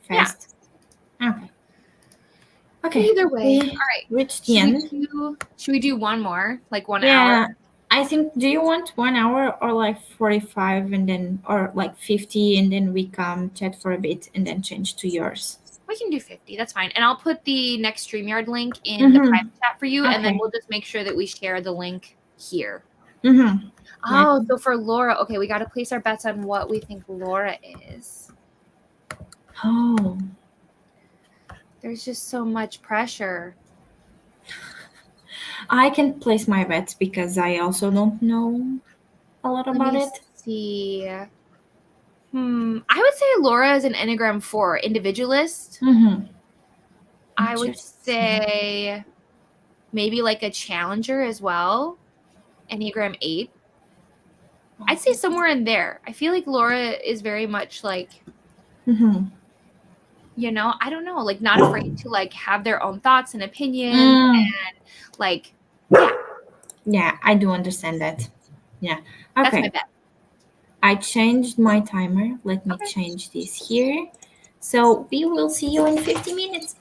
Speaker 2: Yeah.
Speaker 1: fast. Okay. Okay.
Speaker 2: Either way. All
Speaker 1: We
Speaker 2: right.
Speaker 1: reached the end.
Speaker 2: Should we do one more? Like 1 hour?
Speaker 1: Yeah. I think do you want 1 hour or like 45 and then or like 50 and then we come chat for a bit and then change to yours?
Speaker 2: We can do 50. That's fine. And I'll put the next StreamYard link in the
Speaker 1: Mm-hmm.
Speaker 2: private chat for you. And then
Speaker 1: Okay.
Speaker 2: we'll just make sure that we share the link here.
Speaker 1: Mm-hmm.
Speaker 2: Oh, so for Laura, okay, we got to place our bets on what we think Laura is.
Speaker 1: Oh.
Speaker 2: There's just so much pressure.
Speaker 1: I can place my bets because I also don't know a lot
Speaker 2: Let
Speaker 1: about
Speaker 2: me
Speaker 1: it.
Speaker 2: see. I would say Laura is an Enneagram 4 individualist.
Speaker 1: Mm-hmm.
Speaker 2: I would
Speaker 1: Interesting.
Speaker 2: say maybe like a challenger as well. Enneagram 8. I'd say somewhere in there. I feel like Laura is very much like,
Speaker 1: Mm-hmm.
Speaker 2: I don't know, like not afraid to like have their own thoughts and opinions
Speaker 1: Mm.
Speaker 2: and like, yeah,
Speaker 1: Yeah, I do understand that. Yeah.
Speaker 2: that's my
Speaker 1: Okay.
Speaker 2: bet.
Speaker 1: I changed my timer. Let me
Speaker 2: Okay.
Speaker 1: change this here. So we will see you in 50 minutes.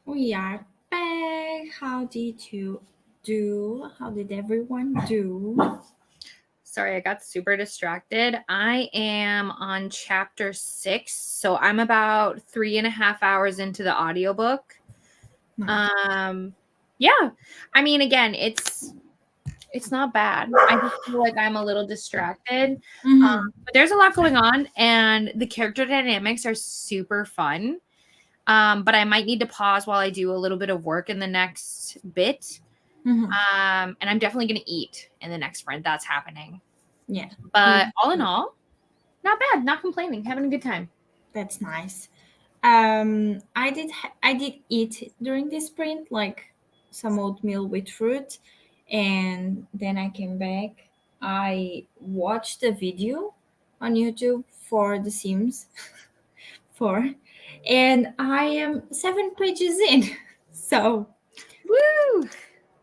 Speaker 1: We are back. How did you do? How did everyone do?
Speaker 2: Sorry, I got super distracted. I am on chapter 6, so I'm about 3.5 hours into the audiobook.
Speaker 1: Nice.
Speaker 2: Yeah. I mean, again, it's not bad. I just feel like I'm a little distracted.
Speaker 1: Mm-hmm.
Speaker 2: But there's a lot going on, and the character dynamics are super fun. But I might need to pause while I do a little bit of work in the next bit.
Speaker 1: Mm-hmm.
Speaker 2: And I'm definitely going to eat in the next sprint. That's happening.
Speaker 1: Yeah.
Speaker 2: But
Speaker 1: Me
Speaker 2: all in
Speaker 1: too.
Speaker 2: all, not bad. Not complaining. Having a good time.
Speaker 1: That's nice. I did eat during this sprint, like some oatmeal with fruit, and then I came back. I watched a video on YouTube for The Sims 4, and I am 7 pages in. So
Speaker 2: Woo!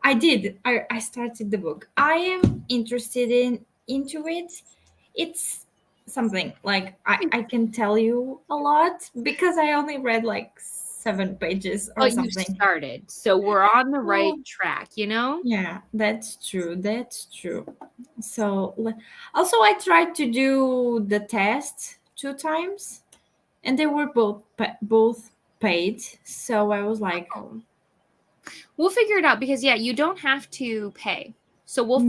Speaker 1: I started the book. I am interested in into it. It's something like I can tell you a lot because I only read like 7 pages or
Speaker 2: But you
Speaker 1: something.
Speaker 2: started. So we're on the right
Speaker 1: Oh,
Speaker 2: track, you know?
Speaker 1: yeah, that's true. That's true. So also I tried to do the test 2 times and they were both paid. So I was like,
Speaker 2: Oh. We'll figure it out because yeah, you don't have to pay. So
Speaker 1: yeah,
Speaker 2: we'll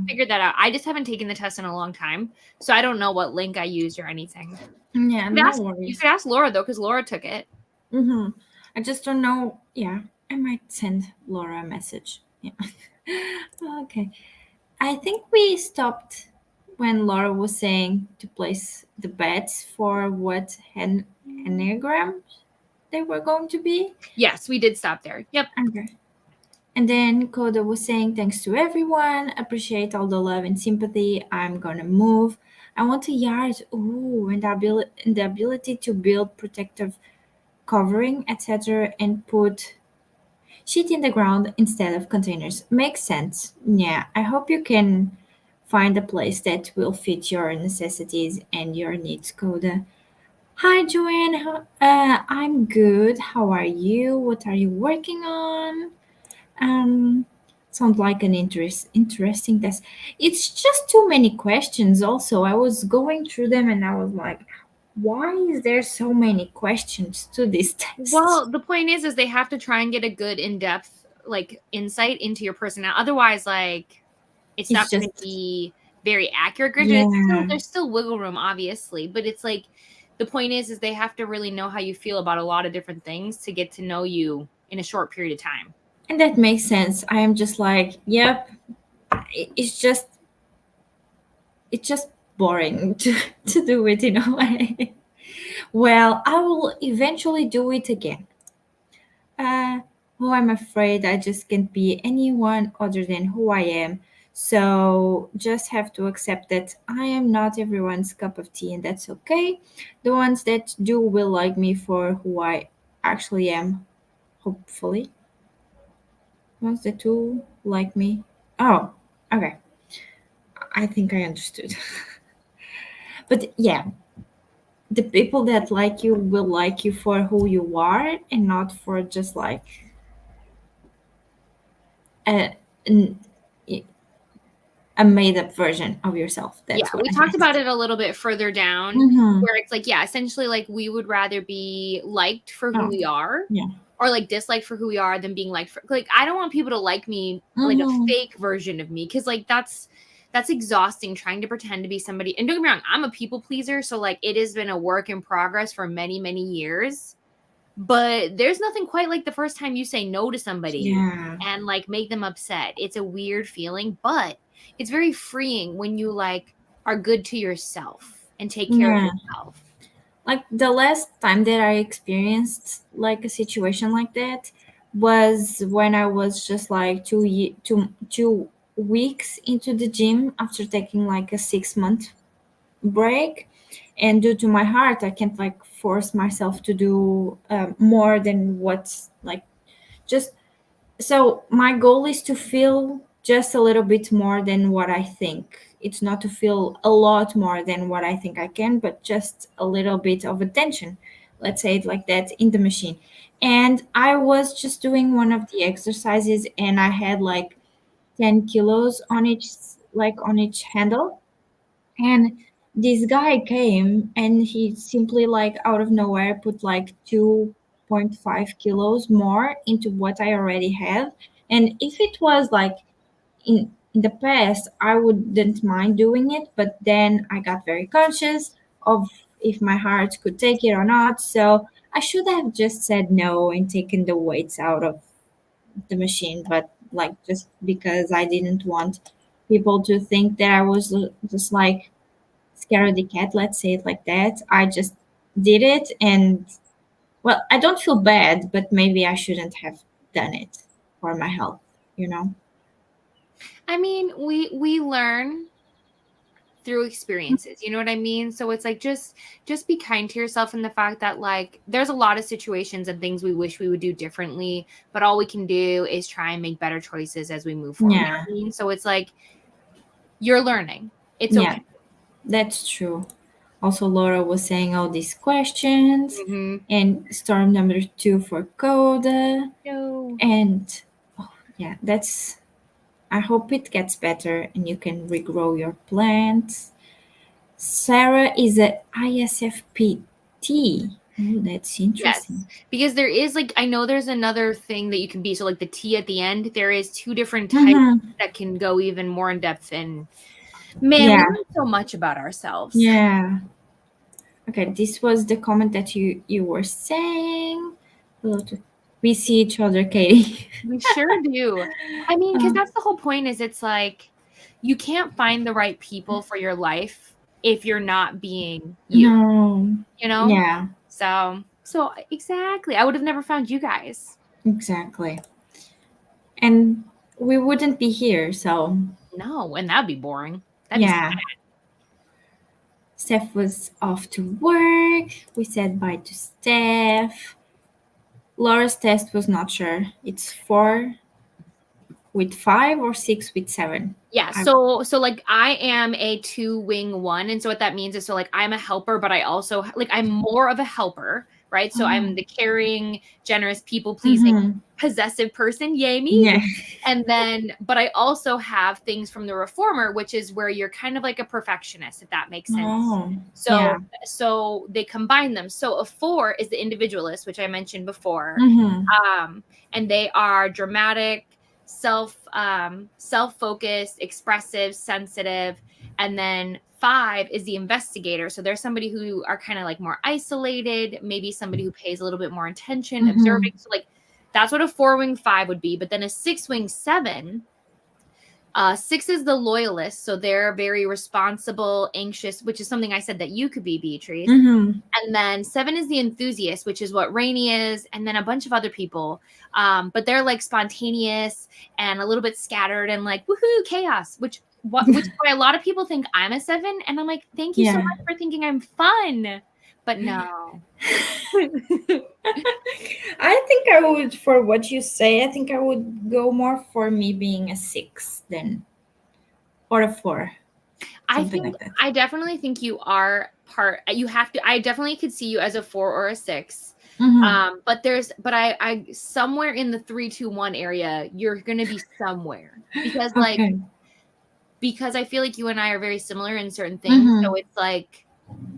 Speaker 2: figure that out. I just haven't taken the test in a long time. So I don't know what link I used or anything.
Speaker 1: yeah, no
Speaker 2: You
Speaker 1: worries.
Speaker 2: could ask Laura though, because Laura took it.
Speaker 1: Mm-hmm. I just don't know. Yeah, I might send Laura a message. Yeah. Okay. I think we stopped when Laura was saying to place the bets for what enneagram they were going to be.
Speaker 2: Yes, we did stop there. Yep.
Speaker 1: Okay. And then Coda was saying, thanks to everyone. Appreciate all the love and sympathy. I'm gonna move. I want a yard. Ooh, and the ability to build protective covering, etc., and put shit in the ground instead of containers. Makes sense. Yeah, I hope you can find a place that will fit your necessities and your needs, Coda. Hi, Joanne. I'm good. How are you? What are you working on? Um, Sounds like an interesting test. It's just too many questions. Also, I was going through them and I was like, why is there so many questions to this test?
Speaker 2: Well, the point is they have to try and get a good in-depth like insight into your personality. Otherwise, like it's
Speaker 1: It's
Speaker 2: not going to
Speaker 1: just
Speaker 2: be very accurate. Granted,
Speaker 1: yeah.
Speaker 2: there's still wiggle room, obviously, but it's like the point is they have to really know how you feel about a lot of different things to get to know you in a short period of time.
Speaker 1: And that makes sense. I am just like, yep, it's just boring to do it in a way. Well, I will eventually do it again. Uh, oh, I'm afraid I just can't be anyone other than who I am. So just have to accept that I am not everyone's cup of tea, and that's okay. The ones that do will like me for who I actually am, hopefully. Ones that do like me. Oh, okay. I think I understood. But yeah, the people that like you will like you for who you are and not for just like a, an- a made up version of yourself.
Speaker 2: Yeah,
Speaker 1: That's what
Speaker 2: we
Speaker 1: I
Speaker 2: talked about
Speaker 1: meant.
Speaker 2: it a little bit further down
Speaker 1: Mm-hmm.
Speaker 2: where it's like, yeah, essentially like we would rather be liked for who
Speaker 1: Oh,
Speaker 2: we are
Speaker 1: yeah.
Speaker 2: or like disliked for who we are than being liked for like I don't want people to like me like a
Speaker 1: Mm-hmm.
Speaker 2: fake version of me because like that's exhausting trying to pretend to be somebody. And don't get me wrong, I'm a people pleaser, so like it has been a work in progress for many, many years. But there's nothing quite like the first time you say no to somebody
Speaker 1: Yeah.
Speaker 2: and like make them upset. It's a weird feeling, but it's very freeing when you like are good to yourself and take care of
Speaker 1: Yeah.
Speaker 2: yourself.
Speaker 1: Like the last time that I experienced like a situation like that was when I was just like 2 weeks into the gym after taking like a 6 month break, and due to my heart I can't like force myself to do more than what's like just so my goal is to feel just a little bit more than what I think. It's not to feel a lot more than what I think I can, but just a little bit of attention, let's say it like that, in the machine. And I was just doing one of the exercises, and I had like 10 kilos on each handle. And this guy came, and he simply, like, out of nowhere, put like 2.5 kilos more into what I already had. And if it was like in the past, I wouldn't mind doing it, but then I got very conscious of if my heart could take it or not. So I should have just said no and taken the weights out of the machine. But like, just because I didn't want people to think that I was just like scared of the cat, let's say it like that, I just did it. And well, I don't feel bad, but maybe I shouldn't have done it for my health, you know?
Speaker 2: I mean, we learn through experiences, you know what I mean? So it's like, just be kind to yourself in the fact that, like, there's a lot of situations and things we wish we would do differently, but all we can do is try and make better choices as we move forward. You know
Speaker 1: Yeah.
Speaker 2: what I mean? So it's like, you're learning. It's
Speaker 1: Yeah,
Speaker 2: okay.
Speaker 1: that's true. Also, Laura was saying all these questions,
Speaker 2: Mm-hmm.
Speaker 1: and storm number 2 for Coda.
Speaker 2: No.
Speaker 1: And oh, yeah, that's. I hope it gets better and you can regrow your plants. Sarah is a ISFPT. Oh, that's
Speaker 2: Yes,
Speaker 1: interesting.
Speaker 2: because there is, like, I know there's another thing that you can be. So like the T at the end, there is two different types
Speaker 1: Mm-hmm.
Speaker 2: that can go even more in depth. And man, we
Speaker 1: Yeah,
Speaker 2: learn so much about ourselves.
Speaker 1: yeah. Okay, this was the comment that you were saying. Hello to- We see each other, Katie.
Speaker 2: We sure do. I mean, because
Speaker 1: Uh,
Speaker 2: that's the whole point, is it's like, you can't find the right people for your life if you're not being you,
Speaker 1: no.
Speaker 2: you know?
Speaker 1: Yeah,
Speaker 2: So exactly. I would have never found you guys.
Speaker 1: exactly. And we wouldn't be here. So,
Speaker 2: No, and that'd be boring. That'd be
Speaker 1: yeah, Steph was off to work. We said bye to Steph. Laura's test was not sure. It's 4 with 5 or 6 with 7.
Speaker 2: Yeah,
Speaker 1: I,
Speaker 2: so like, I am a two wing one, and so what that means is, so like, I'm a helper, but I also, like, I'm more of a helper, right? So I'm
Speaker 1: oh,
Speaker 2: the caring, generous, people pleasing,
Speaker 1: mm-hmm.
Speaker 2: possessive person. Yay me!
Speaker 1: Yeah.
Speaker 2: And then, but I also have things from the reformer, which is where you're kind of like a perfectionist, if that makes sense.
Speaker 1: Oh,
Speaker 2: So
Speaker 1: yeah.
Speaker 2: so they combine them. So a 4 is the individualist, which I mentioned before.
Speaker 1: Mm-hmm.
Speaker 2: And they are dramatic, self-focused, expressive, sensitive. And then 5 is the investigator. So there's somebody who are kind of like more isolated, maybe somebody who pays a little bit more attention,
Speaker 1: Mm-hmm.
Speaker 2: observing. So like, that's what a 4 wing 5 would be. But then a 6 wing 7, 6 is the loyalist, so they're very responsible, anxious, which is something I said that you could be, Beatrice.
Speaker 1: Mm-hmm.
Speaker 2: And then 7 is the enthusiast, which is what Rainy is, and then a bunch of other people. But they're like spontaneous and a little bit scattered and like woohoo chaos, which is why a lot of people think I'm a 7, and I'm like, thank you so
Speaker 1: Yeah.
Speaker 2: much for thinking I'm fun, but no.
Speaker 1: I think I would, for what you say, I think I would go more for me being a 6 than, or a 4,
Speaker 2: I
Speaker 1: something
Speaker 2: think
Speaker 1: like that.
Speaker 2: I definitely think you are part. You have to. I definitely could see you as a 4 or a 6.
Speaker 1: Mm-hmm.
Speaker 2: But I somewhere in the 3-2-1 area, you're gonna be somewhere, because like,
Speaker 1: Okay.
Speaker 2: because I feel like you and I are very similar in certain things. So
Speaker 1: Mm-hmm.
Speaker 2: it's like,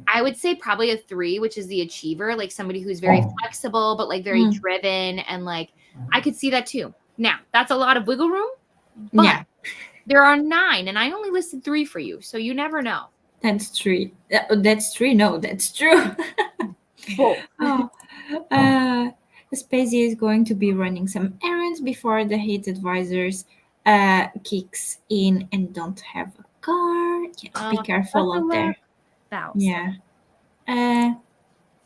Speaker 2: I would say probably a 3, which is the achiever, like somebody who's very flexible, but like very
Speaker 1: Mm.
Speaker 2: driven, and like, I could see that too. Now, that's a lot of wiggle room, but
Speaker 1: Yeah,
Speaker 2: there are 9, and I only listed 3 for you, so you never know.
Speaker 1: that's true. That's true. No, that's true.
Speaker 2: Both.
Speaker 1: Oh, uh, Spacey is going to be running some errands before the hate advisors kicks in and don't have a car. Yeah, be
Speaker 2: Best
Speaker 1: careful
Speaker 2: of
Speaker 1: out
Speaker 2: luck.
Speaker 1: there.
Speaker 2: That was
Speaker 1: Yeah. Uh,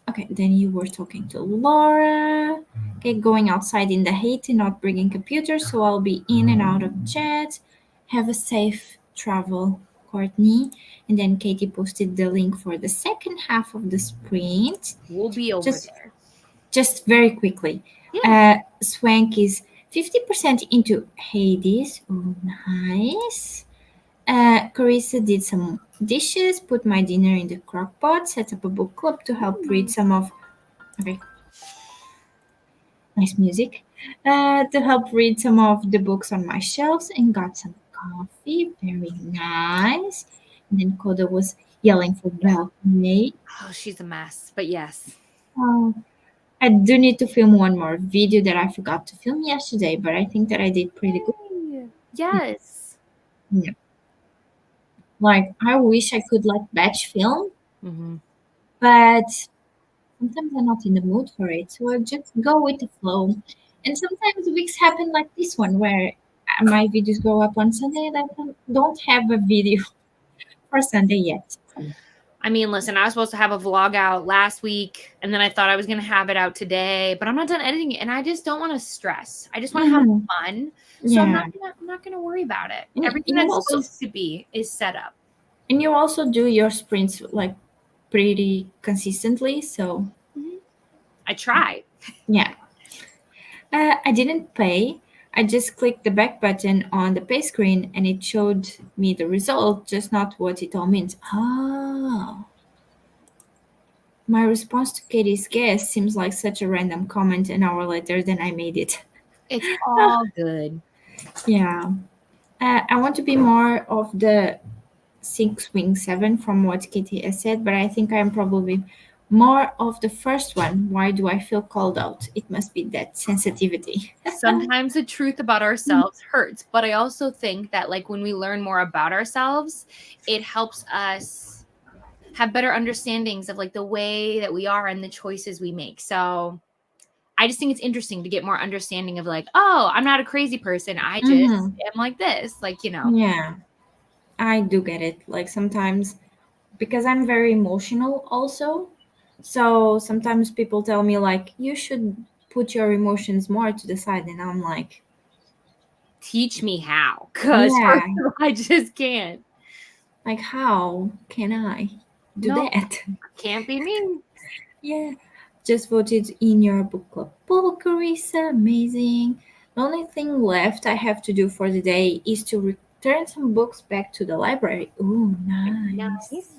Speaker 1: okay, then you were talking to Laura. Okay, going outside in the heat and not bringing computers, so I'll be in and out of chat. Have a safe travel, Courtney. And then Katie posted the link for the second half of the sprint.
Speaker 2: We'll be over
Speaker 1: Just
Speaker 2: there.
Speaker 1: just very quickly.
Speaker 2: Yeah.
Speaker 1: Swank is 50% into Hades. Oh, nice. Carissa did some dishes, put my dinner in the crock pot, set up a book club to help read some of Okay, nice music. To help read some of the books on my shelves and got some coffee. Very nice. And then Koda was yelling for balcony.
Speaker 2: Oh, she's a mess. But yes.
Speaker 1: Oh, I do need to film one more video that I forgot to film yesterday, but I think that I did pretty good.
Speaker 2: Yay. Yes.
Speaker 1: Yeah. Like I wish I could like batch film,
Speaker 2: Hmm.
Speaker 1: but sometimes I'm not in the mood for it. So I just go with the flow. And sometimes weeks happen like this one where my videos go up on Sunday and I don't have a video for Sunday yet.
Speaker 2: I mean, listen, I was supposed to have a vlog out last week, and then I thought I was going to have it out today, but I'm not done editing it, and I just don't want to stress. I just want to have
Speaker 1: Hmm.
Speaker 2: fun, so
Speaker 1: Yeah.
Speaker 2: I'm not gonna worry about it.
Speaker 1: And
Speaker 2: Everything
Speaker 1: you
Speaker 2: that's
Speaker 1: also
Speaker 2: supposed to be is set up.
Speaker 1: do your sprints like pretty consistently. So
Speaker 2: Mhm. I try.
Speaker 1: yeah. I didn't pay. I just clicked the back button on the pay screen and it showed me the result, just not what it all means. Oh. My response to Katie's guess seems like such a random comment an hour later than I made it.
Speaker 2: It's all good.
Speaker 1: Yeah. I want to be more of the 6 wing 7 from what Katie has said, but I think I am probably more of the first one. Why do I feel called out? It must be that sensitivity.
Speaker 2: Sometimes the truth about ourselves hurts, but I also think that like when we learn more about ourselves, it helps us have better understandings of like the way that we are and the choices we make. So I just think it's interesting to get more understanding of like, oh, I'm not a crazy person. I just
Speaker 1: Hmm.
Speaker 2: am like this. Like, you know.
Speaker 1: Yeah, I do get it. Like sometimes, because I'm very emotional also. So sometimes people tell me, like, you should put your emotions more to the side. And I'm like,
Speaker 2: Teach me how. Cause
Speaker 1: yeah,
Speaker 2: I just can't.
Speaker 1: like, how can I do
Speaker 2: No,
Speaker 1: that?
Speaker 2: can't be me.
Speaker 1: Yeah, just voted in your book club. Paul Carissa, amazing. The only thing left I have to do for the day is to return some books back to the library. Ooh, nice.
Speaker 2: Nice.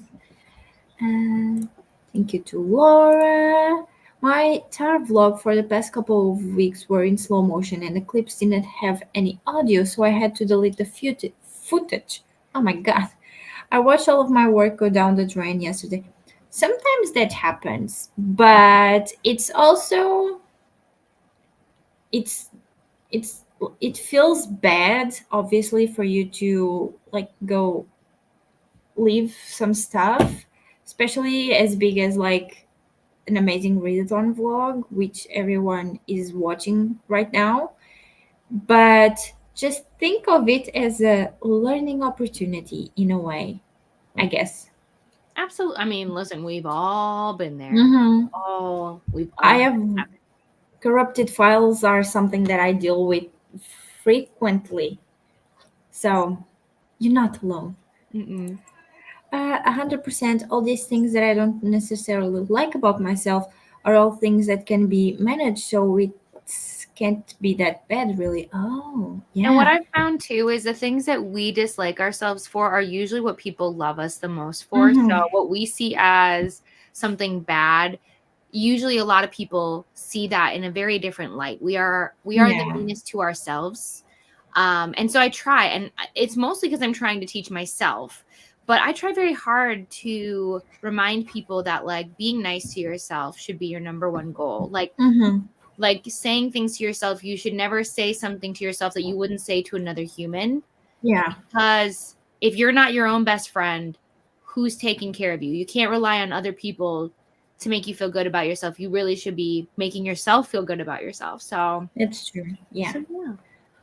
Speaker 1: And thank you to Laura. My entire vlog for the past couple of weeks were in slow motion and the clips didn't have any audio, so I had to delete the footage. Oh my god. I watched all of my work go down the drain yesterday. Sometimes that happens, but it's it's it feels bad obviously for you to like go leave some stuff, especially as big as like an amazing readathon vlog, which everyone is watching right now. But just think of it as a learning opportunity in a way, I guess.
Speaker 2: Absolutely. I mean, listen, we've all been there.
Speaker 1: Hmm.
Speaker 2: We've
Speaker 1: I
Speaker 2: all
Speaker 1: have corrupted files are something that I deal with frequently. So you're not alone.
Speaker 2: Mm-mm.
Speaker 1: 100%. All these things that I don't necessarily like about myself are all things that can be managed. So it can't be that bad, really. Oh,
Speaker 2: And what
Speaker 1: yeah.
Speaker 2: I've found too is the things that we dislike ourselves for are usually what people love us the most for.
Speaker 1: Mm-hmm.
Speaker 2: So what we see as something bad, usually a lot of people see that in a very different light. We are the
Speaker 1: Yeah.
Speaker 2: meanest to ourselves. And so I try, and it's mostly because I'm trying to teach myself, but I try very hard to remind people that like being nice to yourself should be your number one goal.
Speaker 1: Mm-hmm.
Speaker 2: Like saying things to yourself, you should never say something to yourself that you wouldn't say to another human,
Speaker 1: Yeah.
Speaker 2: because if you're not your own best friend, who's taking care of you? You can't rely on other people to make you feel good about yourself. You really should be making yourself feel good about yourself. So,
Speaker 1: That's true. Yeah.
Speaker 2: yeah.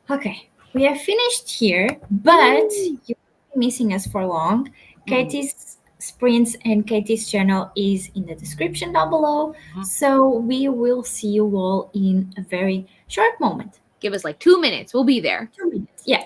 Speaker 1: Okay. We are finished here, but
Speaker 2: Yay.
Speaker 1: you're missing us for long.
Speaker 2: Mm-mm.
Speaker 1: Katie's sprints and Katie's channel is in the description down below.
Speaker 2: Mhm.
Speaker 1: So we will see you all in a very short moment.
Speaker 2: Give us like 2 minutes. We'll be there.
Speaker 1: 2 minutes. Yeah.